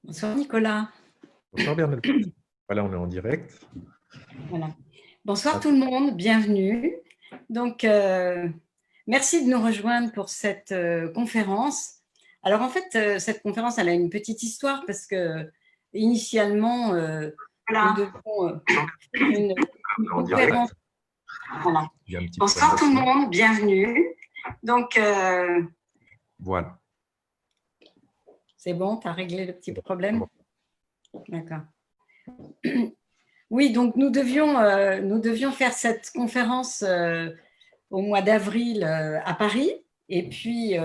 Bonsoir Nicolas. Bonsoir Bernadette. Voilà, on est en direct. Voilà. Bonsoir Ah, tout le monde, bienvenue. Donc, merci de nous rejoindre pour cette conférence. Alors en fait, cette conférence, elle a une petite histoire parce que initialement, nous voilà, devions faire une on est en conférence. direct. Voilà. Il y a un petit Bonsoir tout le problème. monde, bienvenue. Donc, Voilà. c'est bon, tu as réglé le petit problème? Bon. D'accord. Oui, donc nous devions faire cette conférence au mois d'avril à Paris. Et puis,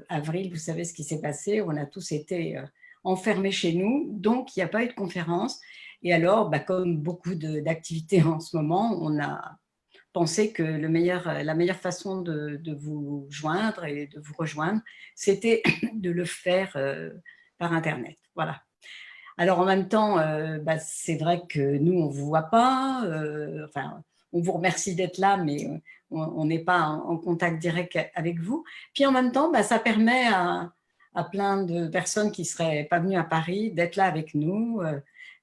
avril, vous savez ce qui s'est passé, on a tous été enfermés chez nous, donc il n'y a pas eu de conférence. Et alors, comme beaucoup d'activités en ce moment, on a pensé que la meilleure façon de vous joindre et de vous rejoindre, c'était de le faire par Internet. Voilà. Alors en même temps, c'est vrai que nous, on ne vous voit pas. Enfin, on vous remercie d'être là, mais on n'est pas en contact direct avec vous. Puis en même temps, ça permet à plein de personnes qui ne seraient pas venues à Paris d'être là avec nous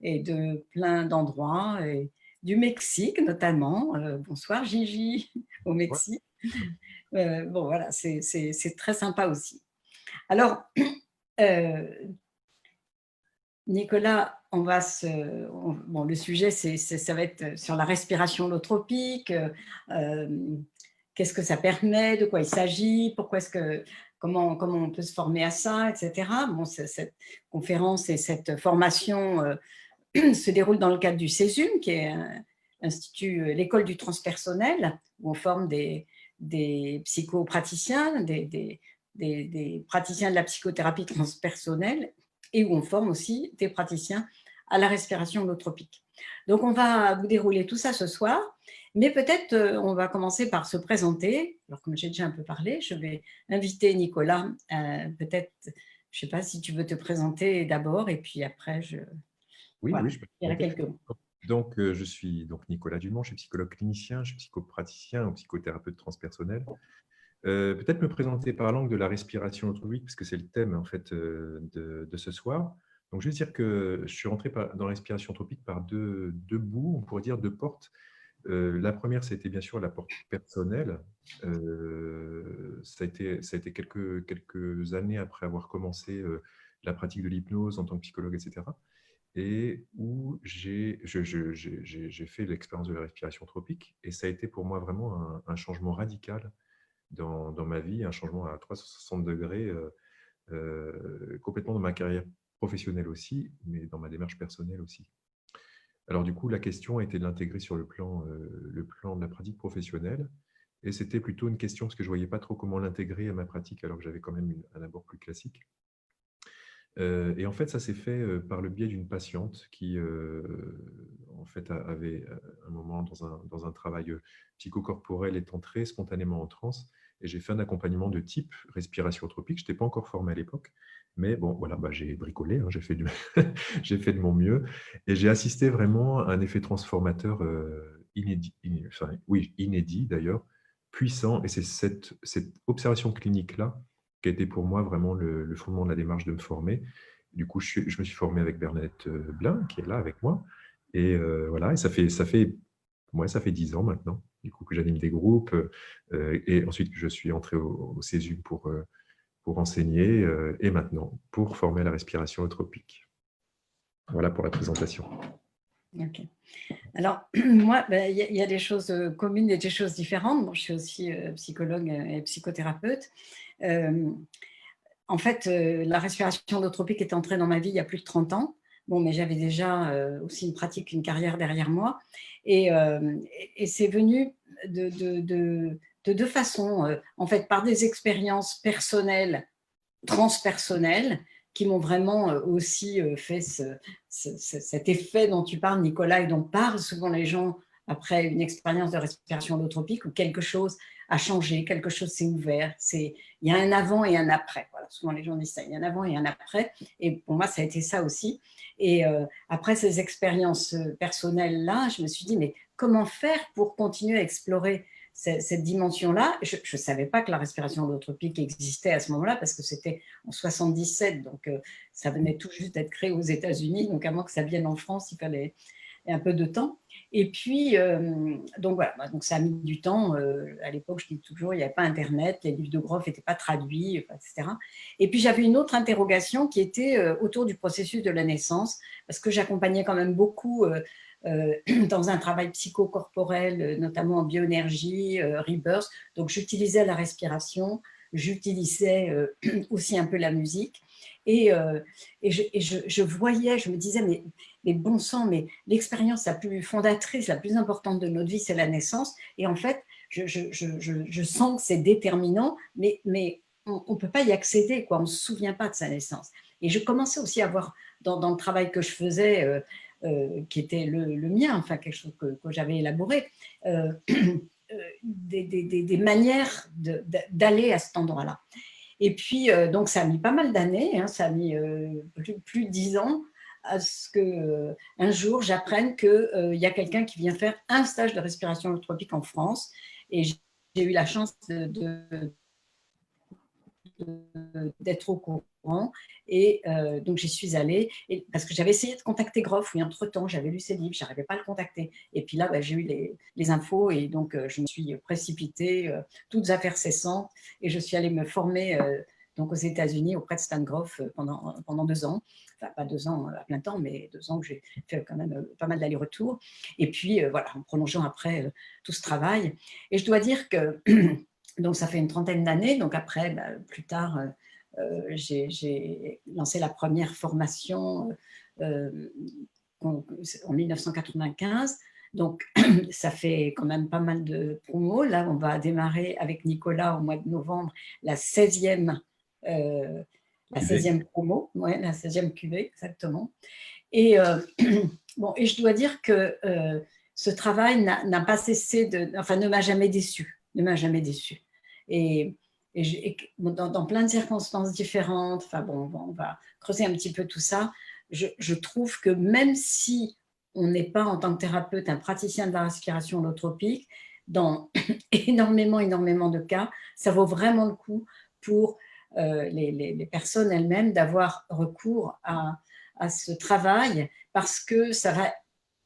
et de plein d'endroits, et du Mexique notamment. Bonsoir Gigi, au Ouais. Mexique. Bon, voilà, c'est très sympa aussi. Alors, Nicolas, le sujet, ça va être sur la respiration holotropique. Qu'est-ce que ça permet, de quoi il s'agit, comment on peut se former à ça, etc. Bon, cette conférence et cette formation se déroule dans le cadre du CESUM, qui est l'école du transpersonnel, où on forme des psychopraticiens, des praticiens de la psychothérapie transpersonnelle, et où on forme aussi des praticiens à la respiration holotropique. Donc, on va vous dérouler tout ça ce soir, mais peut-être on va commencer par se présenter. Alors, comme j'ai déjà un peu parlé, je vais inviter Nicolas, peut-être, je ne sais pas si tu veux te présenter d'abord, et puis après, Oui, voilà, je peux il y a présenter. quelques mots. Donc, je suis Nicolas Dumont, je suis psychologue clinicien, je suis psychopraticien, psychothérapeute transpersonnel. Peut-être me présenter par l'angle de la respiration holotropique, parce que c'est le thème en fait de ce soir. Donc, je vais dire que je suis rentré dans la respiration holotropique par deux bouts, on pourrait dire deux portes. La première, c'était bien sûr la porte personnelle. Ça a été quelques années après avoir commencé la pratique de l'hypnose en tant que psychologue, etc. Et où j'ai fait l'expérience de la respiration tropique. Et ça a été pour moi vraiment un changement radical dans ma vie, un changement à 360 degrés, complètement dans ma carrière professionnelle aussi, mais dans ma démarche personnelle aussi. Alors du coup, la question a été de l'intégrer sur le plan de la pratique professionnelle. Et c'était plutôt une question parce que je ne voyais pas trop comment l'intégrer à ma pratique alors que j'avais quand même un abord plus classique. Et en fait, ça s'est fait par le biais d'une patiente qui, en fait, avait un moment dans un travail psychocorporel est entrée spontanément en transe. Et j'ai fait un accompagnement de type respiration tropique. Je n'étais pas encore formé à l'époque. Mais bon, voilà, j'ai bricolé, hein, j'ai fait, j'ai fait de mon mieux. Et j'ai assisté vraiment à un effet transformateur inédit, inédit d'ailleurs, puissant. Et c'est cette observation clinique-là qui a été pour moi vraiment le fondement de la démarche de me former. Du coup, je me suis formé avec Bernadette Blin, qui est là avec moi. Et voilà, et ça fait 10 ans maintenant, du coup, que j'anime des groupes. Et ensuite, je suis entré au CESUM pour enseigner, et maintenant, pour former à la respiration holotropique. Voilà pour la présentation. Ok. Alors, moi, il y a des choses communes et des choses différentes. Bon, je suis aussi psychologue et psychothérapeute. En fait, la respiration holotropique est entrée dans ma vie il y a plus de 30 ans. Bon, mais j'avais déjà aussi une carrière derrière moi. Et c'est venu de deux façons. En fait, par des expériences personnelles, transpersonnelles, qui m'ont vraiment aussi fait cet effet dont tu parles, Nicolas, et dont parlent souvent les gens après une expérience de respiration holotropique où quelque chose a changé, quelque chose s'est ouvert. Il y a un avant et un après. Voilà, souvent les gens disent ça, il y a un avant et un après. Et pour moi, ça a été ça aussi. Et après ces expériences personnelles-là, je me suis dit, mais comment faire pour continuer à explorer cette dimension-là. Je ne savais pas que la respiration holotropique existait à ce moment-là, parce que c'était en 77, donc ça venait tout juste d'être créé aux États-Unis, donc avant que ça vienne en France, il fallait un peu de temps. Et puis, donc voilà, donc ça a mis du temps. À l'époque, je dis toujours, il n'y avait pas Internet, les livres de Grof n'étaient pas traduits, etc. Et puis, j'avais une autre interrogation qui était autour du processus de la naissance, parce que j'accompagnais quand même beaucoup dans un travail psychocorporel, notamment en bioénergie, Rebirth. Donc, j'utilisais la respiration, j'utilisais aussi un peu la musique. Et je voyais, je me disais, mais bon sang, mais l'expérience la plus fondatrice, la plus importante de notre vie, c'est la naissance. Et en fait, je sens que c'est déterminant, mais on ne peut pas y accéder, quoi. On ne se souvient pas de sa naissance. Et je commençais aussi à voir, dans le travail que je faisais, qui était le mien, enfin quelque chose que j'avais élaboré, des manières d'aller à cet endroit-là. Et puis, donc, ça a mis pas mal d'années, hein, ça a mis plus de 10 ans à ce qu'un jour, j'apprenne qu'il y a quelqu'un qui vient faire un stage de respiration holotropique en France. Et j'ai eu la chance d'être au courant. Et donc, j'y suis allée parce que j'avais essayé de contacter Grof, oui, entre-temps, j'avais lu ses livres, je n'arrivais pas à le contacter. Et puis là, j'ai eu les infos et donc je me suis précipitée, toutes affaires cessantes, et je suis allée me former donc aux États-Unis auprès de Stan Grof pendant 2 ans. Enfin, pas 2 ans à plein temps, mais 2 ans que j'ai fait quand même pas mal d'allers-retours. Et puis, voilà, en prolongeant après tout ce travail. Et je dois dire que donc, ça fait une trentaine d'années. Donc, après, plus tard, j'ai lancé la première formation en 1995. Donc, ça fait quand même pas mal de promos. Là, on va démarrer avec Nicolas au mois de novembre la 16e promo, ouais, la 16e cuvée, exactement. Et, bon, et je dois dire que ce travail n'a pas cessé ne m'a jamais déçu. Ne m'a jamais déçu. Et dans plein de circonstances différentes, enfin bon, on va creuser un petit peu tout ça. Je trouve que même si on n'est pas en tant que thérapeute un praticien de la respiration holotropique, dans énormément de cas, ça vaut vraiment le coup pour les personnes elles-mêmes d'avoir recours à ce travail, parce que ça va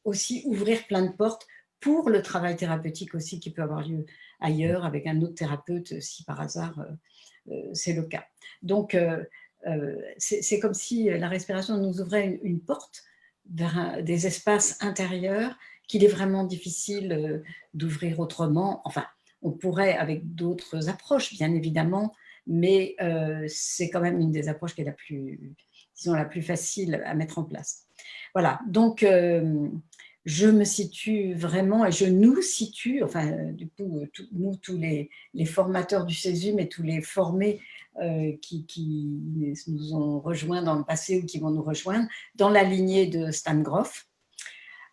aussi ouvrir plein de portes pour le travail thérapeutique aussi qui peut avoir lieu ailleurs avec un autre thérapeute si par hasard c'est le cas. Donc c'est comme si la respiration nous ouvrait une porte vers des espaces intérieurs qu'il est vraiment difficile d'ouvrir autrement. Enfin, on pourrait avec d'autres approches bien évidemment, mais c'est quand même une des approches qui est la plus facile à mettre en place. Voilà, donc je me situe vraiment, et je nous situe, enfin, du coup, nous, tous les formateurs du Césum et tous les formés qui nous ont rejoints dans le passé ou qui vont nous rejoindre, dans la lignée de Stan Grof.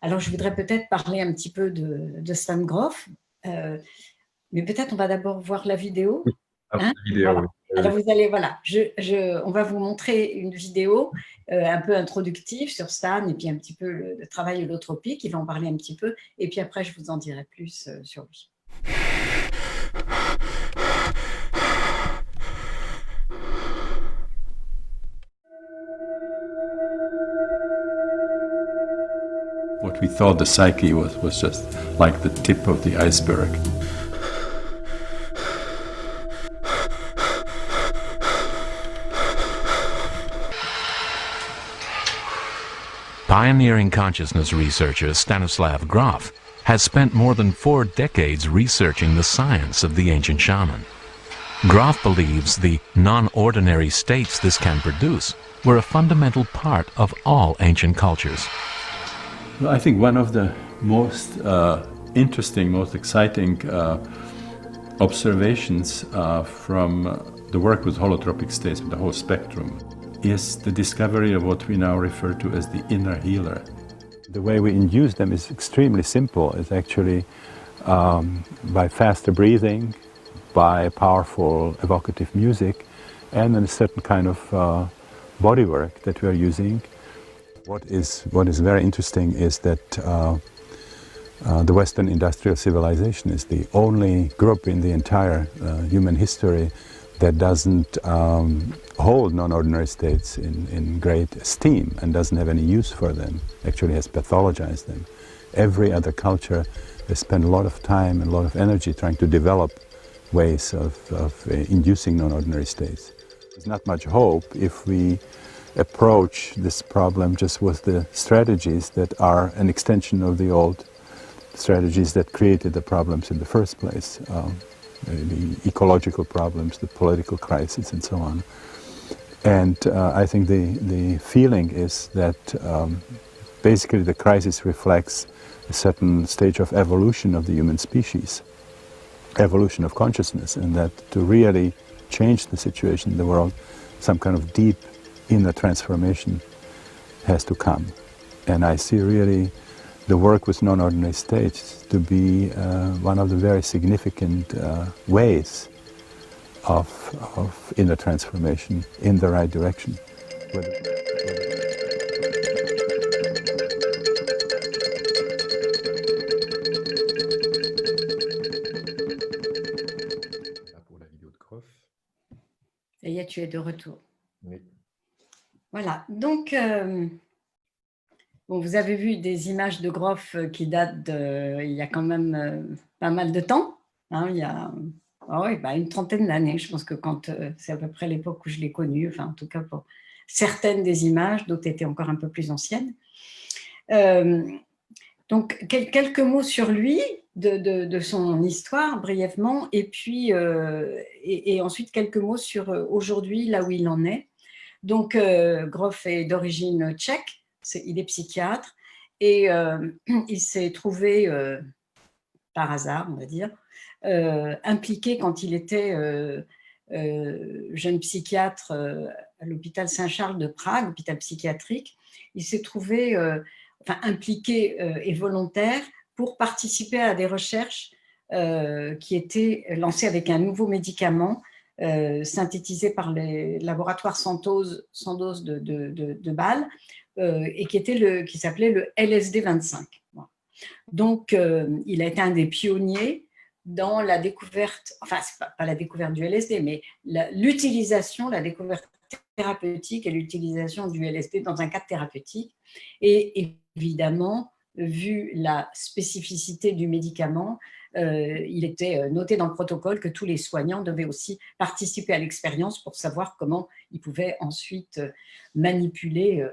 Alors, je voudrais peut-être parler un petit peu de Stan Grof, mais peut-être on va d'abord voir la vidéo. Hein, la vidéo, voilà. oui. Alors, vous allez, voilà, on va vous montrer une vidéo un peu introductive sur Stan et puis un petit peu le travail holotropique. Il va en parler un petit peu et puis après, je vous en dirai plus sur lui. What we thought the psyche was just like the tip of the iceberg. Pioneering consciousness researcher Stanislav Grof has spent more than 4 decades researching the science of the ancient shaman. Grof believes the non-ordinary states this can produce were a fundamental part of all ancient cultures. Well, I think one of the most interesting, most exciting observations from the work with holotropic states, with the whole spectrum, is the discovery of what we now refer to as the inner healer. The way we induce them is extremely simple. It's actually by faster breathing, by powerful evocative music, and then a certain kind of body work that we are using. What is very interesting is that The Western industrial civilization is the only group in the entire human history that doesn't hold non-ordinary states in great esteem and doesn't have any use for them, actually has pathologized them. Every other culture has spent a lot of time and a lot of energy trying to develop ways of inducing non-ordinary states. There's not much hope if we approach this problem just with the strategies that are an extension of the old strategies that created the problems in the first place, the ecological problems, the political crisis, and so on. And I think the feeling is that basically the crisis reflects a certain stage of evolution of the human species, evolution of consciousness, and that to really change the situation in the world, some kind of deep inner transformation has to come. And I see really the work with non-ordinary states to be one of the very significant ways of inner transformation in the right direction. Pour la vidéo de Groff. Ça y est, tu es de retour. Oui. Voilà, donc bon, vous avez vu des images de Groff qui datent il y a quand même pas mal de temps, hein, il y a une trentaine d'années. Je pense que c'est à peu près l'époque où je l'ai connu, enfin en tout cas pour certaines des images, d'autres étaient encore un peu plus anciennes. Donc quelques mots sur lui, de son histoire brièvement, et puis et ensuite quelques mots sur aujourd'hui, là où il en est. Donc Groff est d'origine tchèque, il est psychiatre, et il s'est trouvé par hasard, on va dire, impliqué quand il était jeune psychiatre à l'hôpital Saint-Charles de Prague, hôpital psychiatrique. Il s'est trouvé impliqué et volontaire pour participer à des recherches qui étaient lancées avec un nouveau médicament synthétisé par les laboratoires Sandoz de Bâle et qui s'appelait le LSD-25. Voilà. Donc, il a été un des pionniers dans la découverte, enfin, c'est pas la découverte du LSD, mais l'utilisation, la découverte thérapeutique et l'utilisation du LSD dans un cadre thérapeutique. Et évidemment, vu la spécificité du médicament, il était noté dans le protocole que tous les soignants devaient aussi participer à l'expérience pour savoir comment ils pouvaient ensuite manipuler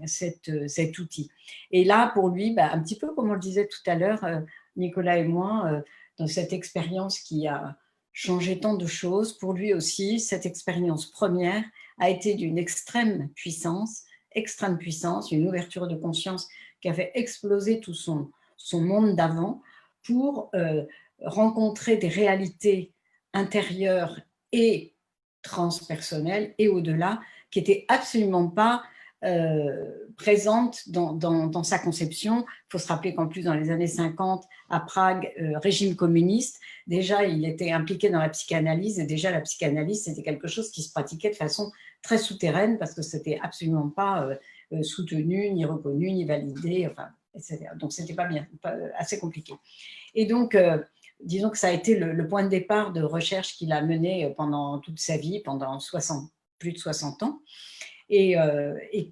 cet outil. Et là, pour lui, un petit peu comme on le disait tout à l'heure, Nicolas et moi, dans cette expérience qui a changé tant de choses, pour lui aussi, cette expérience première a été d'une extrême puissance, une ouverture de conscience qui a fait exploser tout son monde d'avant pour rencontrer des réalités intérieures et transpersonnelles et au-delà qui n'étaient absolument pas présentes dans sa conception. Il faut se rappeler qu'en plus, dans les années 50, à Prague, régime communiste, déjà, il était impliqué dans la psychanalyse, et déjà, la psychanalyse, c'était quelque chose qui se pratiquait de façon très souterraine, parce que ce n'était absolument pas soutenu, ni reconnu, ni validé, enfin, etc. Donc, ce n'était pas assez compliqué. Et donc, disons que ça a été le point de départ de recherche qu'il a mené pendant toute sa vie, pendant plus de 60 ans, et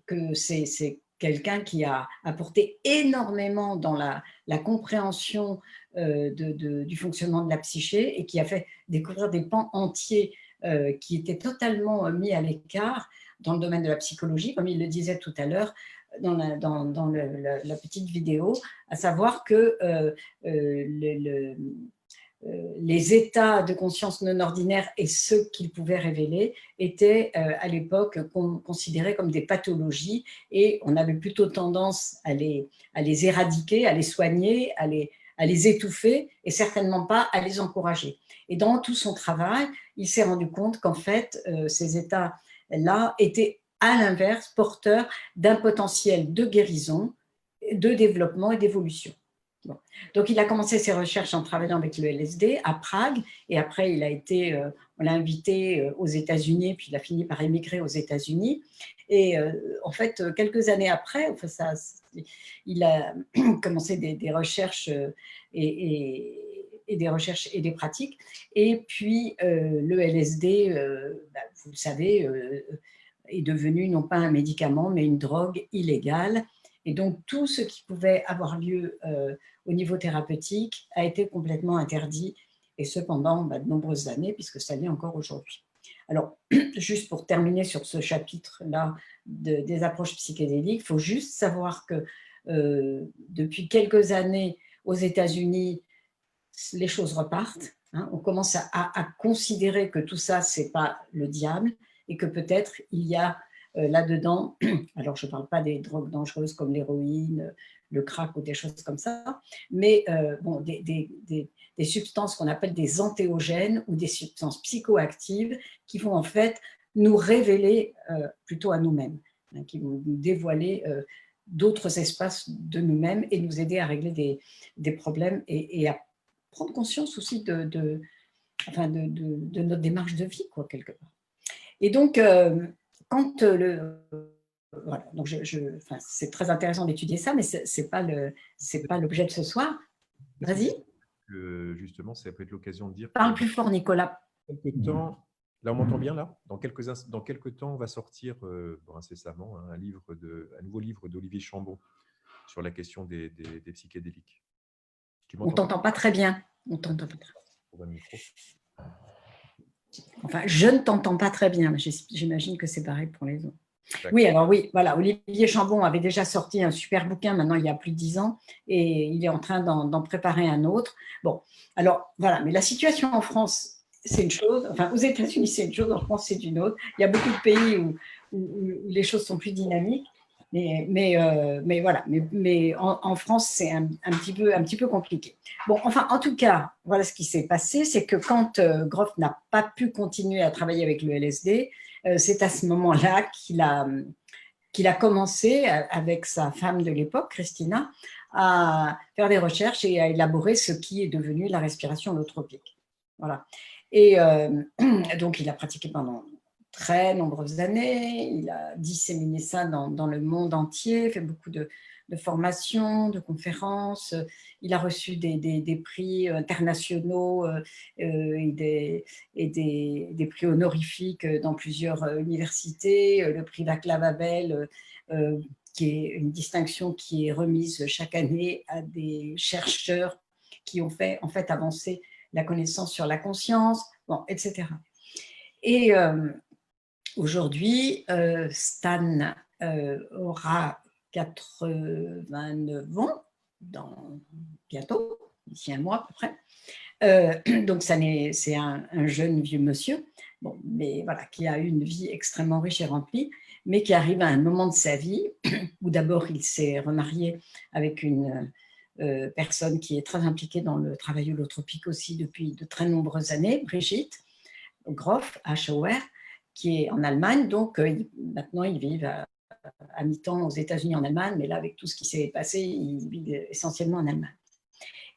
que c'est quelqu'un qui a apporté énormément dans la compréhension du fonctionnement de la psyché et qui a fait découvrir des pans entiers qui étaient totalement mis à l'écart dans le domaine de la psychologie, comme il le disait tout à l'heure dans la petite vidéo, à savoir que les états de conscience non ordinaires et ceux qu'ils pouvaient révéler étaient à l'époque considérés comme des pathologies, et on avait plutôt tendance à les éradiquer, à les soigner, à les étouffer, et certainement pas à les encourager. Et dans tout son travail, il s'est rendu compte qu'en fait, ces états-là étaient à l'inverse porteurs d'un potentiel de guérison, de développement et d'évolution. Bon. Donc, il a commencé ses recherches en travaillant avec le LSD à Prague, et après, on l'a invité aux États-Unis, puis il a fini par émigrer aux États-Unis. Et en fait, quelques années après, enfin, il a commencé des recherches et des recherches et des pratiques. Et puis, le LSD, vous le savez, est devenu non pas un médicament, mais une drogue illégale. Et donc, tout ce qui pouvait avoir lieu au niveau thérapeutique a été complètement interdit, et ce pendant de nombreuses années, puisque ça l'est encore aujourd'hui. Alors, juste pour terminer sur ce chapitre-là des approches psychédéliques, il faut juste savoir que depuis quelques années, aux États-Unis, les choses repartent. Hein, on commence à considérer que tout ça, ce n'est pas le diable, et que peut-être il y a là-dedans, alors je ne parle pas des drogues dangereuses comme l'héroïne, le crack ou des choses comme ça, mais bon, des substances qu'on appelle des antéogènes ou des substances psychoactives qui vont en fait nous révéler plutôt à nous-mêmes, hein, qui vont nous dévoiler d'autres espaces de nous-mêmes et nous aider à régler des problèmes et à prendre conscience aussi de notre démarche de vie, quoi, quelque part. Et donc, quand voilà, donc enfin, c'est très intéressant d'étudier ça, mais c'est pas l'objet de ce soir. Vas-y. Justement, ça peut être l'occasion de dire… Parle plus fort, Nicolas. Temps, là, on m'entend bien, là. Dans quelques temps, on va sortir incessamment un nouveau livre d'Olivier Chambon sur la question des psychédéliques. On ne t'entend pas très bien. On t'entend pas très bien. Enfin, je ne t'entends pas très bien, mais j'imagine que c'est pareil pour les autres. Oui, alors oui, voilà, Olivier Chambon avait déjà sorti un super bouquin, maintenant il y a plus de 10 ans, et il est en train d'en préparer un autre. Bon, alors voilà, mais la situation en France, c'est une chose, enfin aux États-Unis c'est une chose, en France c'est une autre. Il y a beaucoup de pays où les choses sont plus dynamiques, mais voilà, mais en France c'est un petit peu compliqué. Bon, enfin, en tout cas, voilà ce qui s'est passé, c'est que quand Grof n'a pas pu continuer à travailler avec le LSD, c'est à ce moment-là qu'il a commencé, avec sa femme de l'époque, Christina, à faire des recherches et à élaborer ce qui est devenu la respiration holotropique. Voilà. Et donc, il a pratiqué pendant très nombreuses années, il a disséminé ça dans le monde entier, fait beaucoup de formations, de conférences, il a reçu des prix internationaux et des prix honorifiques dans plusieurs universités, le prix Václav Havel, qui est une distinction qui est remise chaque année à des chercheurs qui ont fait en fait avancer la connaissance sur la conscience, bon, etc. Et aujourd'hui, Stan aura 89 ans, bientôt, d'ici un mois à peu près. Donc, c'est un jeune vieux monsieur, bon, mais voilà, qui a eu une vie extrêmement riche et remplie, mais qui arrive à un moment de sa vie où d'abord il s'est remarié avec une personne qui est très impliquée dans le travail holotropique aussi depuis de très nombreuses années, Brigitte Grof, H-O-R, qui est en Allemagne. Donc, maintenant, ils vivent à mi-temps aux États-Unis, en Allemagne, mais là, avec tout ce qui s'est passé, ils vivent essentiellement en Allemagne.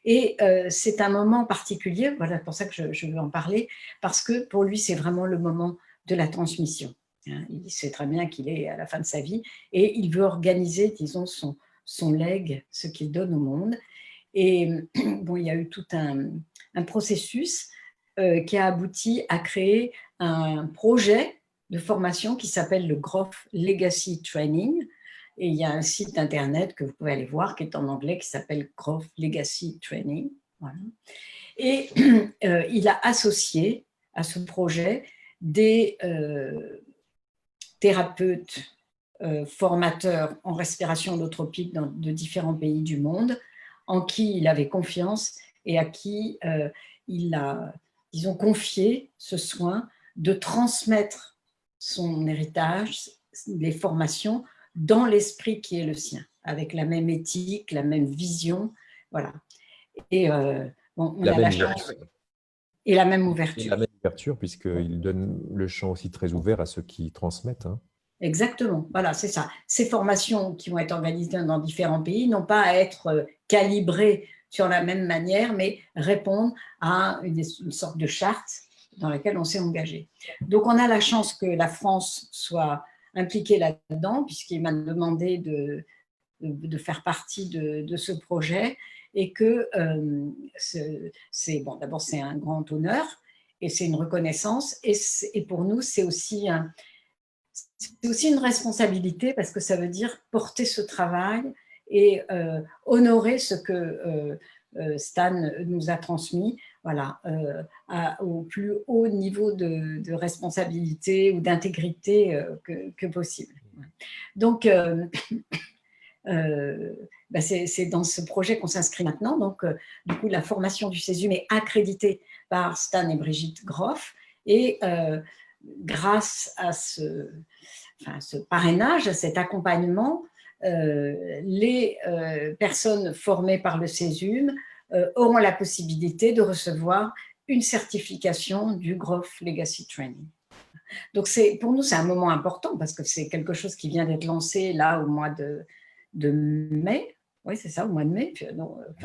Et c'est un moment particulier, voilà pour ça que je veux en parler, parce que pour lui, c'est vraiment le moment de la transmission. Hein. Il sait très bien qu'il est à la fin de sa vie et il veut organiser, disons, son legs, ce qu'il donne au monde. Et bon, il y a eu tout un processus qui a abouti à créer un projet de formation qui s'appelle le Grof Legacy Training. Et il y a un site internet que vous pouvez aller voir qui est en anglais, qui s'appelle Grof Legacy Training. Voilà. Et il a associé à ce projet des thérapeutes formateurs en respiration holotropique de différents pays du monde, en qui il avait confiance et à qui il a, disons, confié ce soin de transmettre son héritage, les formations, dans l'esprit qui est le sien, avec la même éthique, la même vision, voilà. Et bon, on a la chance. Et la même ouverture. Et la même ouverture, puisqu'il donne le champ aussi très ouvert à ceux qui transmettent. Hein. Exactement, voilà, c'est ça. Ces formations qui vont être organisées dans différents pays n'ont pas à être calibrées sur la même manière, mais répondre à une sorte de charte dans laquelle on s'est engagé. Donc, on a la chance que la France soit impliquée là-dedans, puisqu'il m'a demandé de faire partie de ce projet, et que bon, d'abord, c'est un grand honneur, et c'est une reconnaissance, et pour nous, c'est aussi une responsabilité, parce que ça veut dire porter ce travail et honorer ce que Stan nous a transmis, voilà, au plus haut niveau de responsabilité ou d'intégrité que possible. Donc, c'est dans ce projet qu'on s'inscrit maintenant. Donc, du coup, la formation du Césum est accréditée par Stan et Brigitte Groff, et grâce à ce parrainage, à cet accompagnement, les personnes formées par le Césum auront la possibilité de recevoir une certification du Groff Legacy Training. Donc, pour nous, c'est un moment important, parce que c'est quelque chose qui vient d'être lancé là au mois de mai. Oui, c'est ça, au mois de mai. Puis,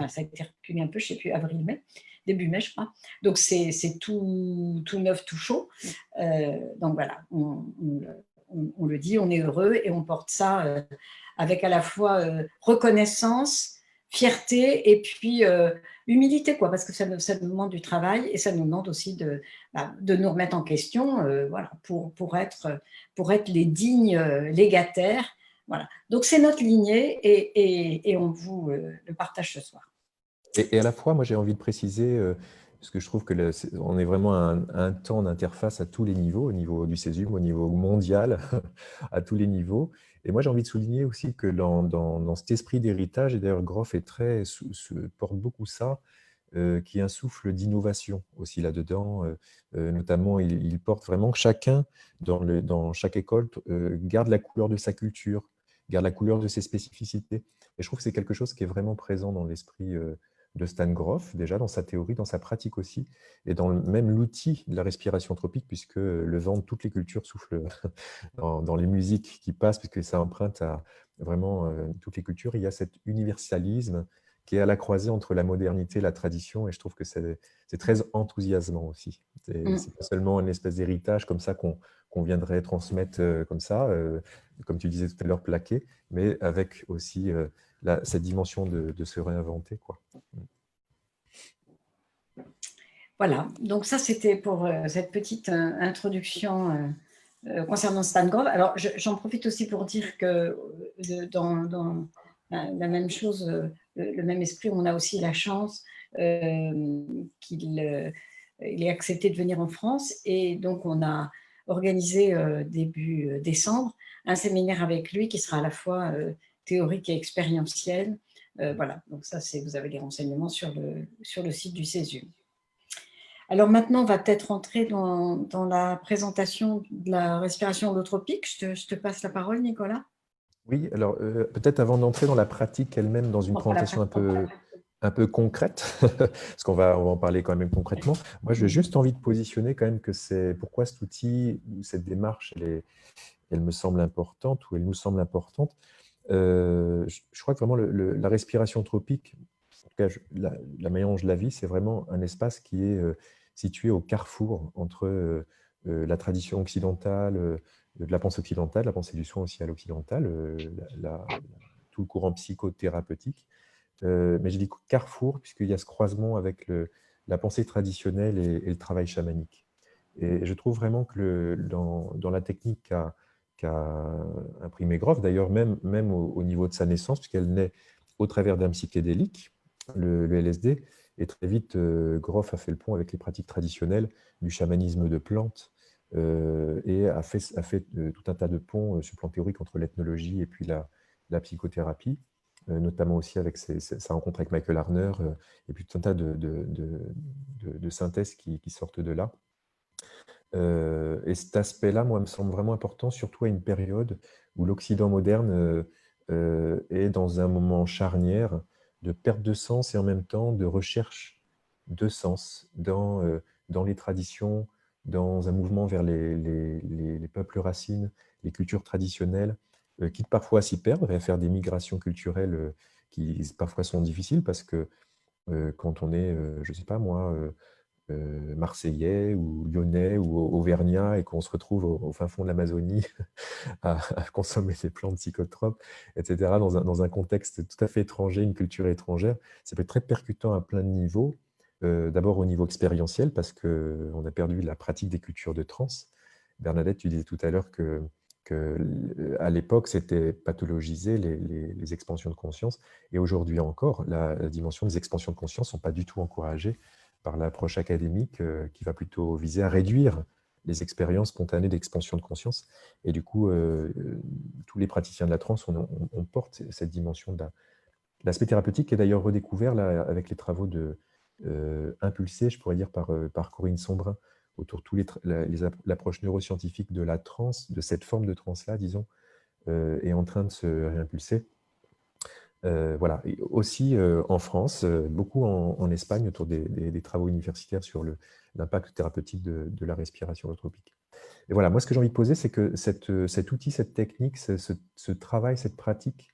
ça a été reculé un peu, je ne sais plus, avril-mai, début mai, je crois. Donc, c'est tout neuf, tout chaud. Donc, voilà, on le dit, on est heureux, et on porte ça avec à la fois reconnaissance, fierté, et puis humilité, quoi, parce que ça nous demande du travail, et ça nous demande aussi de nous remettre en question, voilà, pour être les dignes légataires. Voilà. Donc, c'est notre lignée, et on vous le partage ce soir. Et à la fois, moi, j'ai envie de préciser, parce que je trouve que on est vraiment à un temps d'interface à tous les niveaux, au niveau du Césum, au niveau mondial, à tous les niveaux. Et moi, j'ai envie de souligner aussi que dans cet esprit d'héritage, et d'ailleurs, Groff porte beaucoup ça, qui est un souffle d'innovation aussi là-dedans. Notamment, il porte vraiment que chacun, dans chaque école, garde la couleur de sa culture, garde la couleur de ses spécificités. Et je trouve que c'est quelque chose qui est vraiment présent dans l'esprit de Stan Groff, déjà dans sa théorie, dans sa pratique aussi, et dans même l'outil de la respiration tropique, puisque le vent de toutes les cultures souffle dans les musiques qui passent, puisque ça emprunte à vraiment toutes les cultures. Il y a cet universalisme qui est à la croisée entre la modernité et la tradition, et je trouve que c'est très enthousiasmant aussi. C'est pas seulement une espèce d'héritage comme ça qu'on viendrait transmettre comme ça, comme tu disais tout à l'heure, plaqué, mais avec aussi cette dimension de se réinventer, quoi. Voilà, donc ça, c'était pour cette petite introduction concernant Stan Groff. Alors, j'en profite aussi pour dire que dans la même chose, le même esprit, on a aussi la chance qu'il ait accepté de venir en France, et donc on a organisé début décembre un séminaire avec lui qui sera à la fois théorique et expérientiel. Voilà, donc ça, vous avez les renseignements sur le site du Césum. Alors maintenant, on va peut-être rentrer dans la présentation de la respiration holotropique. Je te passe la parole, Nicolas. Oui, alors peut-être avant d'entrer dans la pratique elle-même, dans une présentation un peu concrète, parce qu'on va en parler quand même concrètement, moi j'ai juste envie de positionner quand même que c'est pourquoi cet outil, cette démarche, elle me semble importante, ou elle nous semble importante. Je crois que vraiment la respiration tropique, en tout cas la manière dont je la vis, c'est vraiment un espace qui est situé au carrefour entre la tradition occidentale, de la pensée occidentale, la pensée du soin aussi à l'occidental, tout le courant psychothérapeutique. Mais je dis carrefour, puisqu'il y a ce croisement avec la pensée traditionnelle et le travail chamanique. Et je trouve vraiment que dans la technique qu'a imprimé Groff, d'ailleurs même au niveau de sa naissance, puisqu'elle naît au travers d'un psychédélique, le LSD, et très vite, Groff a fait le pont avec les pratiques traditionnelles du chamanisme de plantes, et a fait tout un tas de ponts sur le plan théorique entre l'ethnologie et puis la psychothérapie, notamment aussi avec sa rencontre avec Michael Harner, et puis tout un tas de synthèses qui sortent de là. Et cet aspect-là, moi, me semble vraiment important, surtout à une période où l'Occident moderne est dans un moment charnière de perte de sens et en même temps de recherche de sens dans les traditions, dans un mouvement vers les peuples racines, les cultures traditionnelles, quitte parfois à s'y perdre et à faire des migrations culturelles qui parfois sont difficiles parce que quand on est, je ne sais pas moi, Marseillais ou Lyonnais ou Auvergnat et qu'on se retrouve au fin fond de l'Amazonie à consommer des plantes psychotropes, etc., dans un contexte tout à fait étranger, une culture étrangère. Ça peut être très percutant à plein de niveaux. D'abord au niveau expérientiel, parce qu'on a perdu la pratique des cultures de trans. Bernadette, tu disais tout à l'heure à l'époque, c'était pathologisé les expansions de conscience. Et aujourd'hui encore, la dimension des expansions de conscience ne sont pas du tout encouragées par l'approche académique qui va plutôt viser à réduire les expériences spontanées d'expansion de conscience. Et du coup, tous les praticiens de la transe, on porte cette dimension de l'aspect thérapeutique qui est d'ailleurs redécouvert là, avec les travaux impulsés, je pourrais dire, par Corinne Sombrin, autour de l'approche neuroscientifique de la transe, de cette forme de transe-là, disons, est en train de se réimpulser. Voilà. Et aussi en France, beaucoup en Espagne, autour des travaux universitaires sur l'impact thérapeutique de la respiration holotropique. Et voilà, moi, ce que j'ai envie de poser, c'est que cet outil, cette technique, ce travail, cette pratique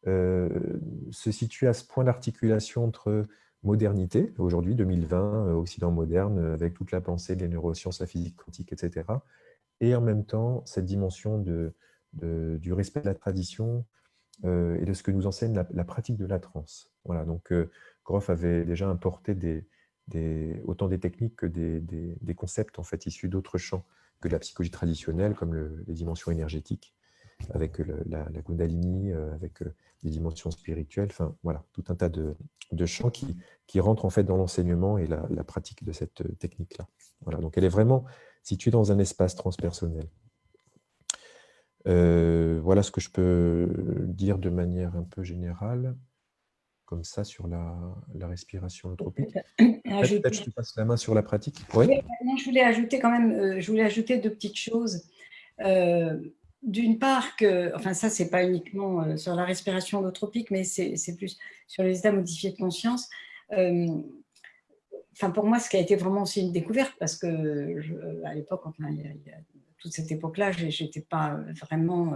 se situe à ce point d'articulation entre modernité, aujourd'hui, 2020, Occident moderne, avec toute la pensée des neurosciences, la physique quantique, etc., et en même temps, cette dimension du respect de la tradition, et de ce que nous enseigne la pratique de la transe. Voilà, donc Grof avait déjà importé autant des techniques que des concepts en fait, issus d'autres champs que de la psychologie traditionnelle, comme les dimensions énergétiques, avec la Kundalini, avec les dimensions spirituelles, enfin voilà, tout un tas de champs qui rentrent en fait dans l'enseignement et la pratique de cette technique-là. Voilà, donc elle est vraiment située dans un espace transpersonnel. Voilà ce que je peux dire de manière un peu générale, comme ça, sur la respiration holotropique. Peut-être je te passe la main sur la pratique. Oui. Non, je voulais ajouter quand même, je voulais ajouter deux petites choses. D'une part, enfin ça, c'est pas uniquement sur la respiration holotropique, mais c'est plus sur les états modifiés de conscience. Enfin, pour moi, ce qui a été vraiment aussi une découverte, parce que à l'époque, enfin, il y a toute cette époque-là, je n'étais pas vraiment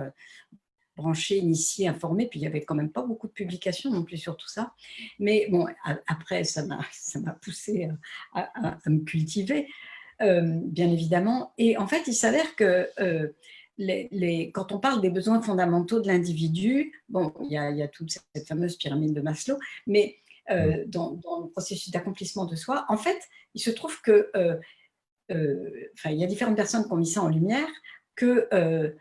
branchée, initiée, informée, puis il n'y avait quand même pas beaucoup de publications non plus sur tout ça. Mais bon, après, ça m'a poussée à me cultiver, bien évidemment. Et en fait, il s'avère que quand on parle des besoins fondamentaux de l'individu, bon, il y a toute cette fameuse pyramide de Maslow, mais dans le processus d'accomplissement de soi, en fait, il se trouve que il y a différentes personnes qui ont mis ça en lumière, que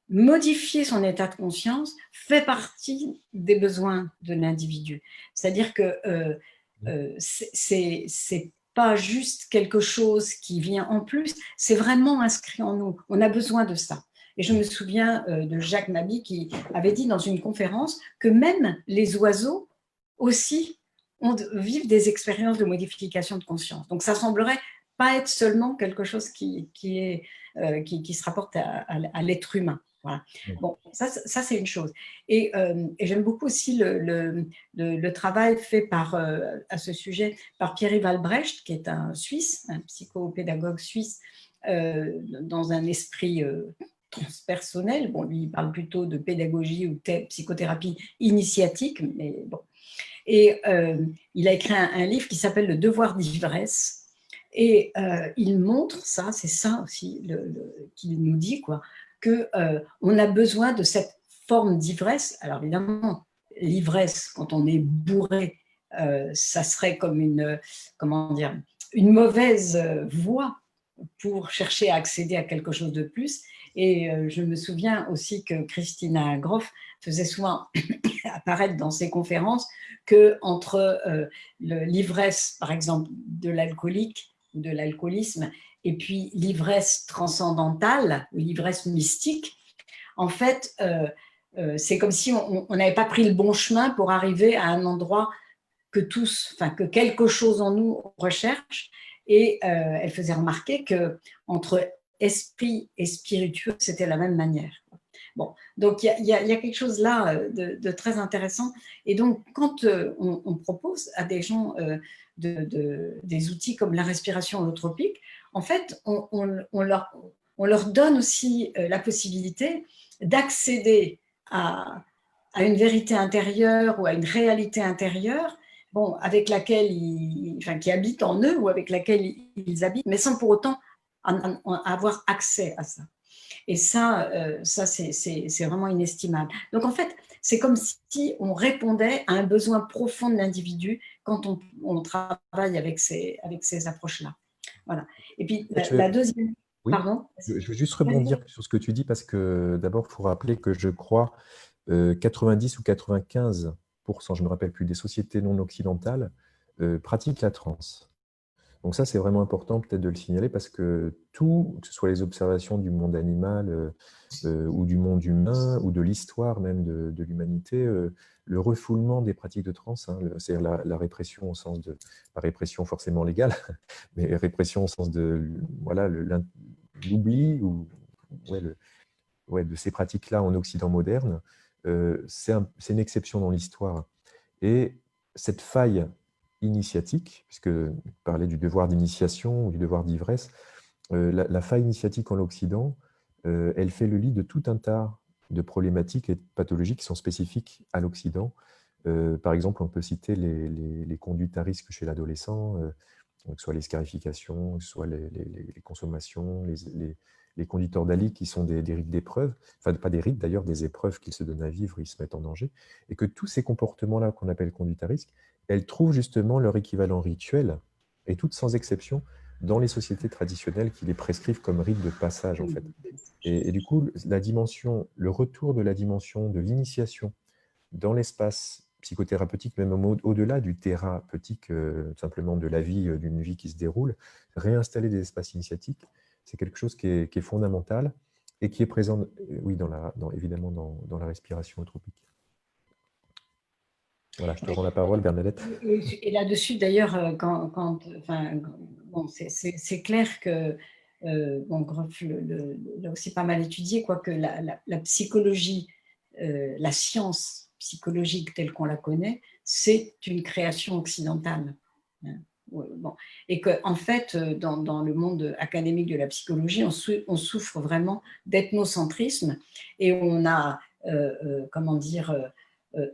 modifier son état de conscience fait partie des besoins de l'individu. C'est-à-dire que c'est pas juste quelque chose qui vient en plus, c'est vraiment inscrit en nous. On a besoin de ça. Et je me souviens de Jacques Maby qui avait dit dans une conférence que même les oiseaux aussi vivent des expériences de modification de conscience. Donc ça semblerait pas être seulement quelque chose qui se rapporte à l'être humain. Voilà. Bon, ça c'est une chose. Et j'aime beaucoup aussi le travail fait à ce sujet par Pierre-Yves Albrecht, qui est un Suisse, un psychopédagogue suisse, dans un esprit transpersonnel. Bon, lui, il parle plutôt de pédagogie ou psychothérapie initiatique, mais bon. Et il a écrit un livre qui s'appelle Le devoir d'ivresse. Et il montre ça, c'est ça aussi qu'il nous dit, quoi, qu'on a besoin de cette forme d'ivresse. Alors évidemment, l'ivresse, quand on est bourré, ça serait comme une mauvaise voie pour chercher à accéder à quelque chose de plus. Et je me souviens aussi que Christina Grof faisait souvent apparaître dans ses conférences qu'entre l'ivresse, par exemple, de l'alcoolique ou de l'alcoolisme, et puis l'ivresse transcendantale ou l'ivresse mystique, en fait, c'est comme si on n'avait pas pris le bon chemin pour arriver à un endroit que quelque chose en nous recherche. Et elle faisait remarquer qu'entre esprit et spiritueux, c'était la même manière. Bon, donc il y a quelque chose là de très intéressant. Et donc, quand on propose à des gens des outils comme la respiration holotropique, en fait, on leur donne aussi la possibilité d'accéder à une vérité intérieure ou à une réalité intérieure bon, avec laquelle qui habite en eux ou avec laquelle ils habitent, mais sans pour autant avoir accès à ça. Et ça, c'est vraiment inestimable. Donc, en fait, c'est comme si on répondait à un besoin profond de l'individu quand on travaille avec ces approches-là. Voilà. Et puis, la deuxième… Oui, Pardon? je veux juste rebondir sur ce que tu dis parce que d'abord, il faut rappeler que je crois 90 ou 95%, je ne me rappelle plus, des sociétés non occidentales pratiquent la transe. Donc ça, c'est vraiment important peut-être de le signaler parce que tout, que ce soit les observations du monde animal ou du monde humain ou de l'histoire même de l'humanité, le refoulement des pratiques de transe, hein, c'est-à-dire la répression au sens de, pas répression forcément légale, mais répression au sens de voilà, l'oubli ou de ces pratiques-là en Occident moderne, c'est une exception dans l'histoire. Et cette faille initiatique, puisque tu parlais du devoir d'initiation ou du devoir d'ivresse, la faille initiatique en Occident, elle fait le lit de tout un tas de problématiques et de pathologies qui sont spécifiques à l'Occident. Par exemple, on peut citer les conduites à risque chez l'adolescent, que ce soit les scarifications, que ce soit les consommations, les conduites ordaliques qui sont des rites d'épreuve, enfin pas des rites d'ailleurs, des épreuves qu'ils se donnent à vivre, ils se mettent en danger, et que tous ces comportements-là qu'on appelle conduite à risque, elles trouvent justement leur équivalent rituel, et toutes sans exception, dans les sociétés traditionnelles qui les prescrivent comme rite de passage en fait. Et du coup, le retour de la dimension de l'initiation dans l'espace psychothérapeutique, même au-delà du thérapeutique, simplement de la vie, d'une vie qui se déroule, réinstaller des espaces initiatiques, c'est quelque chose qui est fondamental et qui est présent, oui, évidemment, dans la respiration eutropique. Voilà, je te rends la parole, Bernadette. Et là-dessus, d'ailleurs, c'est clair que Groff l'a aussi pas mal étudié, quoique la psychologie, la science psychologique telle qu'on la connaît, c'est une création occidentale. Bon. Et qu'en fait, dans le monde académique de la psychologie, on souffre vraiment d'ethnocentrisme et on a,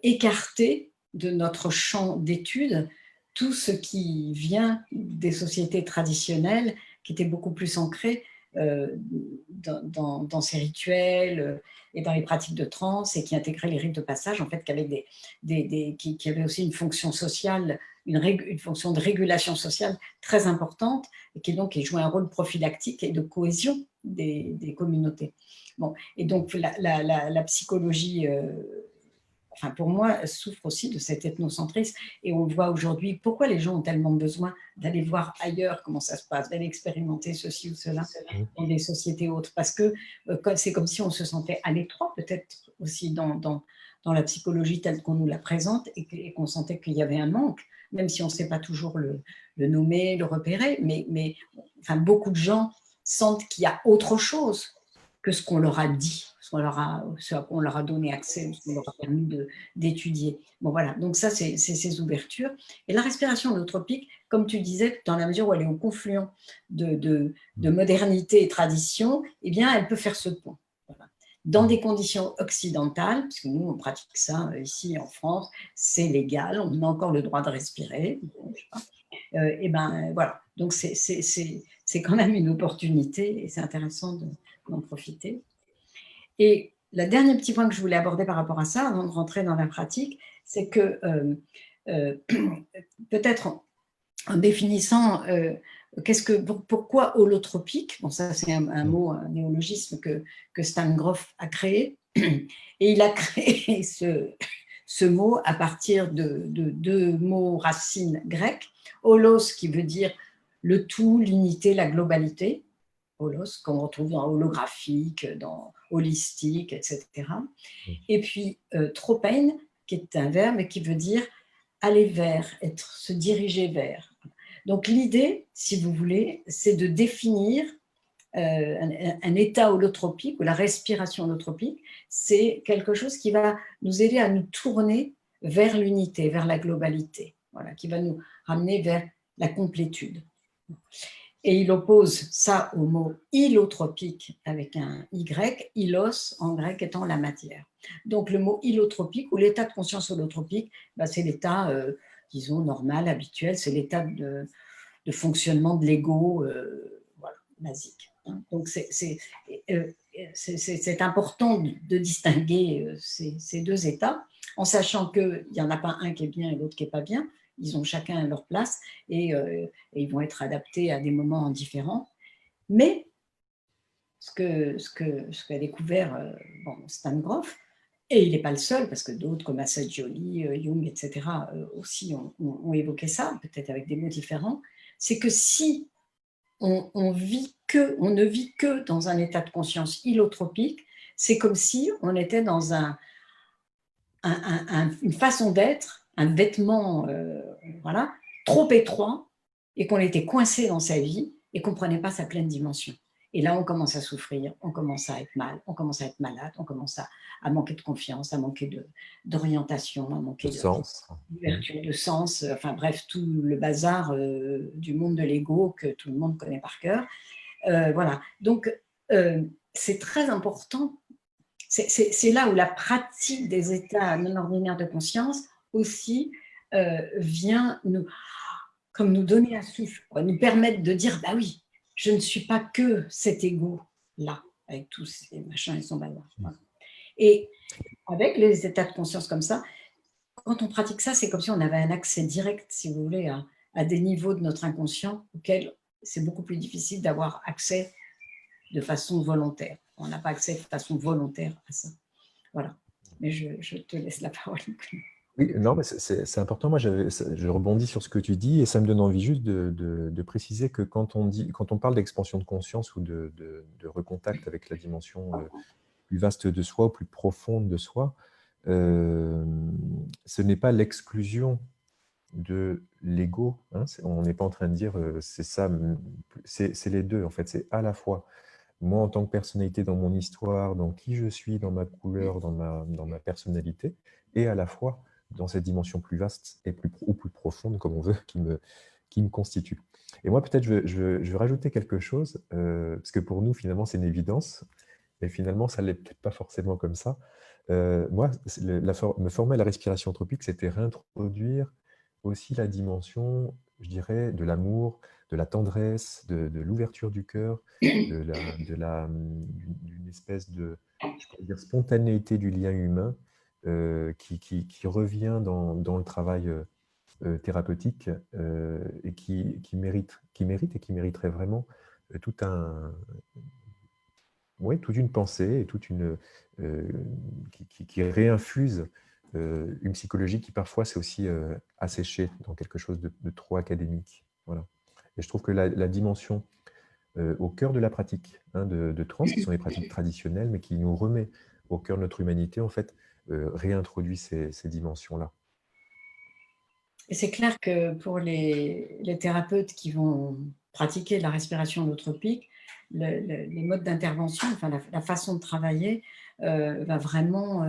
écarté de notre champ d'études tout ce qui vient des sociétés traditionnelles qui étaient beaucoup plus ancrées dans ces rituels et dans les pratiques de transe et qui intégraient les rites de passage, en fait, qui avaient aussi une fonction sociale, une fonction de régulation sociale très importante et qui jouait un rôle prophylactique et de cohésion des communautés. Bon, et donc la psychologie pour moi, souffre aussi de cet ethnocentrisme. Et on voit aujourd'hui pourquoi les gens ont tellement besoin d'aller voir ailleurs comment ça se passe, d'aller expérimenter ceci ou cela dans des sociétés autres. Parce que c'est comme si on se sentait à l'étroit, peut-être aussi dans la psychologie telle qu'on nous la présente, et qu'on sentait qu'il y avait un manque, même si on ne sait pas toujours le nommer, le repérer. Mais beaucoup de gens sentent qu'il y a autre chose que ce qu'on leur a dit, ce à quoi on leur a donné accès, ce qu'on leur a permis d'étudier. Bon, voilà, donc ça, c'est ces ouvertures. Et la respiration holotropique, comme tu disais, dans la mesure où elle est au confluent de modernité et tradition, eh bien, elle peut faire ce pont. Voilà. Dans des conditions occidentales, parce que nous, on pratique ça ici en France, c'est légal, on a encore le droit de respirer. Bon, je sais pas. Et ben voilà, donc c'est quand même une opportunité et c'est intéressant d'en profiter. Et le dernier petit point que je voulais aborder par rapport à ça, avant de rentrer dans la pratique, c'est que peut-être en définissant pourquoi holotropique, bon ça c'est un mot, un néologisme que Stan Grof a créé, et il a créé ce mot à partir de deux mots racines grecques, holos qui veut dire le tout, l'unité, la globalité, holos, qu'on retrouve dans holographique, dans holistique, etc. Et puis tropein, qui est un verbe qui veut dire aller vers, se diriger vers. Donc l'idée, si vous voulez, c'est de définir un état holotropique ou la respiration holotropique. C'est quelque chose qui va nous aider à nous tourner vers l'unité, vers la globalité, voilà, qui va nous ramener vers la complétude. Et il oppose ça au mot holotropique avec un Y, hilos en grec étant la matière. Donc le mot holotropique ou l'état de conscience holotropique, c'est l'état disons, normal, habituel. C'est l'état de fonctionnement de l'ego, voilà, basique. Donc, c'est important de distinguer ces deux états, en sachant qu'il n'y en a pas un qui est bien et l'autre qui n'est pas bien. Ils ont chacun leur place et ils vont être adaptés à des moments différents. Mais ce qu'a découvert Stan Grof, et il n'est pas le seul, parce que d'autres comme Asa Joly, Jung, etc., aussi ont évoqué ça, peut-être avec des mots différents, c'est que si on ne vit que dans un état de conscience hyliotropique, c'est comme si on était dans une façon d'être, un vêtement voilà, trop étroit, et qu'on était coincé dans sa vie et qu'on ne prenait pas sa pleine dimension. Et là, on commence à souffrir, on commence à être mal, on commence à être malade, on commence à manquer de confiance, à manquer d'orientation, à manquer d'ouverture, de sens, enfin bref, tout le bazar du monde de l'ego que tout le monde connaît par cœur. Voilà, donc c'est très important. C'est là où la pratique des états non ordinaires de conscience aussi vient comme nous donner un souffle, nous permettre de dire, bah oui, je ne suis pas que cet ego-là, avec tous ces machins et son bazar. Voilà. Et avec les états de conscience comme ça, quand on pratique ça, c'est comme si on avait un accès direct, si vous voulez, à des niveaux de notre inconscient auxquels c'est beaucoup plus difficile d'avoir accès de façon volontaire. On n'a pas accès de façon volontaire à ça. Voilà. Mais je te laisse la parole. Oui, non, mais c'est important. Moi, je rebondis sur ce que tu dis et ça me donne envie juste de préciser que quand on parle d'expansion de conscience ou de recontact avec la dimension plus vaste de soi, ou plus profonde de soi, ce n'est pas l'exclusion de l'ego. Hein, on n'est pas en train de dire c'est ça, c'est les deux en fait. C'est à la fois moi en tant que personnalité dans mon histoire, dans qui je suis, dans ma couleur, dans ma personnalité, et à la fois dans cette dimension plus vaste et plus profonde, comme on veut, qui me constitue. Et moi, peut-être, je vais rajouter quelque chose, parce que pour nous, finalement, c'est une évidence, mais finalement, ça ne l'est peut-être pas forcément comme ça. Moi, me former à la respiration anthropique, c'était réintroduire aussi la dimension, je dirais, de l'amour, de la tendresse, de l'ouverture du cœur, d'une espèce de, je pourrais dire, spontanéité du lien humain qui revient dans le travail thérapeutique et qui mérite et qui mériterait vraiment toute une pensée et qui réinfuse une psychologie qui parfois c'est aussi asséchée dans quelque chose de trop académique. Voilà. Et je trouve que la dimension au cœur de la pratique de trans, qui sont les pratiques traditionnelles, mais qui nous remet au cœur de notre humanité, en fait, réintroduit ces dimensions-là. Et c'est clair que pour les thérapeutes qui vont pratiquer la respiration holotropique, les modes d'intervention, enfin la façon de travailler va vraiment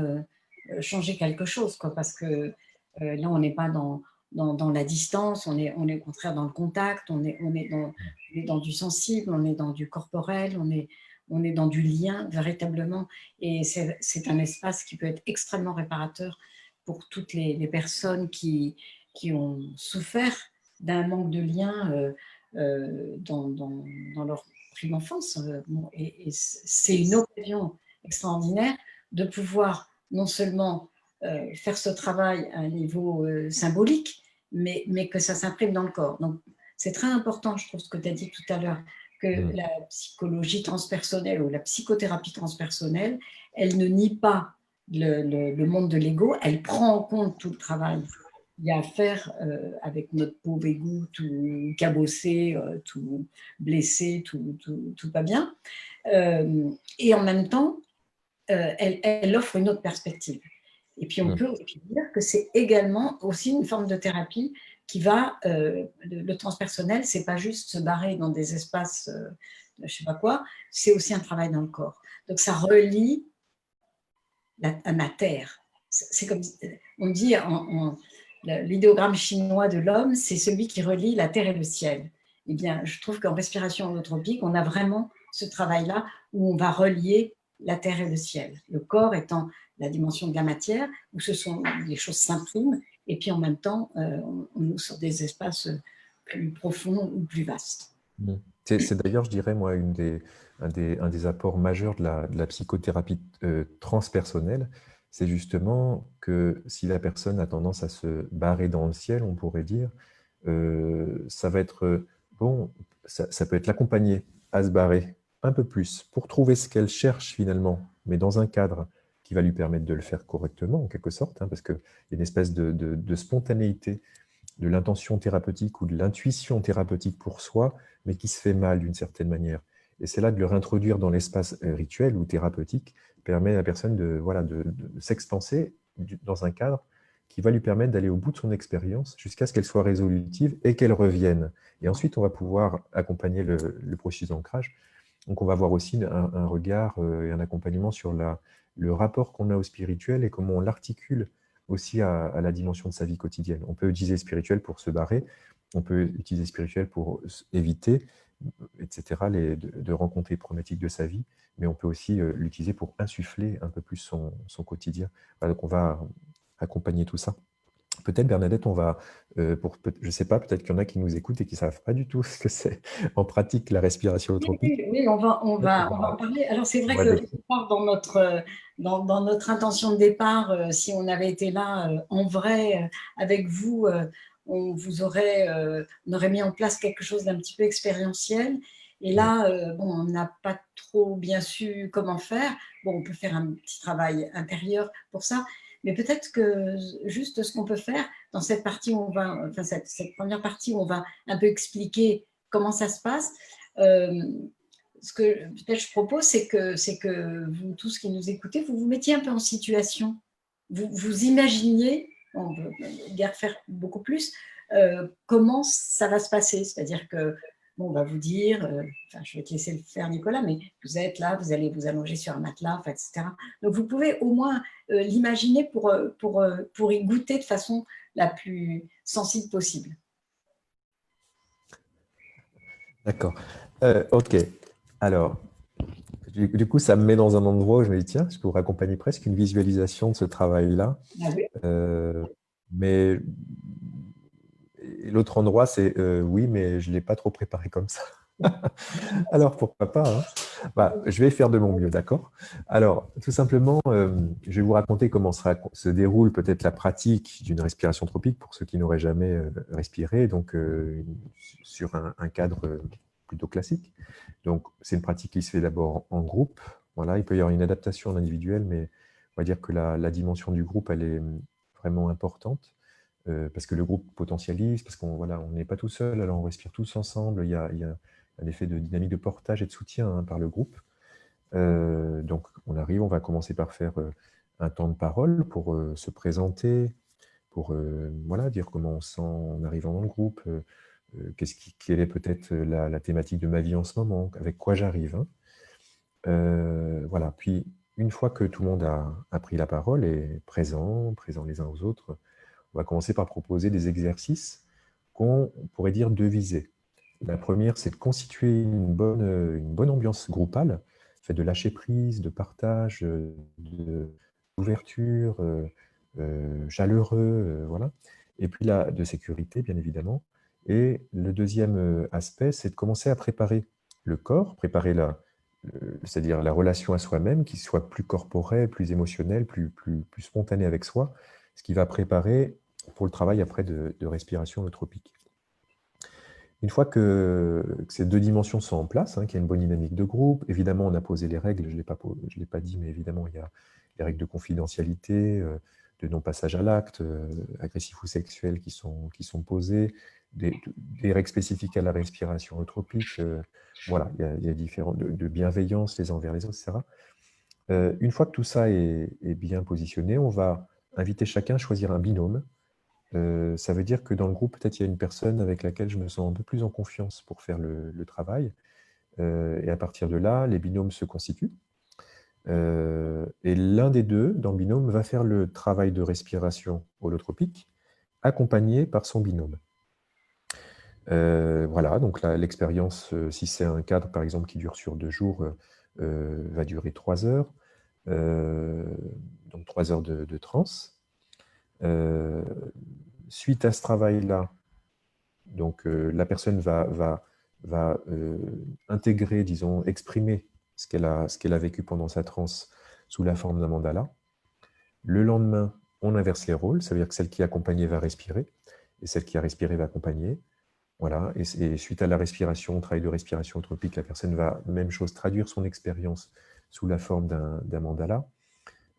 changer quelque chose, quoi, parce que là, on n'est pas dans la distance, on est au contraire dans le contact, on est dans du sensible, on est dans du corporel, on est dans du lien véritablement, et c'est un espace qui peut être extrêmement réparateur pour toutes les personnes qui ont souffert d'un manque de lien dans leur prime enfance. Et c'est une occasion extraordinaire de pouvoir non seulement faire ce travail à un niveau symbolique, mais que ça s'imprime dans le corps. Donc, c'est très important, je trouve, ce que tu as dit tout à l'heure, que la psychologie transpersonnelle ou la psychothérapie transpersonnelle, elle ne nie pas le monde de l'ego, elle prend en compte tout le travail qu'il y a à faire avec notre pauvre ego tout cabossé, tout blessé, tout pas bien. Et en même temps, elle offre une autre perspective. Et puis on peut aussi dire que c'est également aussi une forme de thérapie qui va, le transpersonnel, c'est pas juste se barrer dans des espaces, je sais pas quoi, c'est aussi un travail dans le corps. Donc ça relie à la terre. C'est comme, on dit, l'idéogramme chinois de l'homme, c'est celui qui relie la terre et le ciel. Eh bien, je trouve qu'en respiration holotropique, on a vraiment ce travail-là où on va relier la terre et le ciel. Le corps étant la dimension de la matière, où ce sont les choses s'impriment, et puis en même temps, on est sur des espaces plus profonds ou plus vastes. C'est d'ailleurs, je dirais, moi, un des apports majeurs de la psychothérapie transpersonnelle, c'est justement que si la personne a tendance à se barrer dans le ciel, on pourrait dire, ça va être, bon, ça peut être l'accompagner à se barrer un peu plus pour trouver ce qu'elle cherche finalement, mais dans un cadre qui va lui permettre de le faire correctement, en quelque sorte, hein, parce qu'il y a une espèce de spontanéité de l'intention thérapeutique ou de l'intuition thérapeutique pour soi, mais qui se fait mal d'une certaine manière. Et c'est là de le réintroduire dans l'espace rituel ou thérapeutique, permet à la personne de s'expanser dans un cadre qui va lui permettre d'aller au bout de son expérience jusqu'à ce qu'elle soit résolutive et qu'elle revienne. Et ensuite, on va pouvoir accompagner le processus d'ancrage. Donc, on va avoir aussi un regard et un accompagnement sur le rapport qu'on a au spirituel et comment on l'articule aussi à la dimension de sa vie quotidienne. On peut utiliser spirituel pour se barrer, on peut utiliser spirituel pour éviter, etc., de rencontrer les problématiques de sa vie, mais on peut aussi l'utiliser pour insuffler un peu plus son quotidien. Voilà, donc on va accompagner tout ça. Peut-être, Bernadette, on va, je ne sais pas, peut-être qu'il y en a qui nous écoutent et qui ne savent pas du tout ce que c'est en pratique la respiration holotropique. Oui, on va en parler. Alors, c'est vrai que dans notre intention de départ, si on avait été là en vrai avec vous, on aurait mis en place quelque chose d'un petit peu expérientiel. Et là, bon, on n'a pas trop bien su comment faire. Bon, on peut faire un petit travail intérieur pour ça. Mais peut-être que juste ce qu'on peut faire dans cette partie où on va, enfin cette première partie où on va un peu expliquer comment ça se passe, ce que peut-être je propose, c'est que vous tous qui nous écoutez, vous vous mettiez un peu en situation. Vous imaginiez, on peut guère faire beaucoup plus, comment ça va se passer. C'est-à-dire que bon, on va vous dire, je vais te laisser le faire, Nicolas, mais vous êtes là, vous allez vous allonger sur un matelas, etc. Donc, vous pouvez au moins l'imaginer pour y goûter de façon la plus sensible possible. D'accord. Ok. Alors, du coup, ça me met dans un endroit où je me dis, tiens, je pourrais accompagner presque une visualisation de ce travail-là. Ah oui. Mais l'autre endroit, c'est oui, mais je ne l'ai pas trop préparé comme ça. Alors, pourquoi pas, hein. Bah, je vais faire de mon mieux, d'accord? Alors, tout simplement, je vais vous raconter comment se déroule peut-être la pratique d'une respiration tropique pour ceux qui n'auraient jamais respiré, donc sur un cadre plutôt classique. Donc, c'est une pratique qui se fait d'abord en groupe. Voilà, il peut y avoir une adaptation en individuel, mais on va dire que la dimension du groupe, elle est vraiment importante. Parce que le groupe potentialise, parce qu'on on n'est pas tout seul, alors on respire tous ensemble, il y a un effet de dynamique de portage et de soutien hein, par le groupe. Donc on arrive, on va commencer par faire un temps de parole pour se présenter, pour dire comment on sent en arrivant dans le groupe, quelle est peut-être la thématique de ma vie en ce moment, avec quoi j'arrive. Hein. Voilà, puis une fois que tout le monde a pris la parole et présent les uns aux autres, on va commencer par proposer des exercices qu'on pourrait dire devisés. La première, c'est de constituer une bonne ambiance groupale, fait de lâcher prise, de partage, d'ouverture, chaleureux, voilà. Et puis là, de sécurité, bien évidemment. Et le deuxième aspect, c'est de commencer à préparer le corps, c'est-à-dire la relation à soi-même, qui soit plus corporelle, plus émotionnelle, plus spontanée avec soi, ce qui va préparer pour le travail après de respiration holotropique. Une fois que ces deux dimensions sont en place, hein, qu'il y a une bonne dynamique de groupe, évidemment, on a posé les règles, je ne l'ai pas dit, mais évidemment, il y a les règles de confidentialité, de non-passage à l'acte, agressif ou sexuel qui sont posées, des règles spécifiques à la respiration holotropique, voilà, il y a différentes de bienveillance les uns envers les autres, etc. Une fois que tout ça est bien positionné, on va inviter chacun à choisir un binôme. Ça veut dire que dans le groupe, peut-être il y a une personne avec laquelle je me sens un peu plus en confiance pour faire le travail. Et à partir de là, les binômes se constituent. Et l'un des deux, dans le binôme, va faire le travail de respiration holotropique, accompagné par son binôme. Voilà, donc l'expérience, si c'est un cadre, par exemple, qui dure sur 2 jours, va durer 3 heures, donc 3 heures de transe. Suite à ce travail-là, donc la personne va intégrer, disons, exprimer ce qu'elle a vécu pendant sa transe sous la forme d'un mandala. Le lendemain, on inverse les rôles, ça veut dire que celle qui accompagnait va respirer, et celle qui a respiré va accompagner. Voilà. Et suite à la respiration, au travail de respiration holotropique, la personne va, même chose, traduire son expérience sous la forme d'un mandala.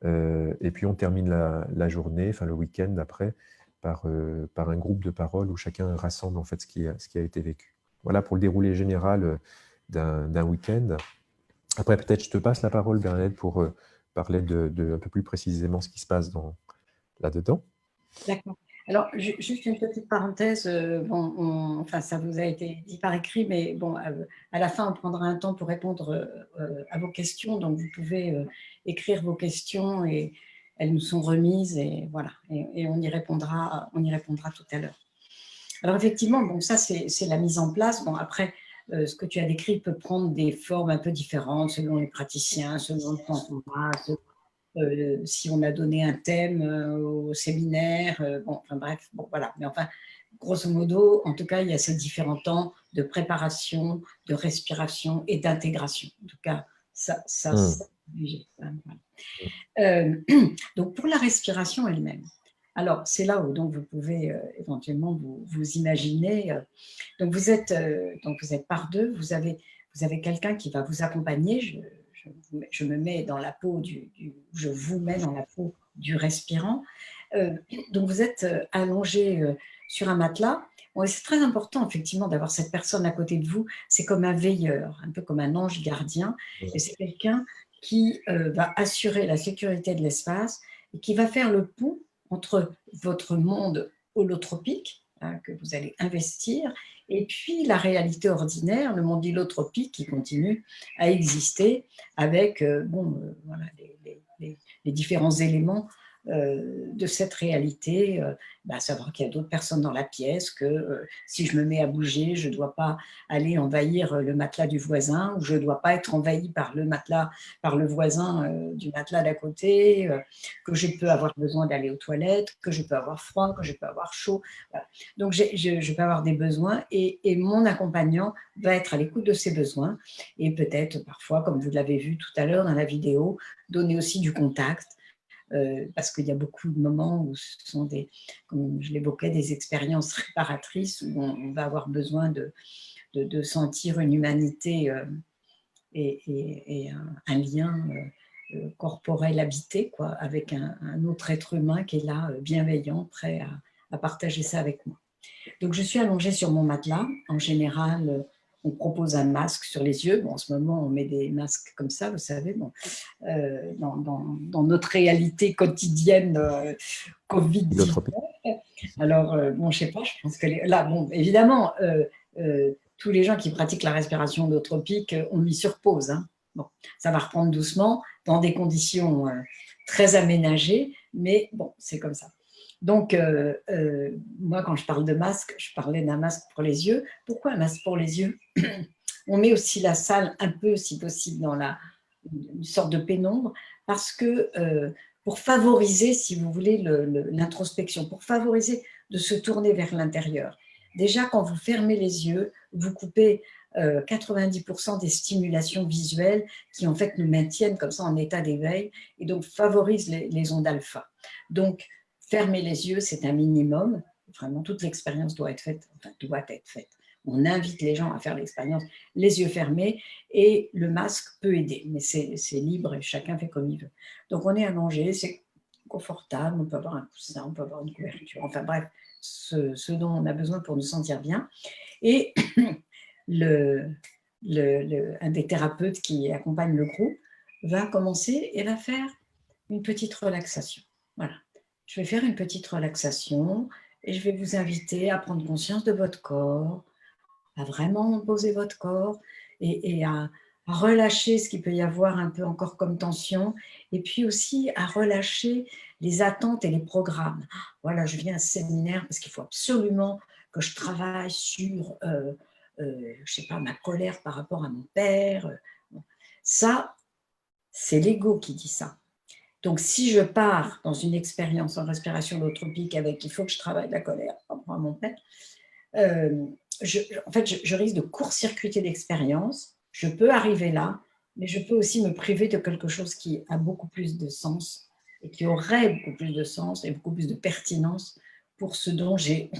Et puis on termine la journée, enfin le week-end après, par un groupe de paroles où chacun rassemble en fait ce qui a été vécu. Voilà pour le déroulé général d'un week-end. Après, peut-être je te passe la parole, Bernadette, pour parler de un peu plus précisément ce qui se passe là-dedans. D'accord. Alors, juste une petite parenthèse. Bon, enfin, ça vous a été dit par écrit, mais bon, à la fin, on prendra un temps pour répondre à vos questions. Donc, vous pouvez écrire vos questions et elles nous sont remises et voilà. Et on y répondra tout à l'heure. Alors, effectivement, bon, ça, c'est la mise en place. Bon, après, ce que tu as décrit peut prendre des formes un peu différentes selon les praticiens, selon le temps qu'on passe, si on a donné un thème au séminaire, bon, enfin bref, bon voilà. Mais enfin, grosso modo, en tout cas, il y a ces différents temps de préparation, de respiration et d'intégration. En tout cas, ça c'est obligé. Voilà. Donc, pour la respiration elle-même, alors c'est là où donc, vous pouvez éventuellement vous imaginer. Donc, vous êtes par deux, vous avez quelqu'un qui va vous accompagner. Je me mets dans la peau je vous mets dans la peau du respirant. Donc, vous êtes allongé sur un matelas. Bon, c'est très important, effectivement, d'avoir cette personne à côté de vous. C'est comme un veilleur, un peu comme un ange gardien. Et c'est quelqu'un qui va assurer la sécurité de l'espace et qui va faire le pont entre votre monde holotropique, hein, que vous allez investir, et puis la réalité ordinaire, le monde holotropique qui continue à exister avec voilà, les différents éléments de cette réalité, savoir qu'il y a d'autres personnes dans la pièce, que si je me mets à bouger, je ne dois pas aller envahir le matelas du voisin, ou je ne dois pas être envahi par le voisin du matelas d'à côté, que je peux avoir besoin d'aller aux toilettes, que je peux avoir froid, que je peux avoir chaud. Voilà. Donc, je peux avoir des besoins et mon accompagnant va être à l'écoute de ces besoins et peut-être parfois, comme vous l'avez vu tout à l'heure dans la vidéo, donner aussi du contact. Parce qu'il y a beaucoup de moments où ce sont comme je l'évoquais, des expériences réparatrices où on va avoir besoin de sentir une humanité et un lien corporel habité, quoi, avec un autre être humain qui est là, bienveillant, prêt à partager ça avec moi. Donc, je suis allongée sur mon matelas. En général, on propose un masque sur les yeux. Bon, en ce moment, on met des masques comme ça, vous savez, bon, dans notre réalité quotidienne Covid-19. Alors, bon, je ne sais pas, je pense que là, bon, évidemment, tous les gens qui pratiquent la respiration holotropique ont mis sur pause. Hein. Bon, ça va reprendre doucement, dans des conditions très aménagées, mais bon, c'est comme ça. Donc, moi, quand je parle de masque, je parlais d'un masque pour les yeux. Pourquoi un masque pour les yeux? On met aussi la salle un peu, si possible, dans une sorte de pénombre, parce que pour favoriser, si vous voulez, l'introspection, pour favoriser de se tourner vers l'intérieur. Déjà, quand vous fermez les yeux, vous coupez 90% des stimulations visuelles qui, en fait, nous maintiennent comme ça en état d'éveil et donc favorisent les ondes alpha. Donc, fermer les yeux, c'est un minimum. Vraiment, toute l'expérience doit être faite. On invite les gens à faire l'expérience les yeux fermés et le masque peut aider, mais c'est libre et chacun fait comme il veut. Donc, on est allongé, c'est confortable, on peut avoir un coussin, on peut avoir une couverture, enfin bref, ce dont on a besoin pour nous sentir bien. Et un des thérapeutes qui accompagne le groupe va commencer et va faire une petite relaxation. Voilà. Je vais faire une petite relaxation et je vais vous inviter à prendre conscience de votre corps, à vraiment poser votre corps et à relâcher ce qu'il peut y avoir un peu encore comme tension et puis aussi à relâcher les attentes et les programmes. Voilà, je viens à ce séminaire parce qu'il faut absolument que je travaille sur, je sais pas, ma colère par rapport à mon père. Ça, c'est l'ego qui dit ça. Donc, si je pars dans une expérience en respiration holotropique avec « il faut que je travaille la colère », à mon père, en fait, je risque de court-circuiter l'expérience. Je peux arriver là, mais je peux aussi me priver de quelque chose qui a beaucoup plus de sens et qui aurait beaucoup plus de sens et beaucoup plus de pertinence pour ce dont j'ai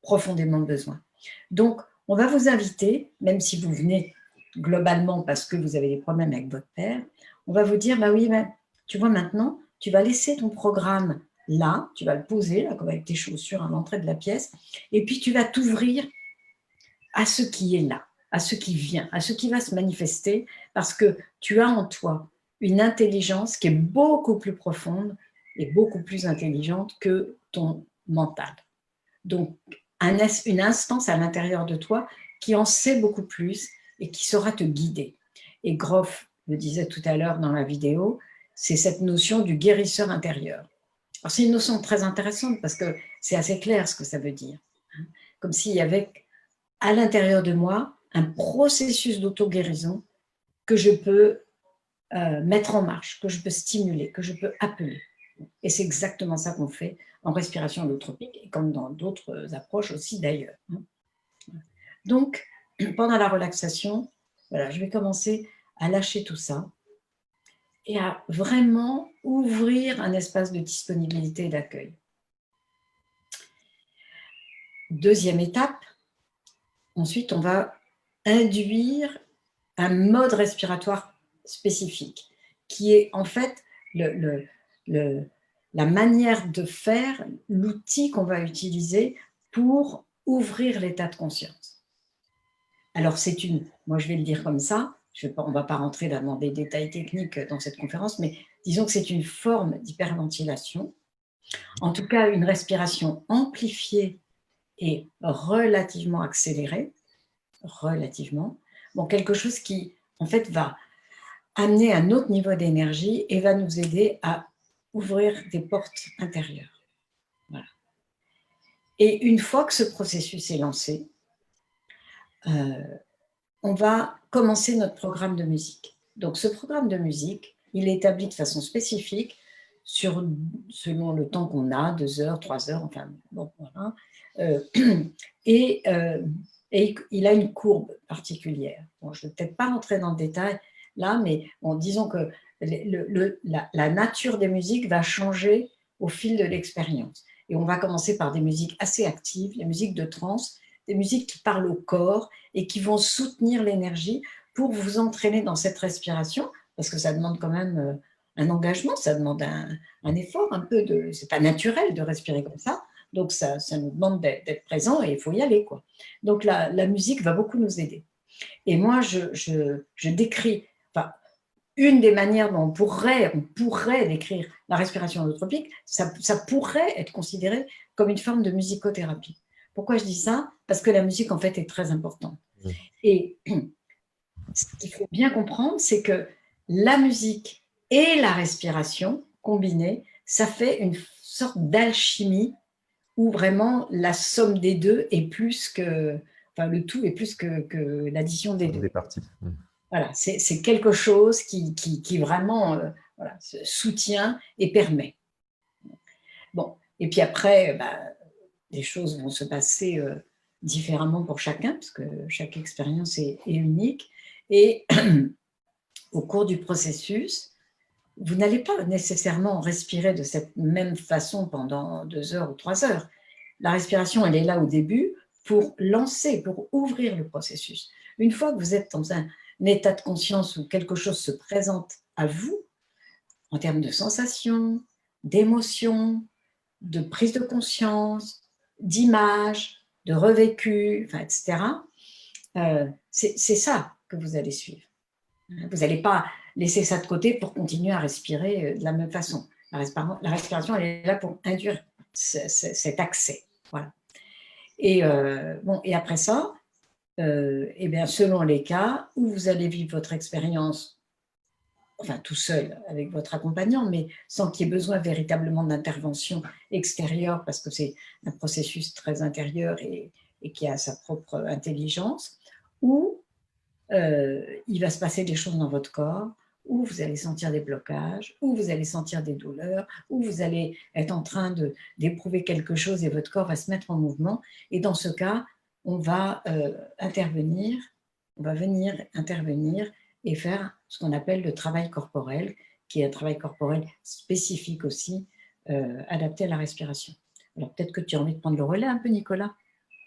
profondément besoin. Donc, on va vous inviter, même si vous venez globalement parce que vous avez des problèmes avec votre père, on va vous dire, bah oui, ben, tu vois maintenant, tu vas laisser ton programme là, tu vas le poser, là, comme avec tes chaussures à l'entrée de la pièce, et puis tu vas t'ouvrir à ce qui est là, à ce qui vient, à ce qui va se manifester, parce que tu as en toi une intelligence qui est beaucoup plus profonde et beaucoup plus intelligente que ton mental. Donc, une instance à l'intérieur de toi qui en sait beaucoup plus et qui saura te guider. Et Grof le disait tout à l'heure dans la vidéo, c'est cette notion du guérisseur intérieur. Alors, c'est une notion très intéressante parce que c'est assez clair ce que ça veut dire. Comme s'il y avait à l'intérieur de moi un processus d'auto-guérison que je peux mettre en marche, que je peux stimuler, que je peux appeler. Et c'est exactement ça qu'on fait en respiration holotropique et comme dans d'autres approches aussi d'ailleurs. Donc, pendant la relaxation, voilà, je vais commencer à lâcher tout ça et à vraiment ouvrir un espace de disponibilité et d'accueil. Deuxième étape, ensuite on va induire un mode respiratoire spécifique qui est en fait la manière de faire, l'outil qu'on va utiliser pour ouvrir l'état de conscience. Alors moi je vais le dire comme ça, on ne va pas rentrer dans des détails techniques dans cette conférence, mais disons que c'est une forme d'hyperventilation, en tout cas une respiration amplifiée et relativement accélérée, bon, quelque chose qui en fait va amener un autre niveau d'énergie et va nous aider à ouvrir des portes intérieures. Voilà. Et une fois que ce processus est lancé, on va commencer notre programme de musique. Donc ce programme de musique, il est établi de façon spécifique selon le temps qu'on a, 2 heures, 3 heures, enfin bon, voilà. Et il a une courbe particulière. Bon, je ne vais peut-être pas rentrer dans le détail là, mais bon, disons que la nature des musiques va changer au fil de l'expérience. Et on va commencer par des musiques assez actives, les musiques de trance, des musiques qui parlent au corps et qui vont soutenir l'énergie pour vous entraîner dans cette respiration, parce que ça demande quand même un engagement, ça demande un effort, un peu de... C'est pas naturel de respirer comme ça, donc ça nous demande d'être présent et il faut y aller, quoi. Donc la musique va beaucoup nous aider. Et moi, je décris, enfin, une des manières dont on pourrait décrire la respiration holotropique, ça pourrait être considéré comme une forme de musicothérapie. Pourquoi je dis ça? Parce que la musique, en fait, est très importante. Et ce qu'il faut bien comprendre, c'est que la musique et la respiration combinées, ça fait une sorte d'alchimie où vraiment la somme des deux est plus que... Enfin, le tout est plus que l'addition des deux. Des parties. Voilà, c'est quelque chose qui vraiment voilà, soutient et permet. Bon, et puis après, les choses vont se passer différemment pour chacun, parce que chaque expérience est unique. Et au cours du processus, vous n'allez pas nécessairement respirer de cette même façon pendant 2 heures ou 3 heures. La respiration, elle est là au début pour lancer, pour ouvrir le processus. Une fois que vous êtes dans un état de conscience où quelque chose se présente à vous, en termes de sensations, d'émotions, de prise de conscience, d'images, de revécu, enfin, etc., c'est ça que vous allez suivre. Vous n'allez pas laisser ça de côté pour continuer à respirer de la même façon. La respiration, elle est là pour induire cet accès. Voilà. Et, bon, et après ça, eh bien, selon les cas, où vous allez vivre votre expérience, enfin tout seul avec votre accompagnant, mais sans qu'il y ait besoin véritablement d'intervention extérieure, parce que c'est un processus très intérieur et qui a sa propre intelligence, ou il va se passer des choses dans votre corps, où vous allez sentir des blocages, où vous allez sentir des douleurs, où vous allez être en train d'éprouver quelque chose et votre corps va se mettre en mouvement. Et dans ce cas, on va intervenir, on va venir intervenir et faire ce qu'on appelle le travail corporel, qui est un travail corporel spécifique aussi, adapté à la respiration. Alors peut-être que tu as envie de prendre le relais un peu, Nicolas,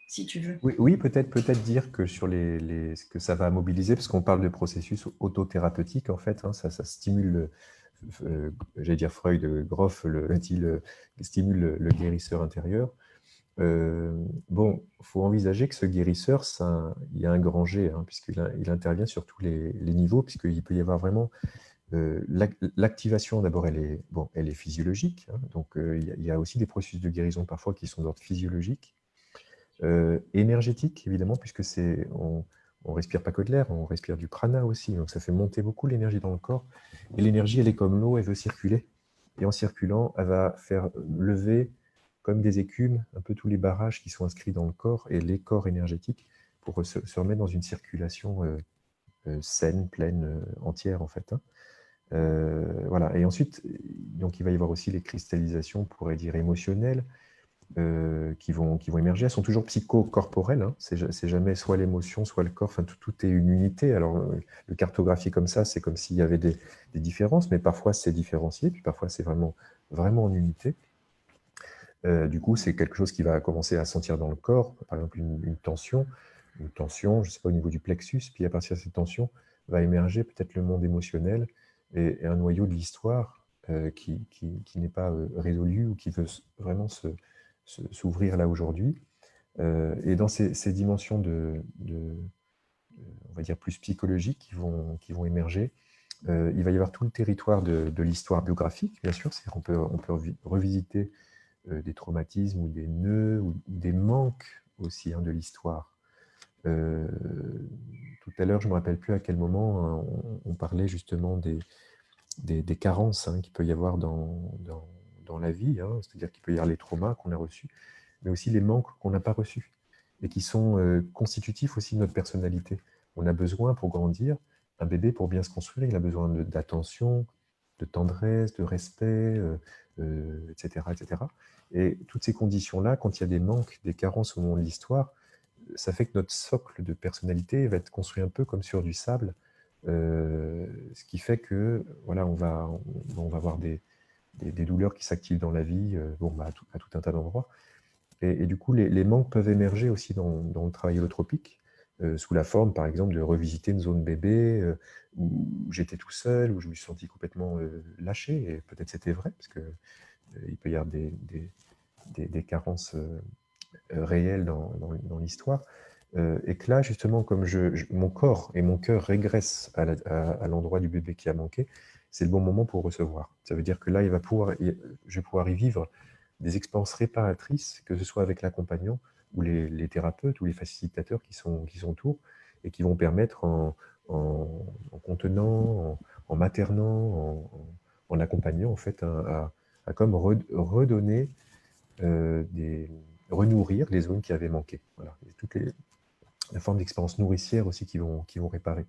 si tu veux. Oui, oui, peut-être dire que sur ce que ça va mobiliser, parce qu'on parle de processus autothérapeutiques, en fait, hein, ça stimule, j'allais dire Freud, Groff dit, stimule le guérisseur intérieur. Bon, il faut envisager que ce guérisseur, il y a un grand G, hein, puisqu'il intervient sur tous les niveaux, puisqu'il peut y avoir vraiment l'activation. D'abord, elle est physiologique, hein, donc il y a aussi des processus de guérison parfois qui sont d'ordre physiologique. Énergétique, évidemment, puisque on respire pas que de l'air, on respire du prana aussi, donc ça fait monter beaucoup l'énergie dans le corps. Et l'énergie, elle est comme l'eau, elle veut circuler. Et en circulant, elle va faire lever, comme des écumes, un peu tous les barrages qui sont inscrits dans le corps et les corps énergétiques pour se remettre dans une circulation saine, pleine, entière, en fait. Hein. Voilà. Et ensuite, donc, il va y avoir aussi les cristallisations, on pourrait dire émotionnelles, qui vont émerger. Elles sont toujours psychocorporelles, hein. C'est jamais soit l'émotion, soit le corps, enfin, tout est une unité. Alors, le cartographier comme ça, c'est comme s'il y avait des différences, mais parfois c'est différencié, puis parfois c'est vraiment en unité. Du coup, c'est quelque chose qui va commencer à sentir dans le corps, par exemple une tension, je ne sais pas, au niveau du plexus, puis à partir de cette tension, va émerger peut-être le monde émotionnel et un noyau de l'histoire qui n'est pas résolu ou qui veut vraiment s'ouvrir là aujourd'hui. Et dans ces dimensions on va dire plus psychologiques qui vont émerger, il va y avoir tout le territoire de l'histoire biographique, bien sûr. On peut revisiter des traumatismes ou des nœuds ou des manques aussi, hein, de l'histoire. Tout à l'heure, je ne me rappelle plus à quel moment, hein, on parlait justement des carences, hein, qu'il peut y avoir dans la vie, hein, c'est-à-dire qu'il peut y avoir les traumas qu'on a reçus, mais aussi les manques qu'on n'a pas reçus, et qui sont constitutifs aussi de notre personnalité. On a besoin, pour grandir, un bébé, pour bien se construire, il a besoin d'attention, de tendresse, de respect, etc., etc. Et toutes ces conditions-là, quand il y a des manques, des carences au moment de l'histoire, ça fait que notre socle de personnalité va être construit un peu comme sur du sable, ce qui fait que voilà, on va avoir des douleurs qui s'activent dans la vie, à tout un tas d'endroits. Et du coup, les manques peuvent émerger aussi dans le travail holotropique, sous la forme, par exemple, de revisiter une zone bébé où j'étais tout seul, où je me suis senti complètement lâché, et peut-être c'était vrai, parce qu'il peut y avoir des carences réelles dans l'histoire, et que là, justement, comme mon corps et mon cœur régressent à l'endroit du bébé qui a manqué, c'est le bon moment pour recevoir. Ça veut dire que là, je vais pouvoir y vivre des expériences réparatrices, que ce soit avec l'accompagnant ou les thérapeutes ou les facilitateurs qui sont autour, et qui vont permettre en contenant, en maternant, en accompagnant, en fait, à comme redonner, renourrir les zones qui avaient manqué. Voilà. Et toutes la forme d'expérience nourricière aussi qui vont réparer.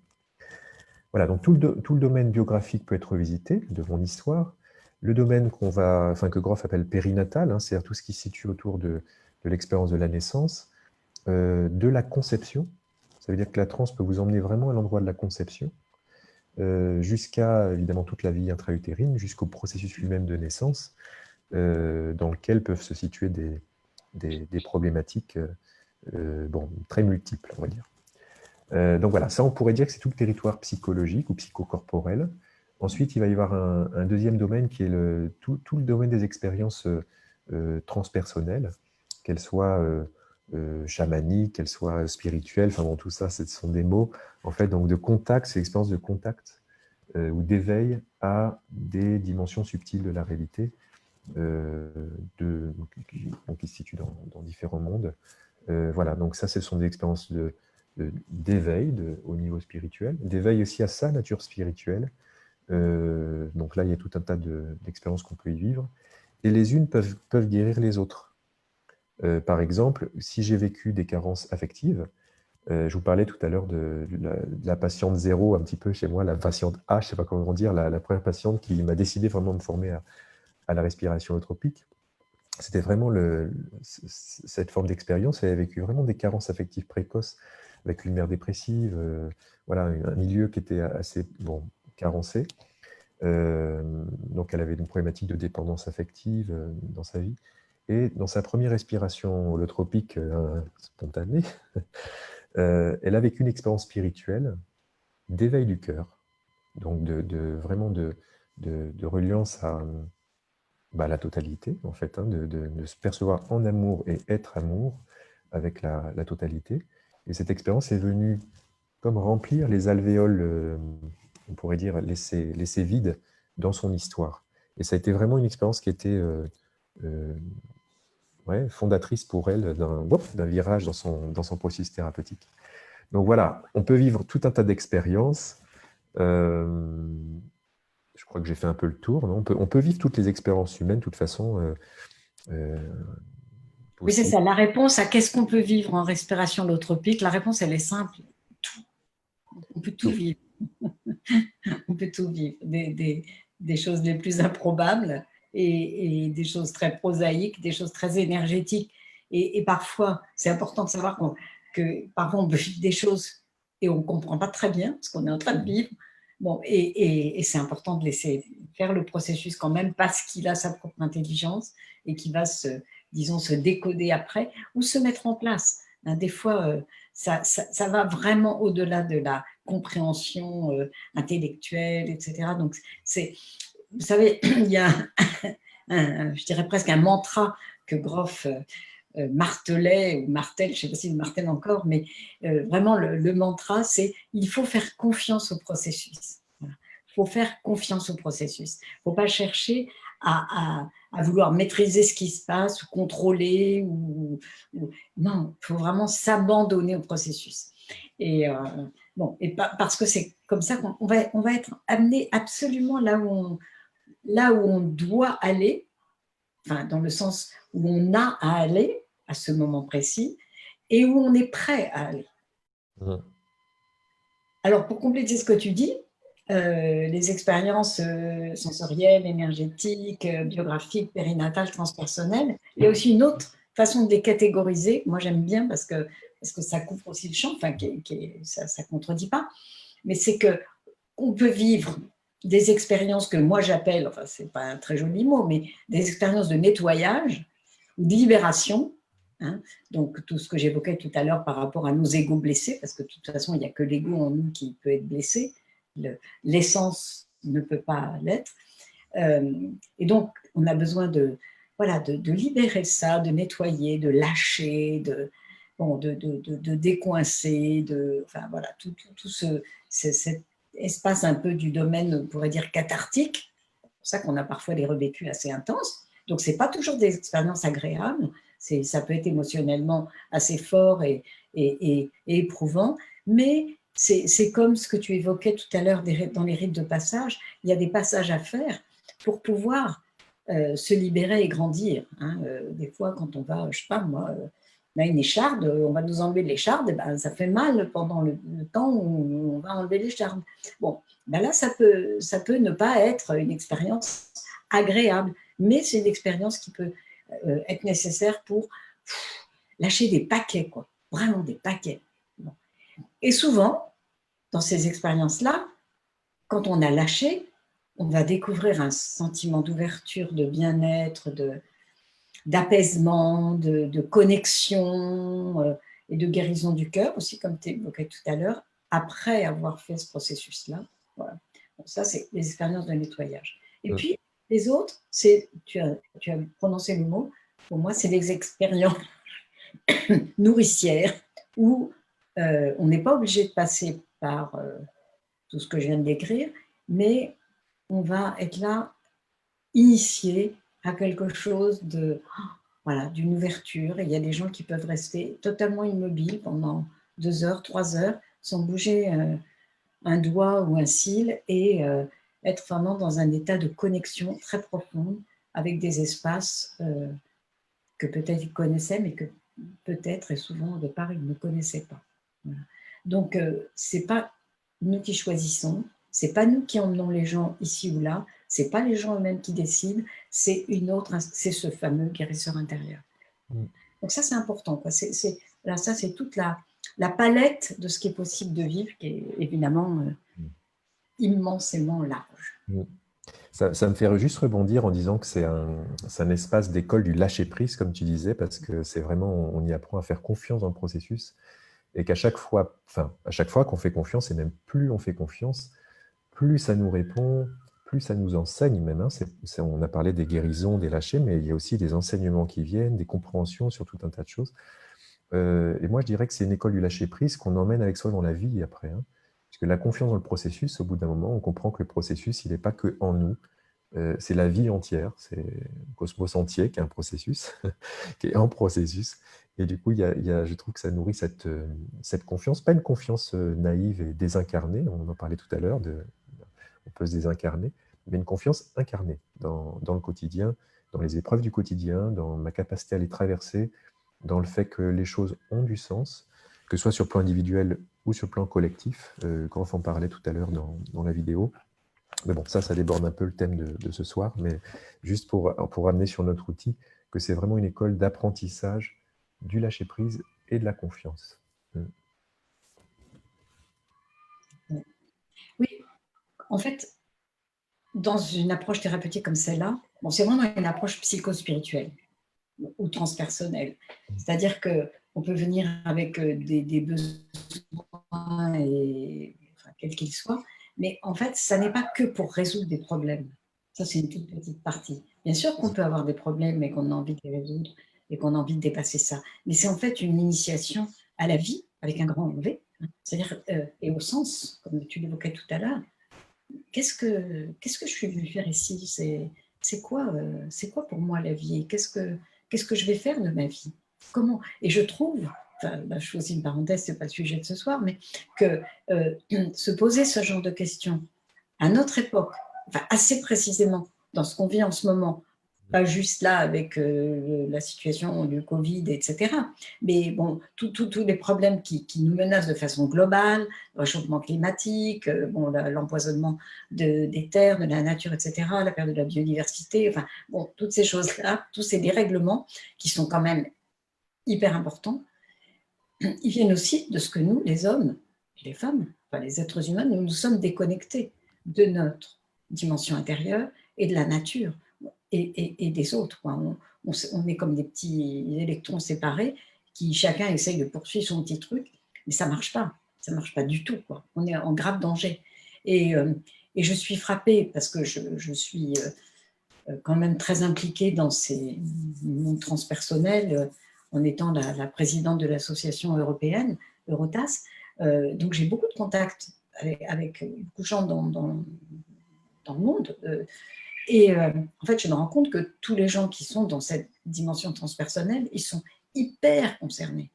Voilà, donc tout le domaine biographique peut être revisité de mon histoire. Le domaine que Groff appelle périnatal, hein, c'est-à-dire tout ce qui se situe autour de l'expérience de la naissance, de la conception. Ça veut dire que la transe peut vous emmener vraiment à l'endroit de la conception, jusqu'à, évidemment, toute la vie intra-utérine, jusqu'au processus lui-même de naissance, dans lequel peuvent se situer des problématiques très multiples, on va dire. Donc voilà, ça on pourrait dire que c'est tout le territoire psychologique ou psychocorporel. Ensuite, il va y avoir un deuxième domaine qui est tout le domaine des expériences transpersonnelles, qu'elles soient chamaniques, qu'elles soient spirituelles, enfin bon, tout ça, ce sont des mots, en fait, donc de contact, c'est l'expérience de contact ou d'éveil à des dimensions subtiles de la réalité, qui se situent dans différents mondes. Voilà, donc ça, ce sont des expériences d'éveil au niveau spirituel, d'éveil aussi à sa nature spirituelle. Donc là, il y a tout un tas d'expériences qu'on peut y vivre. Et les unes peuvent guérir les autres. Par exemple, si j'ai vécu des carences affectives, Je vous parlais tout à l'heure de la patiente 0, un petit peu chez moi, la patiente A, je ne sais pas comment dire, la première patiente qui m'a décidé vraiment de me former à la respiration holotropique. C'était vraiment cette forme d'expérience. Elle a vécu vraiment des carences affectives précoces avec une mère dépressive, voilà, un milieu qui était assez carencé. Donc elle avait une problématique de dépendance affective dans sa vie. Et dans sa première respiration holotropique spontanée, elle a vécu une expérience spirituelle d'éveil du cœur, donc vraiment de reliance à la totalité, en fait, hein, de se percevoir en amour et être amour avec la totalité. Et cette expérience est venue comme remplir les alvéoles, on pourrait dire, laisser vides dans son histoire. Et ça a été vraiment une expérience qui était fondatrice pour elle d'un virage dans son processus thérapeutique. Donc voilà, on peut vivre tout un tas d'expériences. Je crois que j'ai fait un peu le tour. Non, on peut vivre toutes les expériences humaines, de toute façon. Oui, c'est ça. La réponse à qu'est-ce qu'on peut vivre en respiration holotropique, la réponse, elle est simple. Tout. On peut tout vivre. On peut tout vivre. Des choses les plus improbables et des choses très prosaïques, des choses très énergétiques. Et parfois, c'est important de savoir que parfois on peut vivre des choses et on ne comprend pas très bien ce qu'on est en train de vivre. Bon, et c'est important de laisser faire le processus quand même parce qu'il a sa propre intelligence et qu'il va se décoder après ou se mettre en place. Des fois, ça va vraiment au-delà de la compréhension intellectuelle, etc. Donc, vous savez, il y a je dirais presque un mantra que Groff martelait, ou martèle, je ne sais pas s'il martèle encore, mais vraiment le mantra, c'est il faut faire confiance au processus. Voilà. Il faut faire confiance au processus. Il ne faut pas chercher à vouloir maîtriser ce qui se passe, ou contrôler, non, il faut vraiment s'abandonner au processus. Et parce que c'est comme ça qu'on va être amené absolument là où on doit aller, enfin, dans le sens où on a à aller à ce moment précis et où on est prêt à aller. Alors, pour compléter ce que tu dis, les expériences sensorielles, énergétiques, biographiques, périnatales, transpersonnelles, il y a aussi une autre façon de les catégoriser. Moi, j'aime bien parce que ça couvre aussi le champ, enfin, ça ne contredit pas, mais c'est qu'on peut vivre des expériences que moi j'appelle, enfin ce n'est pas un très joli mot, mais des expériences de nettoyage ou de libération. Hein, donc tout ce que j'évoquais tout à l'heure par rapport à nos égos blessés, parce que de toute façon, il n'y a que l'ego en nous qui peut être blessé, l'essence ne peut pas l'être. Et donc, on a besoin de libérer ça, de nettoyer, de lâcher, de décoincer, enfin voilà, tout cet espace un peu du domaine, on pourrait dire, cathartique. C'est pour ça qu'on a parfois des revécus assez intenses. Donc, ce n'est pas toujours des expériences agréables. Ça peut être émotionnellement assez fort et éprouvant, mais c'est comme ce que tu évoquais tout à l'heure dans les rites de passage. Il y a des passages à faire pour pouvoir se libérer et grandir. Hein. Des fois, quand on va, je ne sais pas moi, on a une écharde, on va nous enlever l'écharde, ça fait mal pendant le temps où on va enlever l'écharde. Bon, là, ça peut ne pas être une expérience agréable, mais c'est une expérience qui peut être nécessaire pour lâcher des paquets, quoi. Vraiment des paquets. Bon. Et souvent, dans ces expériences-là, quand on a lâché, on va découvrir un sentiment d'ouverture, de bien-être, d'apaisement, de connexion et de guérison du cœur aussi, comme tu évoquais tout à l'heure, après avoir fait ce processus-là. Voilà. Donc ça, c'est les expériences de nettoyage. Et puis, les autres, tu as prononcé le mot, pour moi, c'est des expériences nourricières où on n'est pas obligé de passer par tout ce que je viens de décrire, mais on va être là, initié à quelque chose d'une ouverture. Et il y a des gens qui peuvent rester totalement immobiles pendant 2 heures, 3 heures, sans bouger un doigt ou un cil et être vraiment dans un état de connexion très profonde avec des espaces que peut-être ils connaissaient, mais que peut-être et souvent au départ ils ne connaissaient pas. Voilà. Donc, ce n'est pas nous qui choisissons, ce n'est pas nous qui emmenons les gens ici ou là, ce n'est pas les gens eux-mêmes qui décident, c'est c'est ce fameux guérisseur intérieur. Donc ça, c'est important, quoi. Là, ça, c'est toute la palette de ce qui est possible de vivre, qui est évidemment immensément large. Ça me fait juste rebondir en disant que c'est un espace d'école du lâcher-prise, comme tu disais, parce que c'est vraiment, on y apprend à faire confiance dans le processus, et qu'à chaque fois, à chaque fois qu'on fait confiance, et même plus on fait confiance, plus ça nous répond, plus ça nous enseigne même. Hein. On a parlé des guérisons, des lâchers, mais il y a aussi des enseignements qui viennent, des compréhensions sur tout un tas de choses. Et moi, je dirais que c'est une école du lâcher-prise qu'on emmène avec soi dans la vie après. Hein. Parce que la confiance dans le processus, au bout d'un moment, on comprend que le processus, il n'est pas que en nous. C'est la vie entière, c'est le cosmos entier qui est un processus, qui est en processus. Et du coup, je trouve que ça nourrit cette confiance, pas une confiance naïve et désincarnée, on en parlait tout à l'heure, on peut se désincarner, mais une confiance incarnée dans le quotidien, dans les épreuves du quotidien, dans ma capacité à les traverser, dans le fait que les choses ont du sens, que ce soit sur le plan individuel ou sur le plan collectif, quand on en parlait tout à l'heure dans la vidéo. Mais bon, ça déborde un peu le thème de ce soir, mais juste pour ramener sur notre outil, que c'est vraiment une école d'apprentissage du lâcher-prise et de la confiance. Oui, en fait, dans une approche thérapeutique comme celle-là, bon, c'est vraiment une approche psychospirituelle ou transpersonnelle. C'est-à-dire qu'on peut venir avec des besoins, quels qu'ils soient, mais en fait, ça n'est pas que pour résoudre des problèmes. Ça, c'est une toute petite partie. Bien sûr qu'on peut avoir des problèmes et qu'on a envie de les résoudre et qu'on a envie de dépasser ça. Mais c'est en fait une initiation à la vie, avec un grand V, hein, c'est-à-dire, et au sens, comme tu l'évoquais tout à l'heure. Qu'est-ce que je suis venue faire ici? C'est quoi pour moi la vie? Qu'est-ce que je vais faire de ma vie? Comment? Et je trouve, là, je fais aussi une parenthèse, ce n'est pas le sujet de ce soir, mais que se poser ce genre de questions à notre époque, assez précisément dans ce qu'on vit en ce moment, pas juste là avec la situation du Covid, etc. Mais bon, tous les problèmes qui nous menacent de façon globale, le réchauffement climatique, l'empoisonnement des terres, de la nature, etc., la perte de la biodiversité, enfin, bon, toutes ces choses-là, tous ces dérèglements qui sont quand même hyper importants, ils viennent aussi de ce que nous, les hommes et les femmes, les êtres humains, nous sommes déconnectés de notre dimension intérieure et de la nature. Et des autres. On est comme des petits électrons séparés qui chacun essaye de poursuivre son petit truc, mais ça ne marche pas. Ça ne marche pas du tout, quoi. On est en grave danger. Et je suis frappée parce que je suis quand même très impliquée dans ces mondes transpersonnels en étant la présidente de l'association européenne, Eurotas. Donc j'ai beaucoup de contacts avec beaucoup de gens dans le monde. Et en fait, je me rends compte que tous les gens qui sont dans cette dimension transpersonnelle, ils sont hyper concernés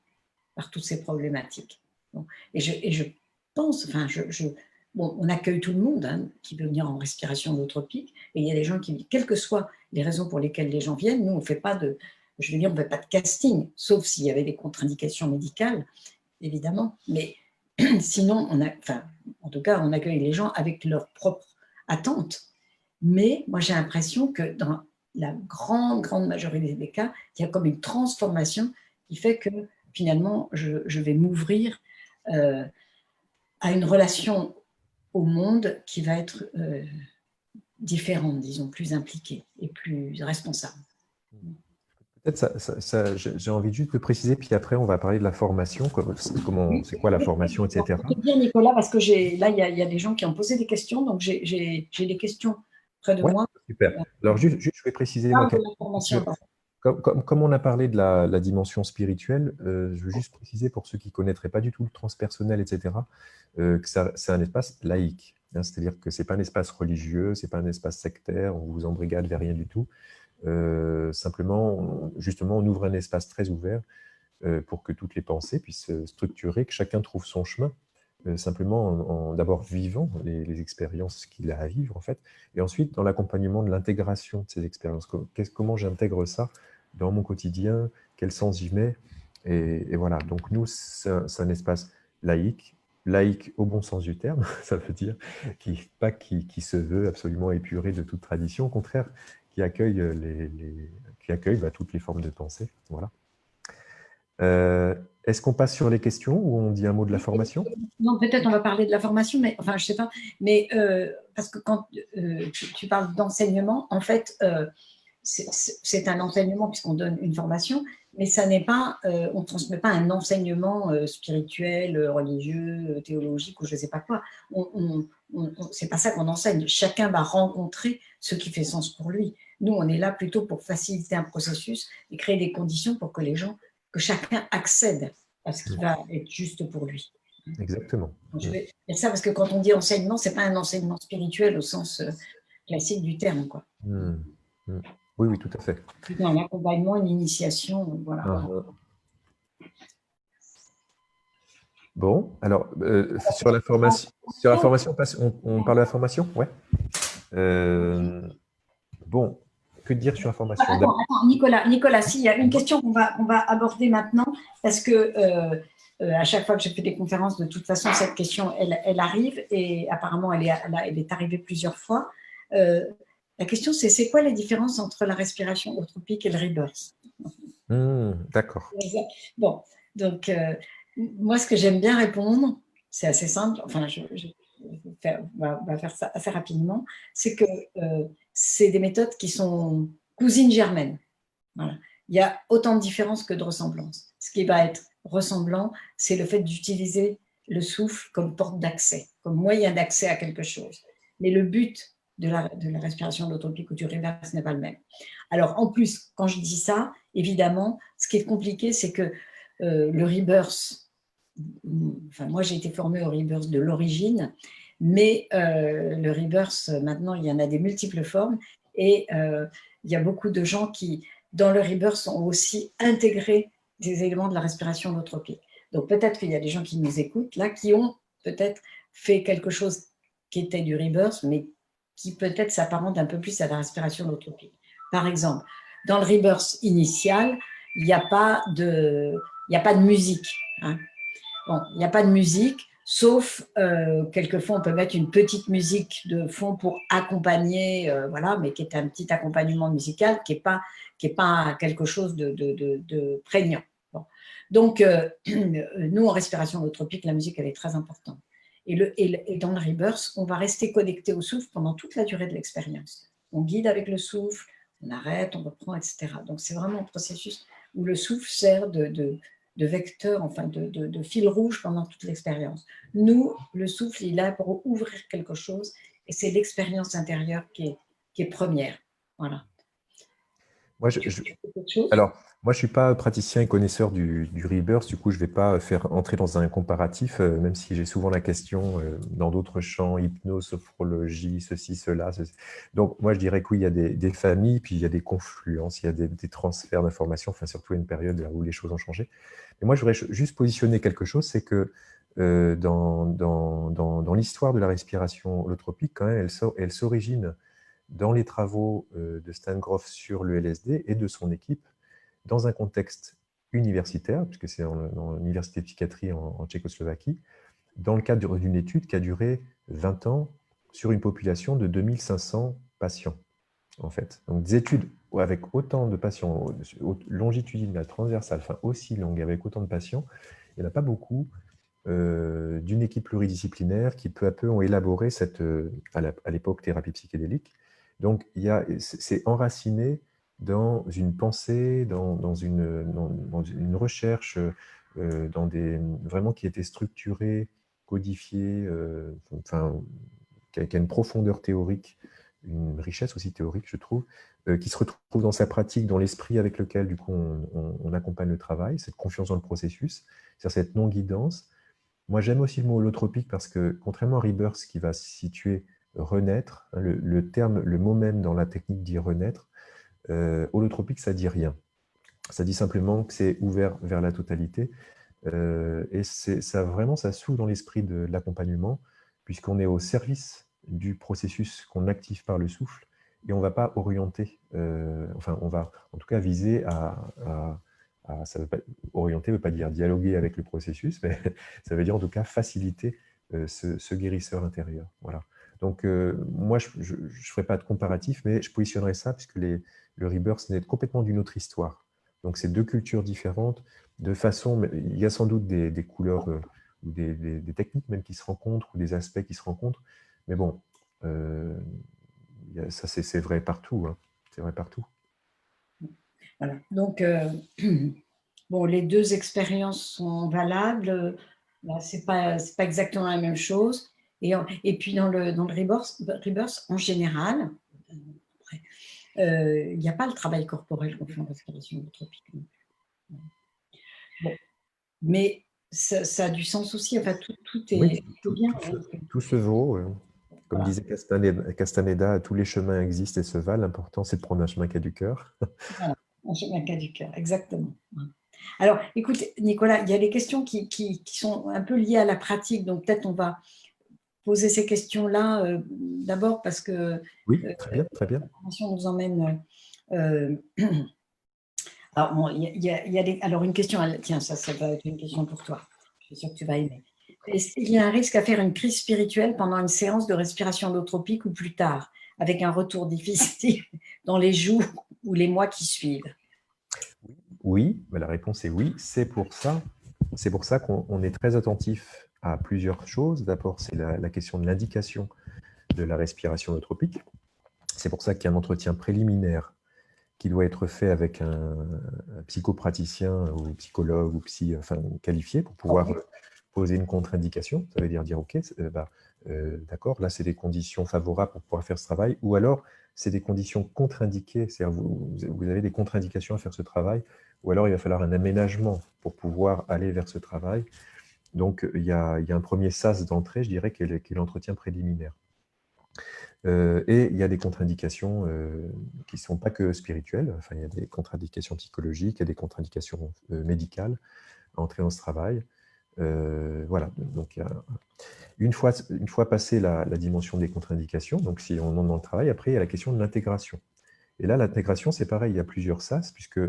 par toutes ces problématiques. Bon, et je pense, on accueille tout le monde hein, qui veut venir en respiration holotropique, et il y a des gens qui, quelles que soient les raisons pour lesquelles les gens viennent, nous, on ne fait pas de casting, sauf s'il y avait des contre-indications médicales, évidemment. Mais sinon, en tout cas, on accueille les gens avec leurs propres attentes. Mais moi, j'ai l'impression que dans la grande majorité des cas, il y a comme une transformation qui fait que finalement, je vais m'ouvrir à une relation au monde qui va être différente, disons, plus impliquée et plus responsable. Peut-être j'ai envie juste de préciser, puis après on va parler de la formation, c'est quoi la formation, etc. Je peux te dire, Nicolas, parce que là, il y a des gens qui ont posé des questions, donc j'ai des questions près de moi. Super. Alors, juste, je vais préciser, comme on a parlé de la dimension spirituelle, je veux juste préciser pour ceux qui ne connaîtraient pas du tout le transpersonnel, etc., que c'est un espace laïque. Hein, c'est-à-dire que ce n'est pas un espace religieux, ce n'est pas un espace sectaire, on vous embrigade vers rien du tout. Simplement, justement, on ouvre un espace très ouvert pour que toutes les pensées puissent se structurer, que chacun trouve son chemin. Simplement en d'abord vivant les expériences qu'il a à vivre, en fait, et ensuite dans l'accompagnement de l'intégration de ces expériences. Comment j'intègre ça dans mon quotidien, quel sens j'y mets, et voilà. Donc nous, c'est un espace laïque, laïque au bon sens du terme, ça veut dire pas qui se veut absolument épuré de toute tradition, au contraire, qui accueille, toutes les formes de pensée. Voilà. Est-ce qu'on passe sur les questions ou on dit un mot de la formation? Non, peut-être on va parler de la formation, mais enfin, je sais pas. Mais parce que quand tu parles d'enseignement, en fait, c'est un enseignement puisqu'on donne une formation, mais ça n'est pas, on ne transmet pas un enseignement spirituel, religieux, théologique ou je ne sais pas quoi. C'est pas ça qu'on enseigne. Chacun va rencontrer ce qui fait sens pour lui. Nous, on est là plutôt pour faciliter un processus et créer des conditions pour que que chacun accède à ce qui va être juste pour lui. Exactement. Donc, je vais dire ça parce que quand on dit enseignement, c'est pas un enseignement spirituel au sens classique du terme, quoi. Oui, oui, tout à fait. Un accompagnement, une initiation, voilà. Bon, alors, sur la formation, on parle de la formation? Ouais. Bon, que dire sur la formation? Attends, Nicolas, s'il y a une question qu'on va aborder maintenant, parce que à chaque fois que je fais des conférences, de toute façon, cette question, elle arrive, et apparemment, elle est arrivée plusieurs fois. La question, c'est quoi les différences entre la respiration holotropique et le rebirth? D'accord. Bon, donc, moi, ce que j'aime bien répondre, c'est assez simple, enfin, on va faire ça assez rapidement, c'est que c'est des méthodes qui sont cousines germaines. Voilà. Il y a autant de différences que de ressemblances. Ce qui va être ressemblant, c'est le fait d'utiliser le souffle comme porte d'accès, comme moyen d'accès à quelque chose. Mais le but de la respiration holotropique ou du reverse n'est pas le même. Alors, en plus, quand je dis ça, évidemment, ce qui est compliqué, c'est que le rebirth, enfin, moi j'ai été formée au rebirth de l'origine, mais le rebirth, maintenant, il y en a des multiples formes, et il y a beaucoup de gens qui, dans le rebirth, ont aussi intégré des éléments de la respiration holotropique. Donc peut-être qu'il y a des gens qui nous écoutent, là, qui ont peut-être fait quelque chose qui était du rebirth, mais qui peut-être s'apparente un peu plus à la respiration holotropique. Par exemple, dans le rebirth initial, il n'y a pas de musique. Hein. Bon, il n'y a pas de musique, sauf quelquefois on peut mettre une petite musique de fond pour accompagner, voilà, mais qui est un petit accompagnement musical qui est pas quelque chose de prégnant. Bon. Donc, nous, en respiration holotropique, la musique, elle est très importante. Et dans le rebirth, on va rester connecté au souffle pendant toute la durée de l'expérience. On guide avec le souffle, on arrête, on reprend, etc. Donc, c'est vraiment un processus où le souffle sert de vecteur, enfin de fil rouge pendant toute l'expérience. Nous, le souffle, il est là pour ouvrir quelque chose, et c'est l'expérience intérieure qui est première. Voilà. Alors, moi, je ne suis pas praticien et connaisseur du rebirth, du coup, je ne vais pas faire entrer dans un comparatif, même si j'ai souvent la question dans d'autres champs, hypnose, sophrologie, ceci, cela. Donc, moi, je dirais que oui, il y a des familles, puis il y a des confluences, il y a des transferts d'informations, enfin, surtout à une période où les choses ont changé. Et moi, je voudrais juste positionner quelque chose, c'est que dans l'histoire de la respiration holotropique, quand même, elle s'origine dans les travaux de Stan Grof sur le LSD et de son équipe, dans un contexte universitaire, puisque c'est dans l'université de psychiatrie en Tchécoslovaquie, dans le cadre d'une étude qui a duré 20 ans sur une population de 2500 patients, en fait. Donc des études avec autant de patients, longitudinales, transversales, enfin aussi longues, avec autant de patients, il n'y en a pas beaucoup, d'une équipe pluridisciplinaire qui peu à peu ont élaboré cette, à l'époque, thérapie psychédélique. Donc c'est enraciné dans une pensée, dans une recherche, vraiment qui était structurée, codifiée, enfin, qui a une profondeur théorique, une richesse aussi théorique, je trouve, qui se retrouve dans sa pratique, dans l'esprit avec lequel, du coup, on accompagne le travail, cette confiance dans le processus, c'est-à-dire cette non-guidance. Moi, j'aime aussi le mot holotropique parce que, contrairement à Rebirth, qui va se situer renaître, le mot même dans la technique dit renaître, holotropique, ça dit rien. Ça dit simplement que c'est ouvert vers la totalité. Et ça s'ouvre dans l'esprit de l'accompagnement, puisqu'on est au service du processus qu'on active par le souffle, et on ne va pas orienter, enfin, on va en tout cas viser à ça veut pas, orienter ne veut pas dire dialoguer avec le processus, mais ça veut dire en tout cas faciliter ce guérisseur intérieur. Voilà. Donc, moi, je ne ferai pas de comparatif, mais je positionnerai ça puisque le rebirth n'est complètement d'une autre histoire. Donc, c'est deux cultures différentes, de façon, il y a sans doute des couleurs ou des techniques même qui se rencontrent ou des aspects qui se rencontrent, mais bon, ça c'est vrai partout, hein. C'est vrai partout. Voilà. Donc, bon, les deux expériences sont valables. C'est pas exactement la même chose. Et puis, dans le rebirth, en général, il n'y a pas le travail corporel qu'on fait en respiration holotropique. Bon. Mais ça a du sens aussi. Enfin, tout est, Oui, bien. Tout se vaut. Comme Voilà. disait Castaneda, tous les chemins existent et se valent. L'important, c'est de prendre un chemin qui a du cœur. Voilà, un chemin qui a du cœur, exactement. Alors, écoute, Nicolas, il y a des questions qui sont un peu liées à la pratique, donc peut-être on va poser ces questions-là d'abord parce que Oui, très bien, très bien. la formation nous emmène. Alors, bon, alors, une question, tiens, ça va être une question pour toi. Je suis sûre que tu vas aimer. Est-ce qu'il y a un risque à faire une crise spirituelle pendant une séance de respiration holotropique ou plus tard, avec un retour difficile dans les jours ou les mois qui suivent? Oui, mais la réponse est oui. C'est pour ça qu'on est très attentif à plusieurs choses. D'abord, c'est la question de l'indication de la respiration holotropique. C'est pour ça qu'il y a un entretien préliminaire qui doit être fait avec un psychopraticien ou psychologue ou enfin, qualifié pour pouvoir poser une contre-indication. Ça veut dire ok, d'accord, là c'est des conditions favorables pour pouvoir faire ce travail, ou alors c'est des conditions contre-indiquées, c'est-à-dire vous avez des contre-indications à faire ce travail, ou alors il va falloir un aménagement pour pouvoir aller vers ce travail. Donc il y a un premier sas d'entrée, je dirais, qui est l'entretien préliminaire. Et il y a des contre-indications qui ne sont pas que spirituelles, enfin, il y a des contre-indications psychologiques, il y a des contre-indications médicales à entrer dans ce travail. Voilà, donc une fois passé la dimension des contre-indications, donc si on entre dans le travail, après il y a la question de l'intégration. Et là, l'intégration, c'est pareil, il y a plusieurs sas, puisque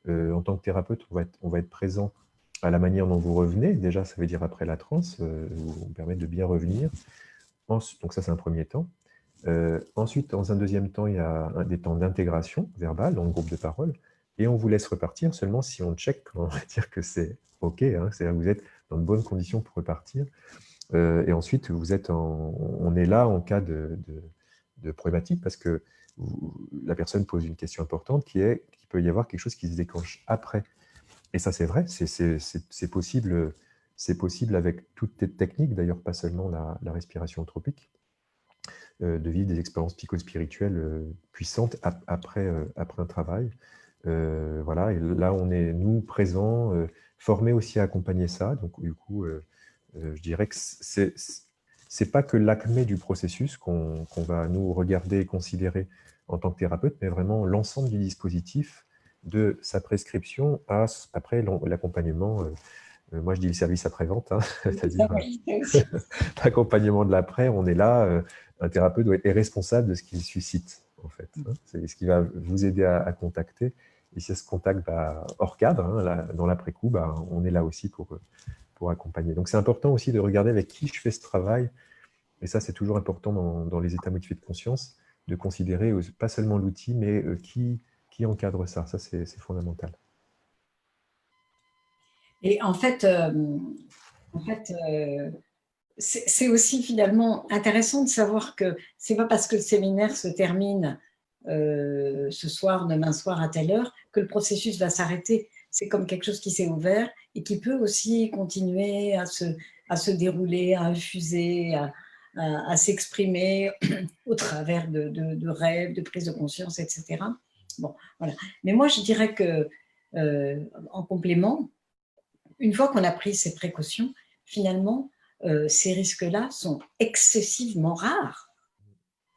en tant que thérapeute, on va être présent à la manière dont vous revenez. Déjà, ça veut dire après la transe, vous permettre de bien revenir. Donc ça, c'est un premier temps. Ensuite, dans un deuxième temps, il y a des temps d'intégration verbale dans le groupe de parole, et on vous laisse repartir seulement si on check, on va dire que c'est OK, hein, c'est-à-dire que vous êtes dans de bonnes conditions pour repartir. Et ensuite, on est là en cas de problématique, parce que la personne pose une question importante qui est qu'il peut y avoir quelque chose qui se déclenche après. Et ça, c'est vrai, c'est possible avec toutes les techniques, d'ailleurs pas seulement la respiration holotropique, de vivre des expériences psychospirituelles puissantes après un travail. Voilà, et là, on est, nous, présents, formés aussi à accompagner ça. Donc, du coup, je dirais que c'est pas que l'acmé du processus qu'on va nous regarder et considérer en tant que thérapeute, mais vraiment l'ensemble du dispositif, de sa prescription après l'accompagnement. Moi, je dis le service après-vente, hein, c'est-à-dire l'accompagnement de l'après. On est là, un thérapeute est responsable de ce qu'il suscite, en fait. Hein. C'est ce qui va vous aider à contacter. Et si ce contact hors cadre, hein, dans l'après-coup, on est là aussi pour accompagner. Donc, c'est important aussi de regarder avec qui je fais ce travail. Et ça, c'est toujours important dans les états modifiés de conscience, de considérer pas seulement l'outil, mais qui encadre ça. Ça, c'est fondamental. Et en fait, c'est aussi finalement intéressant de savoir que c'est pas parce que le séminaire se termine ce soir, demain soir à telle heure, que le processus va s'arrêter. C'est comme quelque chose qui s'est ouvert et qui peut aussi continuer à se dérouler, à infuser, à s'exprimer au travers de rêves, de prises de conscience, etc. Bon, voilà. Mais moi, je dirais que, en complément, une fois qu'on a pris ces précautions, finalement, ces risques-là sont excessivement rares.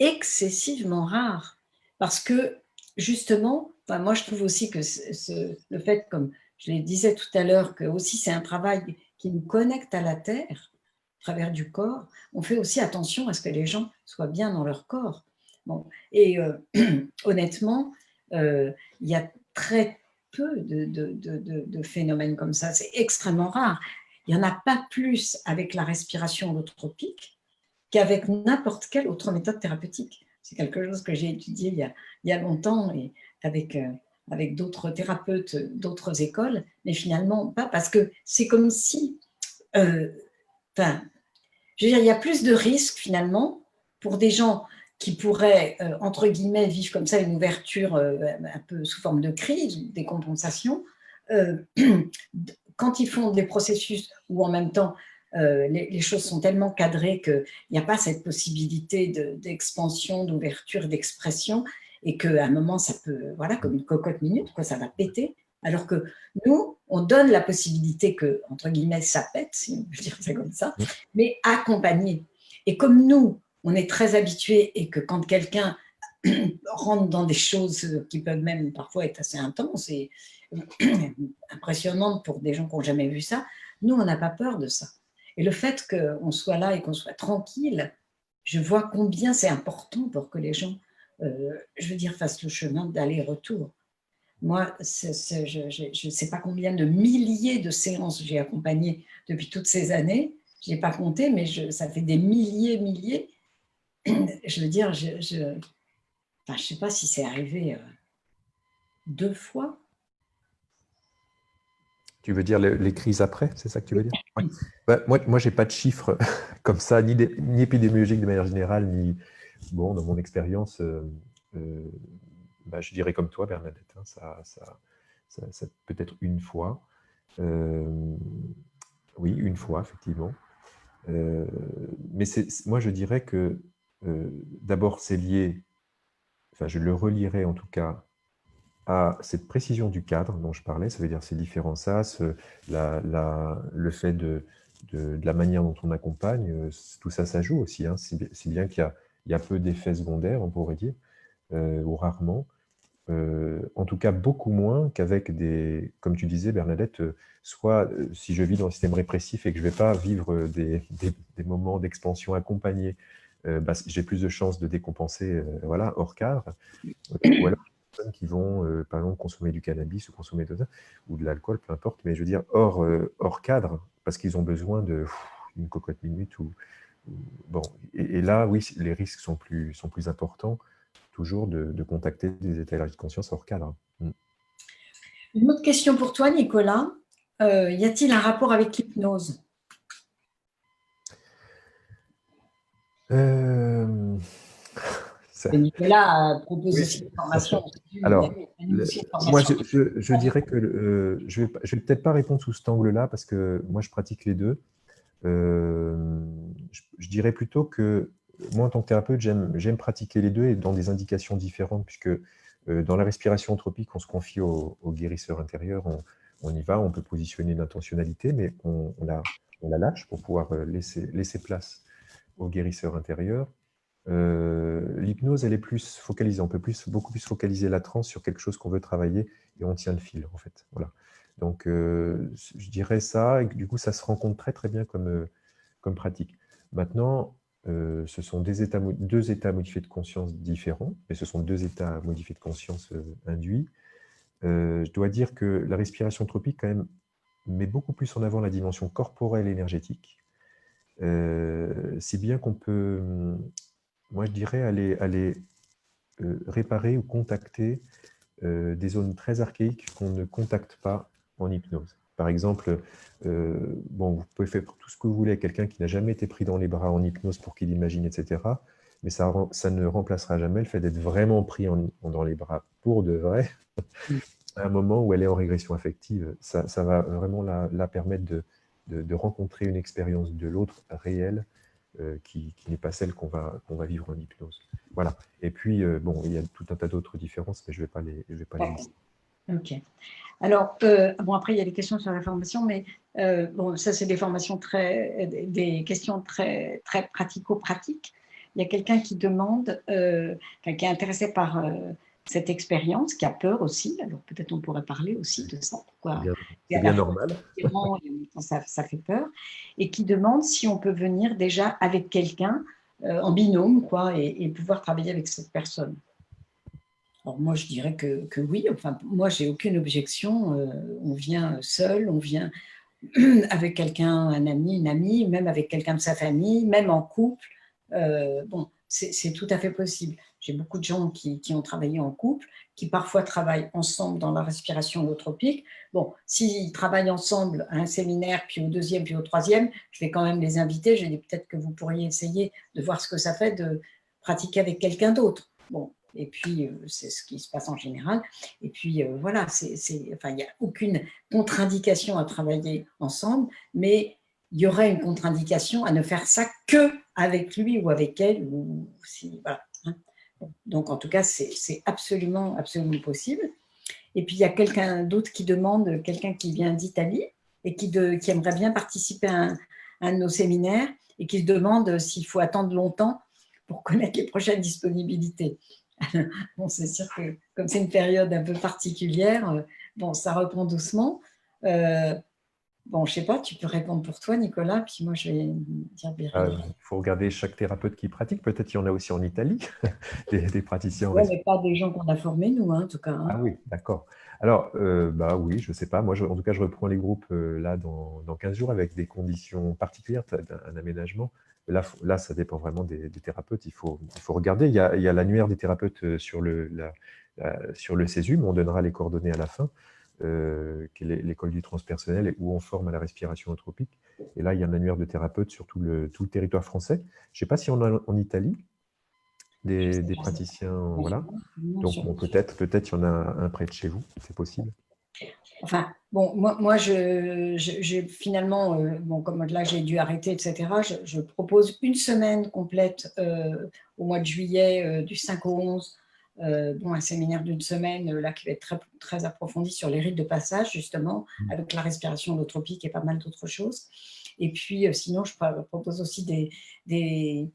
Excessivement rares. Parce que, justement, moi, je trouve aussi que le fait, comme je le disais tout à l'heure, que aussi c'est un travail qui nous connecte à la Terre, à travers du corps, on fait aussi attention à ce que les gens soient bien dans leur corps. Bon. Et honnêtement, il y a très peu de phénomènes comme ça. C'est extrêmement rare. Il n'y en a pas plus avec la respiration holotropique qu'avec n'importe quelle autre méthode thérapeutique. C'est quelque chose que j'ai étudié il y a longtemps et avec d'autres thérapeutes, d'autres écoles, mais finalement pas, parce que c'est comme si, je veux dire, il y a plus de risques finalement pour des gens qui pourraient, entre guillemets, vivre comme ça une ouverture un peu sous forme de crise ou des compensations, quand ils font des processus où en même temps les choses sont tellement cadrées qu'il n'y a pas cette possibilité d'expansion, d'ouverture, d'expression, et qu'à un moment, ça peut, voilà, comme une cocotte minute, quoi, ça va péter. Alors que nous, on donne la possibilité que, entre guillemets, ça pète, si on peut dire ça comme ça, mais accompagné. Et comme nous, on est très habitués et que quand quelqu'un rentre dans des choses qui peuvent même parfois être assez intenses et impressionnantes pour des gens qui n'ont jamais vu ça, nous, on n'a pas peur de ça. Et le fait qu'on soit là et qu'on soit tranquille, je vois combien c'est important pour que les gens, je veux dire, fassent le chemin d'aller-retour. Moi, je ne sais pas combien de milliers de séances j'ai accompagnées depuis toutes ces années. Je n'ai pas compté, mais ça fait des milliers. Je veux dire, je ne sais pas si c'est arrivé 2 fois. Tu veux dire les crises après, c'est ça que tu veux dire? Oui. Bah, moi je n'ai pas de chiffres comme ça, ni épidémiologiques de manière générale, ni bon, dans mon expérience, bah, je dirais comme toi, Bernadette, hein, ça peut être une fois. Oui, une fois, effectivement. Mais moi, je dirais que d'abord, c'est lié, enfin, je le relierai en tout cas, à cette précision du cadre dont je parlais, ça veut dire ces différents sas, le fait de la manière dont on accompagne, tout ça, ça joue aussi, hein, si bien qu'il y a peu d'effets secondaires, on pourrait dire, ou rarement. En tout cas, beaucoup moins qu'avec des, comme tu disais, Bernadette, soit si je vis dans un système répressif et que je ne vais pas vivre des moments d'expansion accompagnés, bah, j'ai plus de chances de décompenser voilà, hors cadre. Ou alors, qui vont, par exemple, consommer du cannabis ou consommer ou de l'alcool, peu importe, mais je veux dire hors cadre, parce qu'ils ont besoin d'une cocotte minute. Bon, et là, oui, les risques sont plus importants, toujours de contacter des états élargis de conscience hors cadre. Une autre question pour toi, Nicolas. Y a-t-il un rapport avec l'hypnose? Nicolas a proposé aussi une formation. Alors, moi, je dirais que je vais peut-être pas répondre sous cet angle-là parce que moi, je pratique les deux. Je dirais plutôt que moi, en tant que thérapeute, j'aime pratiquer les deux et dans des indications différentes, puisque dans la respiration anthropique, on se confie au guérisseur intérieur, on y va, on peut positionner une intentionnalité, mais on la lâche pour pouvoir laisser place au guérisseur intérieur. L'hypnose, elle est plus focalisée, on peut beaucoup plus focaliser la transe sur quelque chose qu'on veut travailler et on tient le fil, en fait. Voilà. Donc, je dirais ça, et du coup, ça se rencontre très très bien comme pratique. Maintenant, ce sont deux états modifiés de conscience différents, mais ce sont 2 états modifiés de conscience induits. Je dois dire que la respiration anthropique, quand même, met beaucoup plus en avant la dimension corporelle et énergétique, si bien qu'on peut, moi je dirais, aller réparer ou contacter des zones très archaïques qu'on ne contacte pas en hypnose. Par exemple, bon, vous pouvez faire tout ce que vous voulez à quelqu'un qui n'a jamais été pris dans les bras en hypnose pour qu'il imagine, etc. Mais ça ne remplacera jamais le fait d'être vraiment pris dans les bras pour de vrai. À un moment où elle est en régression affective, ça va vraiment la permettre de rencontrer une expérience de l'autre réelle qui n'est pas celle qu'on va vivre en hypnose. Voilà. Et puis, bon, il y a tout un tas d'autres différences, mais je ne vais pas les lister. Ok. Alors, bon, après, il y a des questions sur la formation, mais bon, ça, c'est des formations des questions très, très pratico-pratiques. Il y a quelqu'un qui demande, qui est intéressé par cette expérience, qui a peur aussi. Alors, peut-être on pourrait parler aussi de ça. C'est bien normal. Ça fait peur. Et qui demande si on peut venir déjà avec quelqu'un en binôme, quoi, et pouvoir travailler avec cette personne. Alors moi, je dirais que oui. Enfin, moi, j'ai aucune objection. On vient seul, on vient avec quelqu'un, un ami, une amie, même avec quelqu'un de sa famille, même en couple. Bon, c'est tout à fait possible. J'ai beaucoup de gens qui ont travaillé en couple, qui parfois travaillent ensemble dans la respiration holotropique. Bon, s'ils travaillent ensemble à un séminaire, puis au deuxième, puis au troisième, je vais quand même les inviter. Je dis peut-être que vous pourriez essayer de voir ce que ça fait de pratiquer avec quelqu'un d'autre. Bon, et puis c'est ce qui se passe en général. Et puis voilà, enfin, il n'y a aucune contre-indication à travailler ensemble, mais il y aurait une contre-indication à ne faire ça que avec lui ou avec elle. Ou si, voilà. Donc, en tout cas, c'est absolument, absolument possible. Et puis, il y a quelqu'un d'autre qui demande, quelqu'un qui vient d'Italie et qui aimerait bien participer à un de nos séminaires et qui se demande s'il faut attendre longtemps pour connaître les prochaines disponibilités. Bon, c'est sûr que comme c'est une période un peu particulière, bon, ça reprend doucement. Bon, je ne sais pas, tu peux répondre pour toi, Nicolas, puis moi, je vais dire Birgit. Il faut regarder chaque thérapeute qui pratique. Peut-être qu'il y en a aussi en Italie, des praticiens. Oui, mais pas des gens qu'on a formés, nous, hein, en tout cas. Hein. Ah oui, d'accord. Alors, bah oui, je ne sais pas. Moi, en tout cas, je reprends les groupes là dans 15 jours avec des conditions particulières, un aménagement. Là, ça dépend vraiment des thérapeutes. Il faut regarder. Il y a l'annuaire des thérapeutes sur le Césum. On donnera les coordonnées à la fin, qui est l'école du transpersonnel et où on forme à la respiration holotropique. Et là, il y a un annuaire de thérapeutes sur tout le territoire français. Je ne sais pas si on a en Italie des praticiens, voilà. Donc, bon, peut-être il y en a un près de chez vous, c'est possible. Enfin, bon, moi finalement, bon, comme là, j'ai dû arrêter, etc., je propose une semaine complète au mois de juillet, du 5 au 11, bon, un séminaire d'une semaine, là, qui va être très, très approfondi sur les rites de passage, justement, avec la respiration holotropique et pas mal d'autres choses. Et puis, sinon, je propose aussi des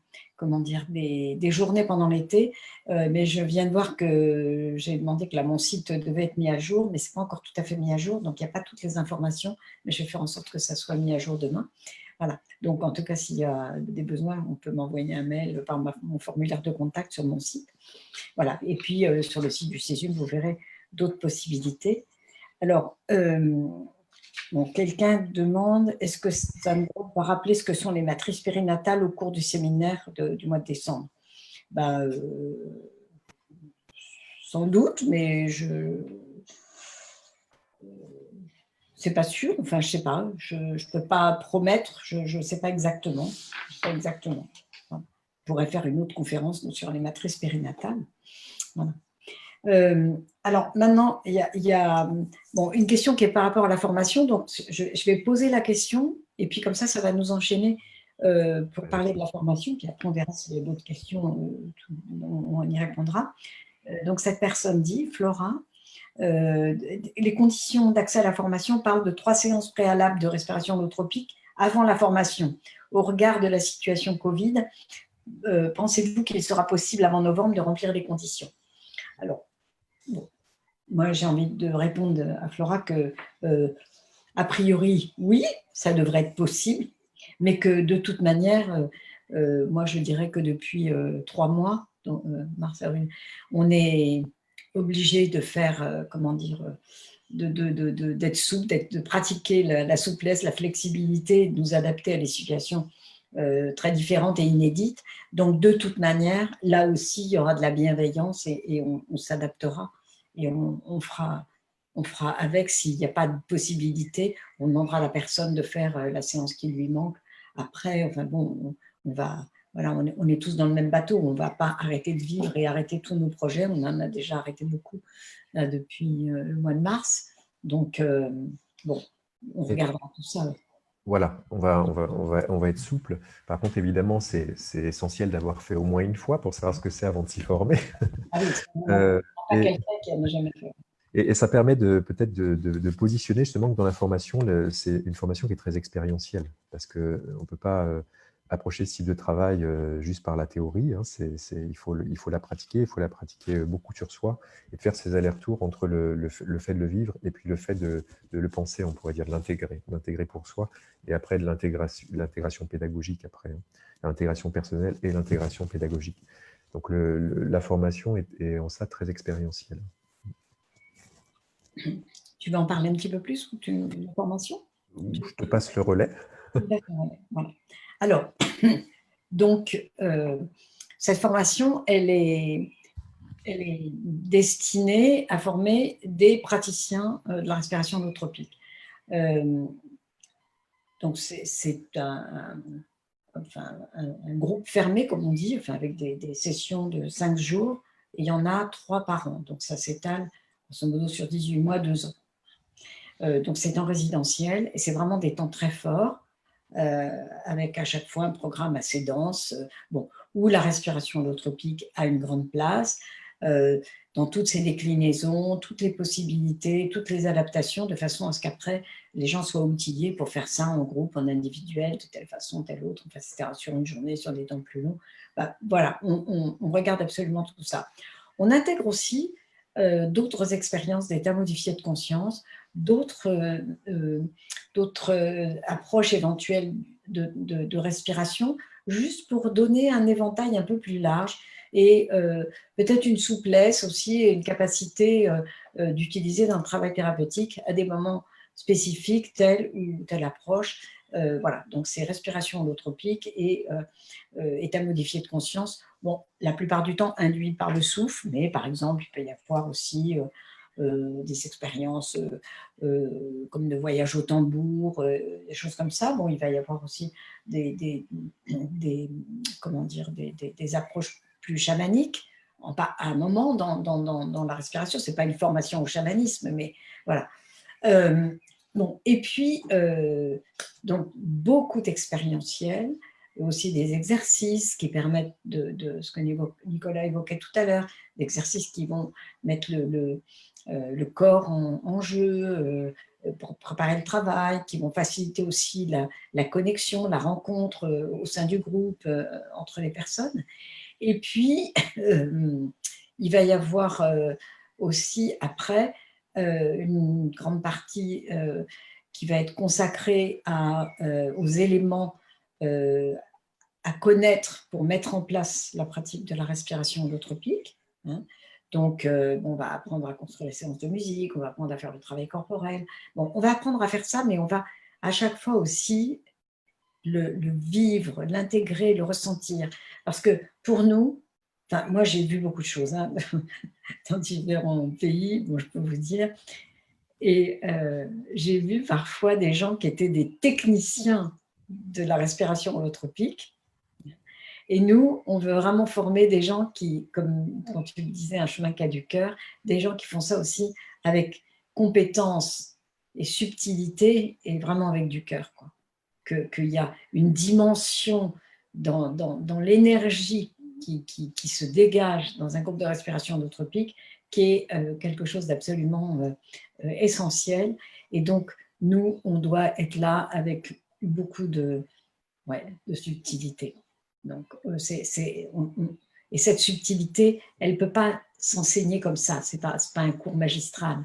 journées pendant l'été. Mais je viens de voir que j'ai demandé que là, mon site devait être mis à jour, mais ce n'est pas encore tout à fait mis à jour. Donc, il n'y a pas toutes les informations, mais je vais faire en sorte que ça soit mis à jour demain. Voilà. Donc, en tout cas, s'il y a des besoins, on peut m'envoyer un mail par mon formulaire de contact sur mon site. Voilà. Et puis, sur le site du Césum, vous verrez d'autres possibilités. Alors, bon, quelqu'un demande, est-ce que ça me va rappeler ce que sont les matrices périnatales au cours du séminaire du mois de décembre? Sans doute, mais c'est pas sûr. Enfin, je sais pas. Je peux pas promettre. Je sais pas exactement. Je sais pas exactement. Je pourrais faire une autre conférence sur les matrices périnatales. Voilà. Alors maintenant, il y a bon, une question qui est par rapport à la formation. Donc, je vais poser la question et puis comme ça va nous enchaîner pour parler de la formation. Puis après, on verra s'il y a d'autres questions, on y répondra. Donc, cette personne dit, Flora, les conditions d'accès à la formation parlent de 3 séances préalables de respiration holotropique avant la formation. Au regard de la situation Covid, pensez-vous qu'il sera possible avant novembre de remplir les conditions? Alors, bon, moi, j'ai envie de répondre à Flora que, a priori, oui, ça devrait être possible, mais que de toute manière, moi, je dirais que depuis 3 mois, donc, mars, avril, on est obligé de faire, comment dire, d'être souple, de pratiquer la souplesse, la flexibilité, de nous adapter à des situations très différentes et inédites. Donc, de toute manière, là aussi, il y aura de la bienveillance et on s'adaptera et on fera avec. S'il n'y a pas de possibilité, on demandera à la personne de faire la séance qui lui manque. Après, enfin bon, voilà, on est tous dans le même bateau. On ne va pas arrêter de vivre et arrêter tous nos projets. On en a déjà arrêté beaucoup là, depuis le mois de mars. Donc, bon, on regardera tout ça. Voilà, on va être souple. Par contre, évidemment, c'est essentiel d'avoir fait au moins une fois pour savoir ce que c'est avant de s'y former. Ah oui, pas quelqu'un qui n'a jamais fait. Et ça permet peut-être de positionner justement que dans la formation, c'est une formation qui est très expérientielle, parce qu'on ne peut pas approcher ce type de travail juste par la théorie. Hein. Il faut la pratiquer, il faut la pratiquer beaucoup sur soi, et de faire ces allers-retours entre le fait de le vivre et puis le fait de le penser, on pourrait dire, de l'intégrer pour soi, et après de l'intégration pédagogique, après, hein. L'intégration personnelle et l'intégration pédagogique. Donc la formation est en ça très expérientielle. Tu veux en parler un petit peu plus, la formation? Je te passe le relais. D'accord, voilà. Alors, donc, cette formation, elle est destinée à former des praticiens de la respiration holotropique. Donc, c'est un groupe fermé, comme on dit, enfin, avec des sessions de 5 jours. Et il y en a 3 par an. Donc, ça s'étale, grosso modo, sur 18 mois, 2 ans. Donc, c'est en résidentiel et c'est vraiment des temps très forts, avec à chaque fois un programme assez dense, où la respiration holotropique a une grande place, dans toutes ses déclinaisons, toutes les possibilités, toutes les adaptations, de façon à ce qu'après, les gens soient outillés pour faire ça en groupe, en individuel, de telle façon, telle autre, enfin, etc., sur une journée, sur des temps plus longs. Voilà, on regarde absolument tout ça. On intègre aussi d'autres expériences d'état modifié de conscience, d'autres approches éventuelles de respiration, juste pour donner un éventail un peu plus large et peut-être une souplesse aussi et une capacité d'utiliser dans le travail thérapeutique à des moments spécifiques, telle ou telle approche. Voilà, donc c'est respiration holotropique et état modifié de conscience. Bon, la plupart du temps induit par le souffle, mais par exemple, il peut y avoir aussi des expériences comme de voyage au tambour, des choses comme ça. Bon, il va y avoir aussi des approches plus chamaniques, à un moment dans la respiration. Ce n'est pas une formation au chamanisme, mais voilà. Bon, et puis, donc, beaucoup d'expérientiels, aussi des exercices qui permettent de ce que Nicolas évoquait tout à l'heure, d'exercices qui vont mettre le corps en jeu pour préparer le travail, qui vont faciliter aussi la connexion, la rencontre au sein du groupe, entre les personnes. Et puis, il va y avoir aussi après une grande partie qui va être consacrée aux éléments à connaître pour mettre en place la pratique de la respiration holotropique. Hein. Donc, on va apprendre à construire les séances de musique, on va apprendre à faire le travail corporel. Bon, on va apprendre à faire ça, mais on va à chaque fois aussi le vivre, l'intégrer, le ressentir. Parce que pour nous, moi j'ai vu beaucoup de choses dans différents pays, je peux vous dire, et j'ai vu parfois des gens qui étaient des techniciens de la respiration holotropique. Et nous, on veut vraiment former des gens qui, comme quand tu disais, un chemin qui a du cœur, des gens qui font ça aussi avec compétence et subtilité et vraiment avec du cœur, quoi. Qu'il y a une dimension dans l'énergie qui se dégage dans un groupe de respiration holotropique qui est quelque chose d'absolument essentiel. Et donc, nous, on doit être là avec beaucoup de subtilité. Donc, et cette subtilité, elle ne peut pas s'enseigner comme ça, ce n'est pas un cours magistral.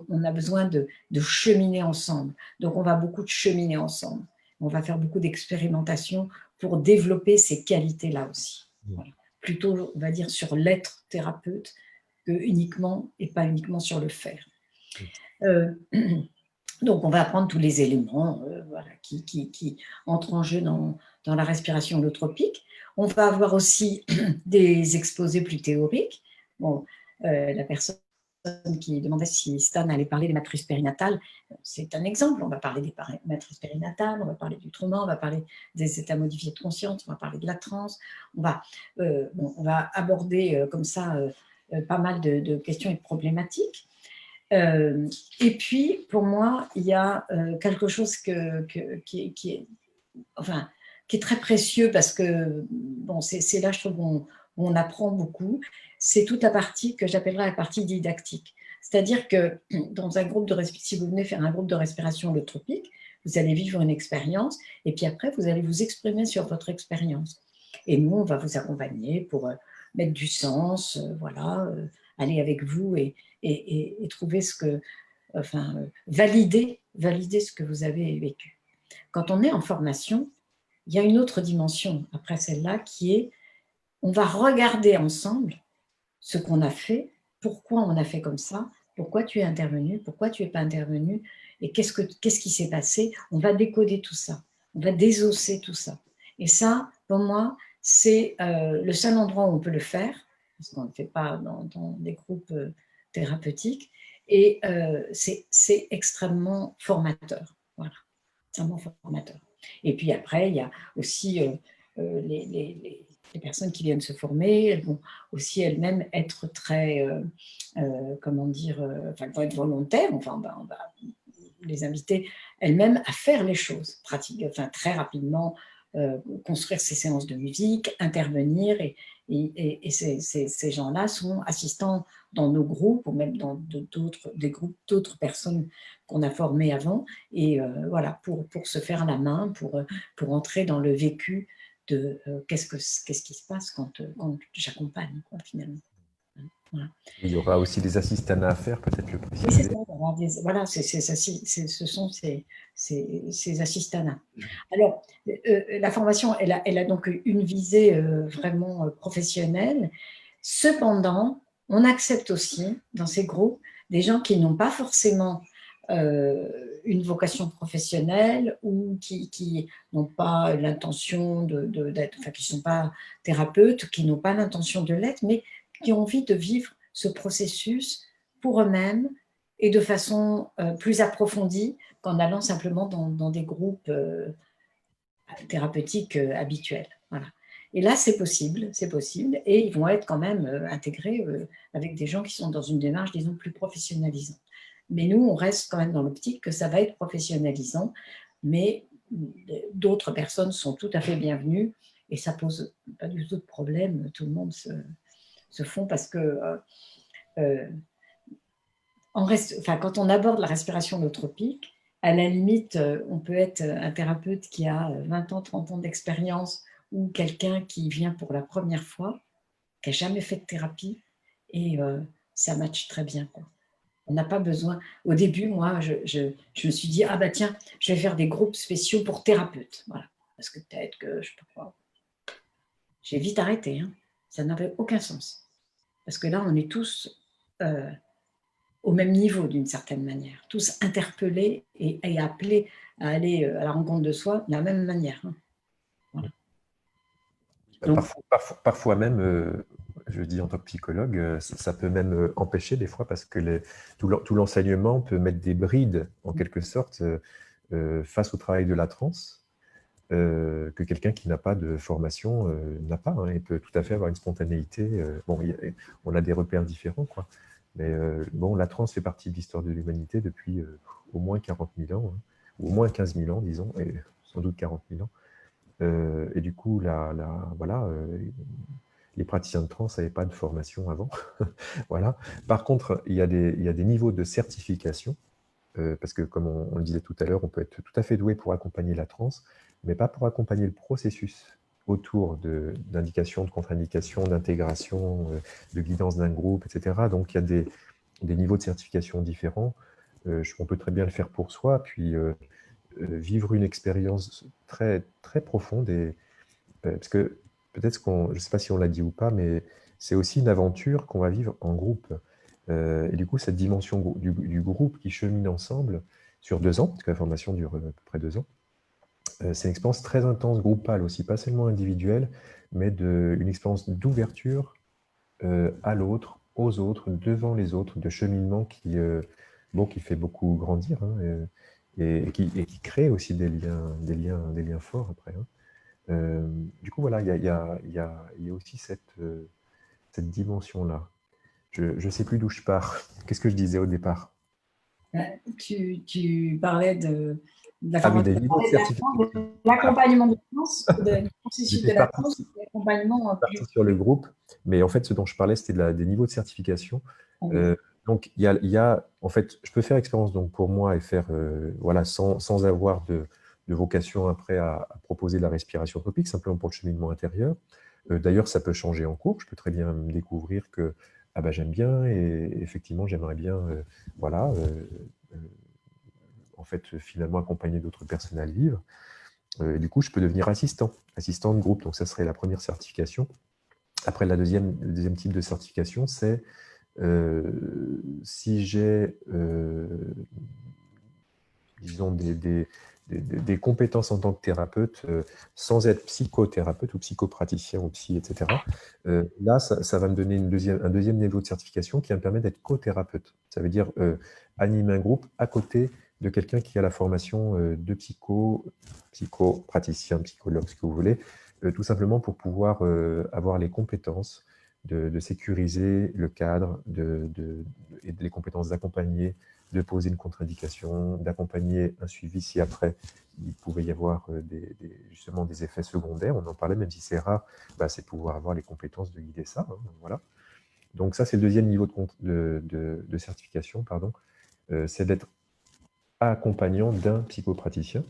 On a besoin de cheminer ensemble. Donc, on va beaucoup de cheminer ensemble. On va faire beaucoup d'expérimentation pour développer ces qualités-là aussi. Voilà. Plutôt, on va dire, sur l'être thérapeute que uniquement, et pas uniquement sur le faire. Donc, on va apprendre tous les éléments qui entrent en jeu dans la respiration holotropique. On va avoir aussi des exposés plus théoriques. Bon, la personne qui demandait si Stan allait parler des matrices périnatales, c'est un exemple. On va parler des matrices périnatales, on va parler du trauma, on va parler des états modifiés de conscience, on va parler de la transe. On va aborder comme ça pas mal de questions et de problématiques. Et puis, pour moi, il y a quelque chose qui est très précieux parce que c'est là, je trouve, où on apprend beaucoup. C'est toute la partie que j'appellerais la partie didactique. C'est-à-dire que dans un groupe si vous venez faire un groupe de respiration holotropique, vous allez vivre une expérience et puis après, vous allez vous exprimer sur votre expérience. Et nous, on va vous accompagner pour mettre du sens, aller avec vous et trouver valider ce que vous avez vécu. Quand on est en formation, il y a une autre dimension après celle-là qui est on va regarder ensemble ce qu'on a fait, pourquoi on a fait comme ça, pourquoi tu es intervenu, pourquoi tu n'es pas intervenu, et qu'est-ce qui s'est passé. On va décoder tout ça, on va désosser tout ça. Et ça, pour moi, c'est le seul endroit où on peut le faire, parce qu'on ne le fait pas dans des groupes thérapeutiques, et c'est extrêmement formateur. Voilà, extrêmement formateur. Et puis après, il y a aussi les personnes qui viennent se former, elles vont aussi elles-mêmes être très, comment dire, enfin, vont être volontaires, enfin, on va les inviter elles-mêmes à faire les choses, pratiquer, enfin, très rapidement, construire ces séances de musique, intervenir, et ces gens-là sont assistants dans nos groupes, ou même dans des groupes d'autres personnes qu'on a formées avant, et voilà, pour se faire la main, pour entrer dans le vécu de qu'est-ce qui se passe quand j'accompagne, finalement. Voilà. Il y aura aussi des assistanats à faire, peut-être le Oui, c'est préciser. ça. Voilà, ce sont ces assistanats. Alors, la formation, elle a donc une visée vraiment professionnelle. Cependant, on accepte aussi dans ces groupes des gens qui n'ont pas forcément une vocation professionnelle, ou qui n'ont pas l'intention d'être, enfin, qui ne sont pas thérapeutes, qui n'ont pas l'intention de l'être, mais qui ont envie de vivre ce processus pour eux-mêmes et de façon plus approfondie qu'en allant simplement dans des groupes thérapeutiques habituels. Voilà. Et là, c'est possible, et ils vont être quand même intégrés avec des gens qui sont dans une démarche, disons, plus professionnalisante. Mais nous, on reste quand même dans l'optique que ça va être professionnalisant, mais d'autres personnes sont tout à fait bienvenues, et ça pose pas du tout de problème. Tout le monde se font, parce que quand on aborde la respiration holotropique, à la limite, on peut être un thérapeute qui a 20 ans, 30 ans d'expérience, ou quelqu'un qui vient pour la première fois, qui n'a jamais fait de thérapie, et ça matche très bien, quoi. On n'a pas besoin. Au début, moi, je me suis dit, ah bah tiens, je vais faire des groupes spéciaux pour thérapeutes. Voilà. Parce que peut-être que je peux pas. J'ai vite arrêté, hein. Ça n'avait aucun sens. Parce que là, on est tous au même niveau, d'une certaine manière, tous interpellés et appelés à aller à la rencontre de soi de la même manière. Hein. Voilà. Donc, Parfois même, je dis en tant que psychologue, ça peut même empêcher des fois, parce que tout l'enseignement peut mettre des brides, en quelque sorte, face au travail de la transe, que quelqu'un qui n'a pas de formation n'a pas. Hein. Il peut tout à fait avoir une spontanéité. Bon, on a des repères différents, quoi. Mais bon, la transe fait partie de l'histoire de l'humanité depuis au moins 40 000 ans, hein, ou au moins 15 000 ans, disons, et sans doute 40 000 ans. Et du coup, voilà, les praticiens de transe n'avaient pas de formation avant. Voilà. Par contre, il y a des niveaux de certification, parce que, comme on le disait tout à l'heure, on peut être tout à fait doué pour accompagner la transe, mais pas pour accompagner le processus autour d'indications, de contre-indications, d'intégration, de guidance d'un groupe, etc. Donc, il y a des niveaux de certification différents. On peut très bien le faire pour soi, puis vivre une expérience très, très profonde, parce que peut-être je ne sais pas si on l'a dit ou pas, mais c'est aussi une aventure qu'on va vivre en groupe. Et du coup, cette dimension du groupe qui chemine ensemble sur 2 ans, parce que la formation dure à peu près 2 ans, c'est une expérience très intense, groupale aussi, pas seulement individuelle, mais une expérience d'ouverture à l'autre, aux autres, devant les autres, de cheminement qui fait beaucoup grandir, hein, et qui crée aussi des liens forts après. Hein. Du coup, voilà, il y a aussi cette dimension-là. Je ne sais plus d'où je pars. Qu'est-ce que je disais au départ? tu parlais de la Ah oui, formation, des niveaux de certification. de l'accompagnement de France, du processus de la France, l'accompagnement parti sur le groupe, mais en fait, ce dont je parlais, c'était des niveaux de certification. Donc, il y a, en fait, je peux faire expérience donc, pour moi et faire, voilà, sans avoir de vocation après à proposer de la respiration tropique, simplement pour le cheminement intérieur. D'ailleurs, ça peut changer en cours. Je peux très bien me découvrir que ah bah, j'aime bien, et effectivement, j'aimerais bien, voilà, en fait, finalement, accompagner d'autres personnes à le vivre. Du coup, je peux devenir assistant de groupe. Donc, ça serait la première certification. Après, le deuxième type de certification, c'est si j'ai, disons, des compétences en tant que thérapeute, sans être psychothérapeute ou psychopraticien ou psy, etc. Là, ça va me donner un deuxième niveau de certification qui va me permettre d'être co-thérapeute. Ça veut dire animer un groupe à côté de quelqu'un qui a la formation de psychopraticien, psychologue, ce que vous voulez, tout simplement pour pouvoir avoir les compétences de sécuriser le cadre, et les compétences d'accompagner, de poser une contre-indication, d'accompagner un suivi si après il pouvait y avoir justement des effets secondaires. On en parlait, même si c'est rare, c'est pouvoir avoir les compétences de guider ça. Hein, voilà. Donc ça, c'est le deuxième niveau de certification, pardon. C'est d'être accompagnant d'un psychopraticien.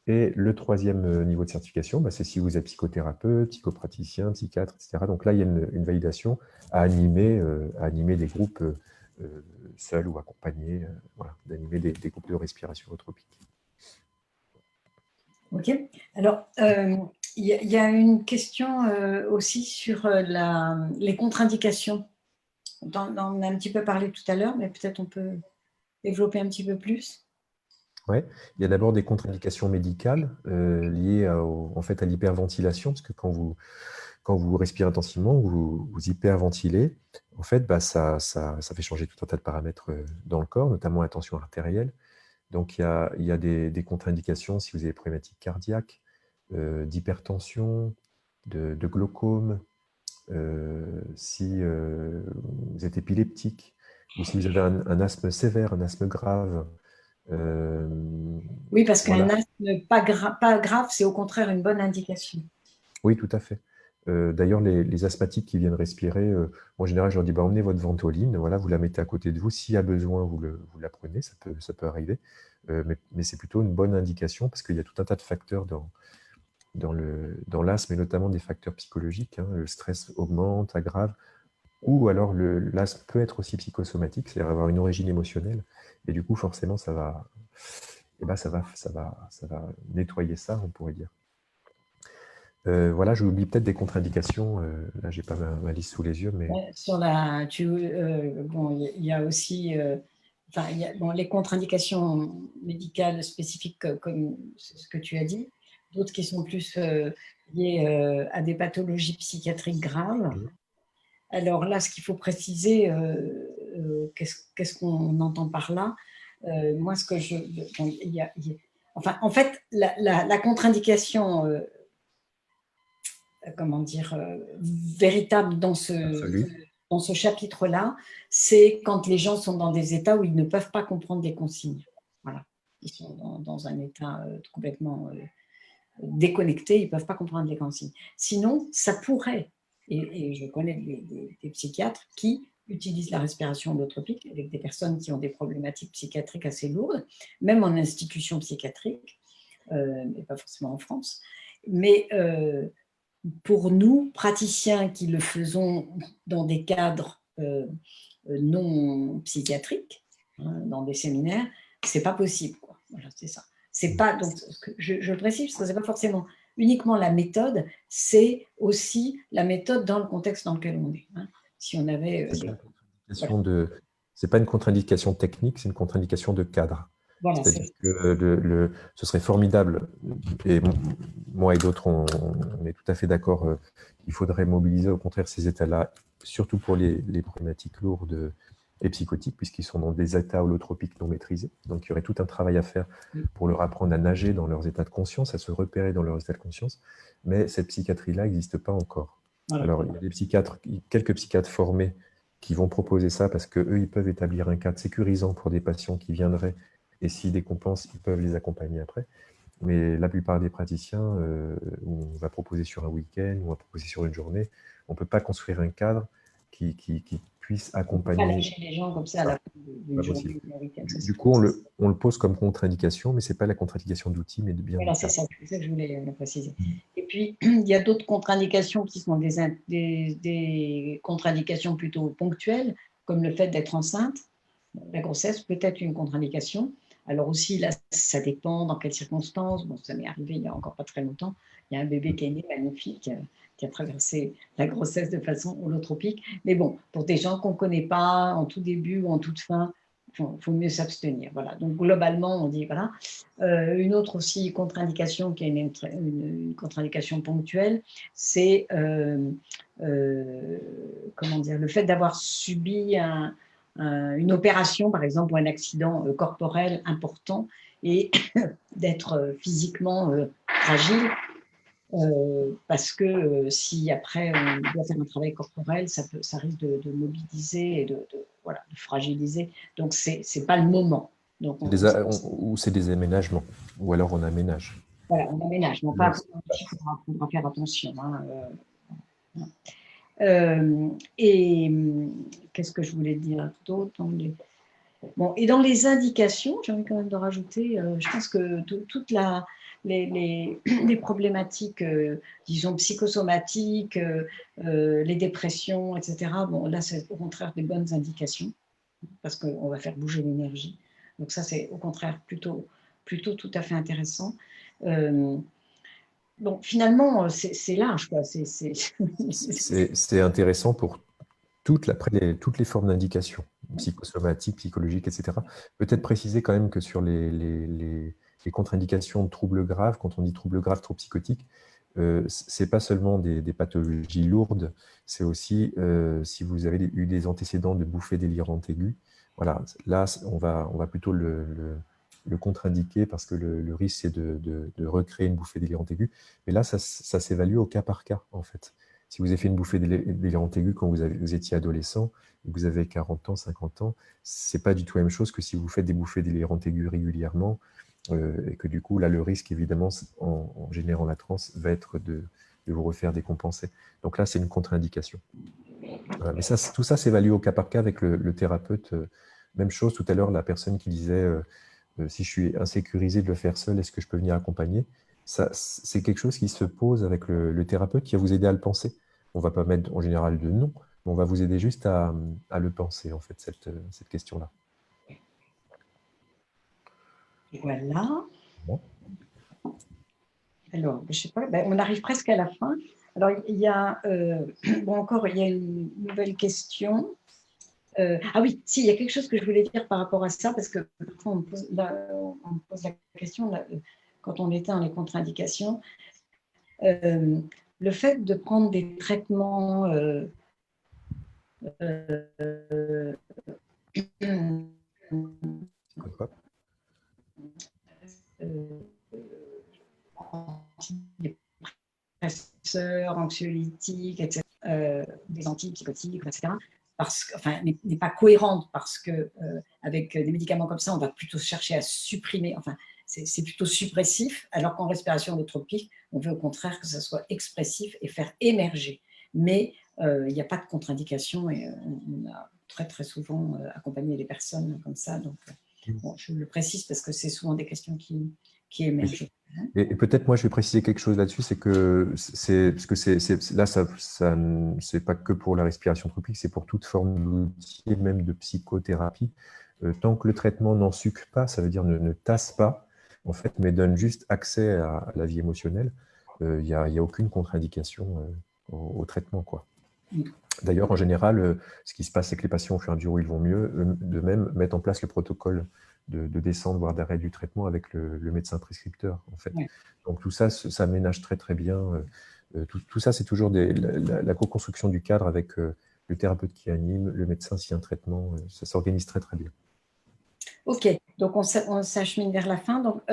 Et le troisième niveau de certification, c'est si vous êtes psychothérapeute, psychopraticien, psychiatre, etc. Donc là, il y a une validation à animer des groupes seuls ou accompagnés, voilà, d'animer des groupes de respiration holotropique. Ok. Alors, il y a une question aussi sur les contre-indications. On a un petit peu parlé tout à l'heure, mais peut-être on peut développer un petit peu plus. Oui, il y a d'abord des contre-indications médicales liées en fait, à l'hyperventilation, parce que quand vous respirez intensivement, vous hyperventilez, en fait, ça fait changer tout un tas de paramètres dans le corps, notamment la tension artérielle. Donc, il y a des contre-indications si vous avez des problématiques cardiaques, d'hypertension, de glaucome, si vous êtes épileptique, ou si vous avez un asthme sévère, un asthme grave. Oui, parce qu'un voilà. asthme pas grave, c'est au contraire une bonne indication. Oui, tout à fait. D'ailleurs, les asthmatiques qui viennent respirer, en général, je leur dis emmenez votre ventoline, voilà, vous la mettez à côté de vous. S'il y a besoin, vous la prenez, ça peut arriver. Mais c'est plutôt une bonne indication parce qu'il y a tout un tas de facteurs dans l'asthme, et notamment des facteurs psychologiques. Hein. Le stress augmente, aggrave, ou alors l'asthme peut être aussi psychosomatique, c'est-à-dire avoir une origine émotionnelle. Et du coup, forcément, ça va nettoyer ça, on pourrait dire. Voilà, j'oublie peut-être des contre-indications. Là, j'ai pas ma liste sous les yeux, mais il y a aussi, les contre-indications médicales spécifiques comme ce que tu as dit, d'autres qui sont plus liées à des pathologies psychiatriques graves. Alors là, ce qu'il faut préciser, qu'est-ce qu'on entend par là? Moi, en fait, la contre-indication comment dire, véritable dans ce chapitre-là, c'est quand les gens sont dans des états où ils ne peuvent pas comprendre des consignes. Voilà. Ils sont dans un état complètement déconnecté, ils ne peuvent pas comprendre les consignes. Sinon, ça pourrait, et je connais des psychiatres qui utilisent la respiration holotropique avec des personnes qui ont des problématiques psychiatriques assez lourdes, même en institution psychiatrique, mais pas forcément en France. Mais pour nous, praticiens qui le faisons dans des cadres non psychiatriques, hein, dans des séminaires, c'est pas possible, quoi. Voilà, c'est ça. C'est pas, donc, je le précise parce que c'est pas forcément uniquement la méthode, c'est aussi la méthode dans le contexte dans lequel on est. Hein. Si on avait... c'est pas une contre-indication technique, c'est une contre-indication de cadre. Voilà, c'est-à-dire que ce serait formidable, et moi et d'autres, on est tout à fait d'accord, il faudrait mobiliser au contraire ces états-là, surtout pour les problématiques lourdes et psychotiques, puisqu'ils sont dans des états holotropiques non maîtrisés. Donc il y aurait tout un travail à faire pour leur apprendre à nager dans leurs états de conscience, à se repérer dans leurs états de conscience, mais cette psychiatrie-là n'existe pas encore. Voilà. Alors il y a quelques psychiatres formés qui vont proposer ça, parce qu'eux, ils peuvent établir un cadre sécurisant pour des patients qui viendraient. Et s'ils décompensent, ils peuvent les accompagner après. Mais la plupart des praticiens, on va proposer sur un week-end, ou on va proposer sur une journée. On ne peut pas construire un cadre qui puisse accompagner. On ne peut pas lâcher les gens comme ça à la fin d'une journée. Du coup, on le pose comme contre-indication, mais ce n'est pas la contre-indication d'outils, mais de bien. Voilà, c'est ça que je voulais le préciser. Et puis, il y a d'autres contre-indications qui sont des contre-indications plutôt ponctuelles, comme le fait d'être enceinte. La grossesse peut être une contre-indication. Alors aussi, là, ça dépend dans quelles circonstances. Bon, ça m'est arrivé il n'y a encore pas très longtemps. Il y a un bébé qui est né magnifique, qui a traversé la grossesse de façon holotropique. Mais bon, pour des gens qu'on ne connaît pas, en tout début ou en toute fin, il faut mieux s'abstenir. Voilà. Donc, globalement, on dit, voilà. Une autre aussi contre-indication, qui est une contre-indication ponctuelle, c'est comment dire, le fait d'avoir subi une opération, par exemple, ou un accident corporel important et d'être physiquement fragile. Parce que si après on doit faire un travail corporel, ça risque de mobiliser et voilà, de fragiliser. Donc, ce n'est pas le moment. Donc, ou c'est des aménagements, ou alors on aménage. Voilà, on aménage. Donc, il faudra faire attention. Hein, et qu'est-ce que je voulais dire d'autre bon, et dans les indications, j'ai envie quand même de rajouter, je pense que toute les problématiques, disons, psychosomatiques, les dépressions, etc., bon, là, c'est au contraire des bonnes indications, parce qu'on va faire bouger l'énergie. Donc ça, c'est au contraire plutôt tout à fait intéressant. Bon, finalement, c'est large, quoi. C'est intéressant pour toutes les formes d'indication, psychosomatiques, psychologiques, etc. Peut-être préciser quand même que sur les contre-indications de troubles graves, quand on dit troubles graves trop psychotiques, ce n'est pas seulement des pathologies lourdes, c'est aussi si vous avez eu des antécédents de bouffées délirantes aiguës. Voilà, là, on va plutôt le contre-indiquer parce que le risque, c'est de recréer une bouffée délirante aiguë. Mais là, ça s'évalue au cas par cas, en fait. Si vous avez fait une bouffée délirante aiguë quand vous étiez adolescent, et que vous avez 40 ans, 50 ans, c'est pas du tout la même chose que si vous faites des bouffées délirantes aiguës régulièrement, et que du coup, là, le risque, évidemment, en générant la transe, va être de vous refaire décompenser. Donc là, c'est une contre-indication. Voilà. Mais tout ça s'évalue au cas par cas avec le thérapeute. Même chose, tout à l'heure, la personne qui disait si je suis insécurisé de le faire seul, est-ce que je peux venir accompagner? C'est quelque chose qui se pose avec le thérapeute qui va vous aider à le penser. On ne va pas mettre en général de non, mais on va vous aider juste à le penser, en fait, cette question-là. Voilà. Bon. Alors, je ne sais pas, on arrive presque à la fin. Alors, il y a, encore, il y a une nouvelle question. Ah oui, si, il y a quelque chose que je voulais dire par rapport à ça, parce que parfois on me pose la question, quand on était dans les contre-indications, le fait de prendre des traitements antidépresseurs, anxiolytiques, etc., des antipsychotiques, etc., n'est pas cohérente parce que avec des médicaments comme ça, on va plutôt chercher à supprimer, c'est plutôt suppressif, alors qu'en respiration holotropique, on veut au contraire que ça soit expressif et faire émerger. Mais il n'y a pas de contre-indication et on a très très souvent accompagné les personnes comme ça. Donc, bon, je le précise parce que c'est souvent des questions qui émergent. Et peut-être, moi, je vais préciser quelque chose là-dessus, c'est que là, c'est pas que pour la respiration tropique, c'est pour toute forme d'outil, même de psychothérapie. Tant que le traitement n'en sucre pas, ça veut dire ne tasse pas, en fait, mais donne juste accès à la vie émotionnelle, il n'y a aucune contre-indication au traitement, quoi. D'ailleurs, en général, ce qui se passe, c'est que les patients, au fur et à mesure où ils vont mieux, de même, mettent en place le protocole de descente, voire d'arrêt du traitement avec le médecin prescripteur, en fait. Ouais. Donc tout ça, ça ménage très très bien. Tout ça, c'est toujours la co-construction du cadre avec le thérapeute qui anime, le médecin s'il y a un traitement, ça s'organise très très bien. Ok, donc on s'achemine vers la fin. Donc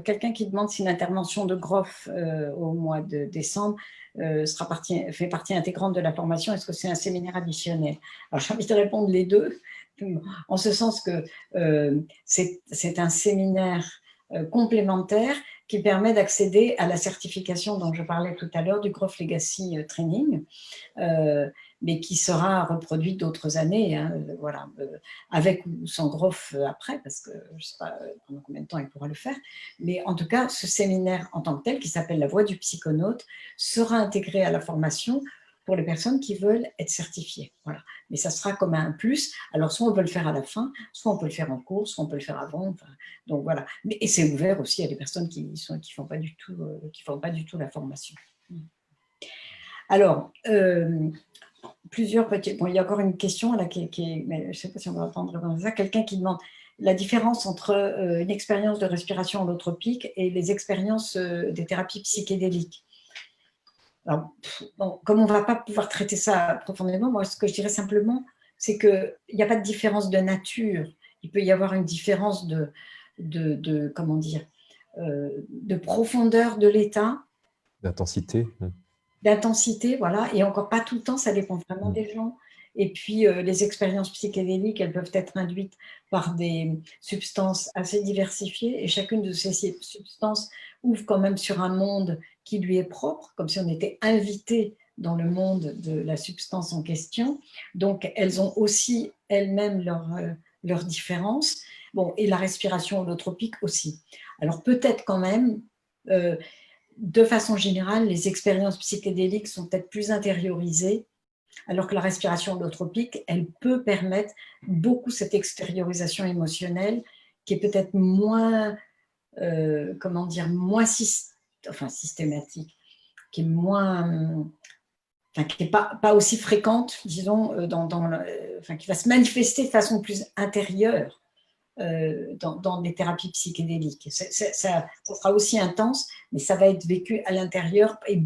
quelqu'un qui demande si une intervention de Grof au mois de décembre fait partie intégrante de la formation, est-ce que c'est un séminaire additionnel? Alors j'ai envie de répondre les deux, en ce sens que c'est un séminaire complémentaire qui permet d'accéder à la certification dont je parlais tout à l'heure du Grof Legacy Training, mais qui sera reproduite d'autres années, hein, voilà, avec ou sans Grof après, parce que je ne sais pas pendant combien de temps il pourra le faire, mais en tout cas, ce séminaire en tant que tel, qui s'appelle La Voix du psychonaute, sera intégré à la formation pour les personnes qui veulent être certifiées. Voilà. Mais ça sera comme un plus. Alors, soit on peut le faire à la fin, soit on peut le faire en cours, soit on peut le faire avant. Enfin, donc, voilà. Et c'est ouvert aussi à des personnes qui font pas du tout la formation. Alors, plusieurs petits... Bon, il y a encore une question là, mais je ne sais pas si on va attendre ça. Quelqu'un qui demande la différence entre une expérience de respiration holotropique et les expériences des thérapies psychédéliques. Alors, bon, comme on ne va pas pouvoir traiter ça profondément, moi, ce que je dirais simplement, c'est qu'il n'y a pas de différence de nature. Il peut y avoir une différence comment dire, de profondeur de l'état. D'intensité. D'intensité, voilà, et encore pas tout le temps, ça dépend vraiment des gens. Et puis, les expériences psychédéliques, elles peuvent être induites par des substances assez diversifiées, et chacune de ces substances ouvre quand même sur un monde qui lui est propre, comme si on était invité dans le monde de la substance en question. Donc, elles ont aussi elles-mêmes leurs différences. Bon, et la respiration holotropique aussi. Alors, peut-être quand même... de façon générale, les expériences psychédéliques sont peut-être plus intériorisées, alors que la respiration holotropique, elle peut permettre beaucoup cette extériorisation émotionnelle qui est peut-être moins, comment dire, moins systématique, qui est moins, qui n'est pas aussi fréquente, disons, qui va se manifester de façon plus intérieure. Dans des thérapies psychédéliques. Ça sera aussi intense, mais ça va être vécu à l'intérieur et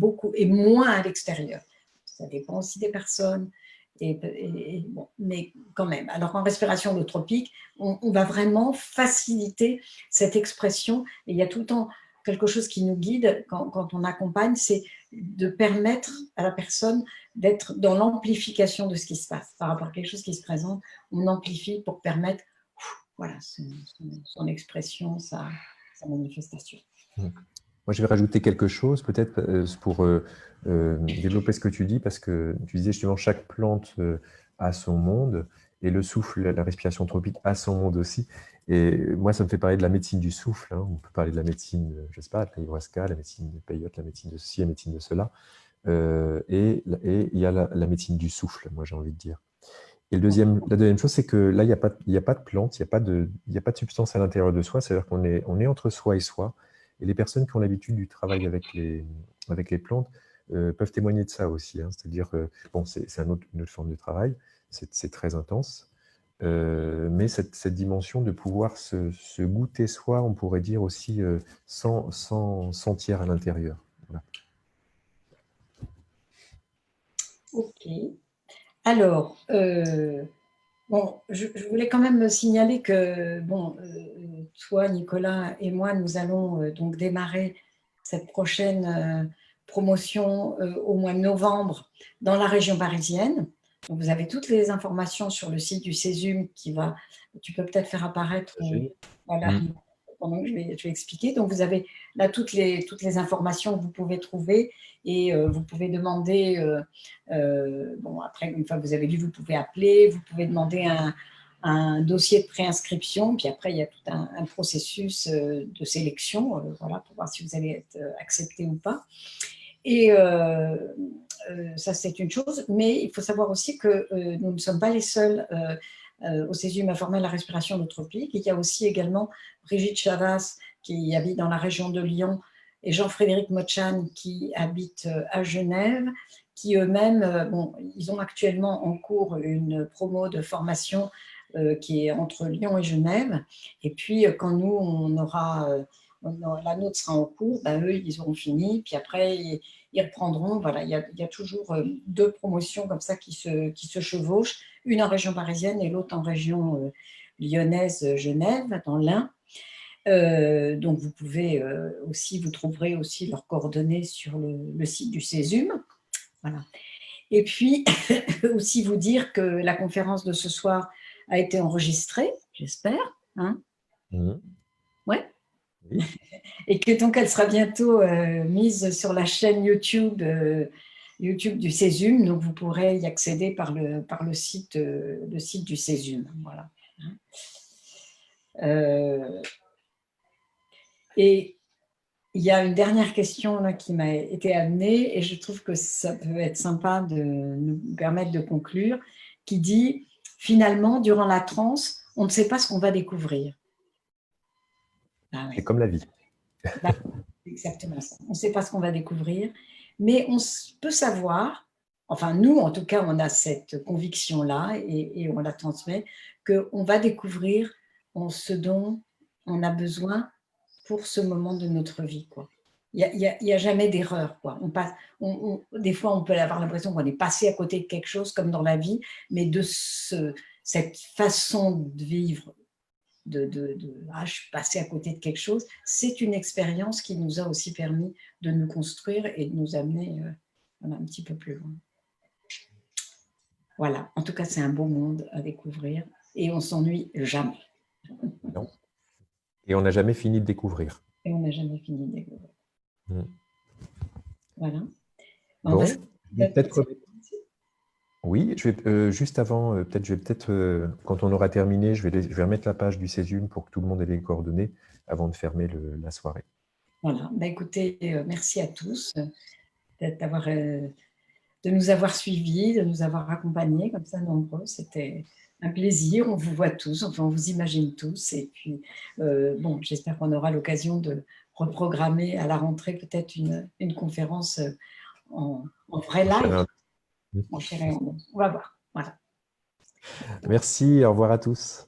moins à l'extérieur. Ça dépend aussi des personnes, bon, mais quand même. Alors en respiration holotropique, on va vraiment faciliter cette expression, et il y a tout le temps quelque chose qui nous guide quand on accompagne, c'est de permettre à la personne d'être dans l'amplification de ce qui se passe. Par rapport à quelque chose qui se présente, on amplifie pour permettre voilà, son expression, sa manifestation. Moi, je vais rajouter quelque chose, peut-être pour développer ce que tu dis, parce que tu disais justement chaque plante a son monde, et le souffle, la respiration tropique a son monde aussi. Et moi, ça me fait parler de la médecine du souffle. Hein. On peut parler de la médecine, je ne sais pas, de l'ayahuasca, la médecine de peyote, la médecine de ceci, la médecine de cela. Et il y a la médecine du souffle, moi, j'ai envie de dire. Et la deuxième chose, c'est que là, il n'y a pas de plante, il n'y a pas de substance à l'intérieur de soi, c'est-à-dire qu'on est entre soi et soi. Et les personnes qui ont l'habitude du travail avec les plantes peuvent témoigner de ça aussi. Hein. C'est-à-dire, bon, c'est une autre forme de travail, c'est très intense, mais cette dimension de pouvoir se goûter soi, on pourrait dire aussi, sans sentir à l'intérieur. Voilà. Ok. Alors, bon, je voulais quand même signaler que, bon, toi, Nicolas et moi, nous allons donc démarrer cette prochaine promotion au mois de novembre dans la région parisienne. Donc, vous avez toutes les informations sur le site du Césum tu peux peut-être faire apparaître voilà, pendant que je vais expliquer. Donc, vous avez là toutes les informations que vous pouvez trouver, et vous pouvez demander, bon, après, une fois que vous avez lu, vous pouvez appeler, vous pouvez demander un dossier de préinscription, puis après, il y a tout un processus de sélection, voilà, pour voir si vous allez être accepté ou pas. Et ça, c'est une chose, mais il faut savoir aussi que nous ne sommes pas les seuls au Césum à former la respiration holotropique. Il y a aussi également Brigitte Chavas, qui habite dans la région de Lyon, et Jean-Frédéric Mochan, qui habite à Genève, qui eux-mêmes, bon, ils ont actuellement en cours une promo de formation qui est entre Lyon et Genève. Et puis, quand nous, la nôtre sera en cours, ben, eux, ils auront fini, puis après, ils reprendront. Voilà, il y a toujours deux promotions comme ça qui se chevauchent, une en région parisienne et l'autre en région lyonnaise, Genève, dans l'Ain. Donc, vous pouvez aussi, vous trouverez aussi leurs coordonnées sur le site du Césum. Voilà. Et puis, aussi vous dire que la conférence de ce soir a été enregistrée, j'espère. Hein? Ouais. Oui. Et que donc, elle sera bientôt mise sur la chaîne YouTube du Césum. Donc, vous pourrez y accéder par le site du Césum. Voilà. Et il y a une dernière question là, qui m'a été amenée et je trouve que ça peut être sympa de nous permettre de conclure, qui dit « Finalement, durant la transe, on ne sait pas ce qu'on va découvrir. » C'est comme la vie. C'est exactement ça. On ne sait pas ce qu'on va découvrir, mais on peut savoir, enfin nous en tout cas, on a cette conviction-là et on la transmet, qu'on va découvrir ce dont on a besoin pour ce moment de notre vie, quoi. Il n'y a jamais d'erreur, quoi. Des fois, on peut avoir l'impression qu'on est passé à côté de quelque chose, comme dans la vie, mais de cette façon de vivre, je suis passé à côté de quelque chose, c'est une expérience qui nous a aussi permis de nous construire et de nous amener un petit peu plus loin. Voilà, en tout cas, c'est un beau monde à découvrir et on s'ennuie jamais. Non. Et on n'a jamais fini de découvrir. Et on n'a jamais fini de découvrir. Voilà. Bon, peut-être... Oui, juste avant, quand on aura terminé, je vais remettre la page du Césium pour que tout le monde ait les coordonnées avant de fermer la soirée. Voilà, écoutez, merci à tous de nous avoir suivis, de nous avoir accompagnés comme ça nombreux. C'était un plaisir, on vous voit tous, enfin on vous imagine tous. Et puis, bon, j'espère qu'on aura l'occasion de reprogrammer à la rentrée peut-être une conférence en vrai live. On va voir. Voilà. Merci, au revoir à tous.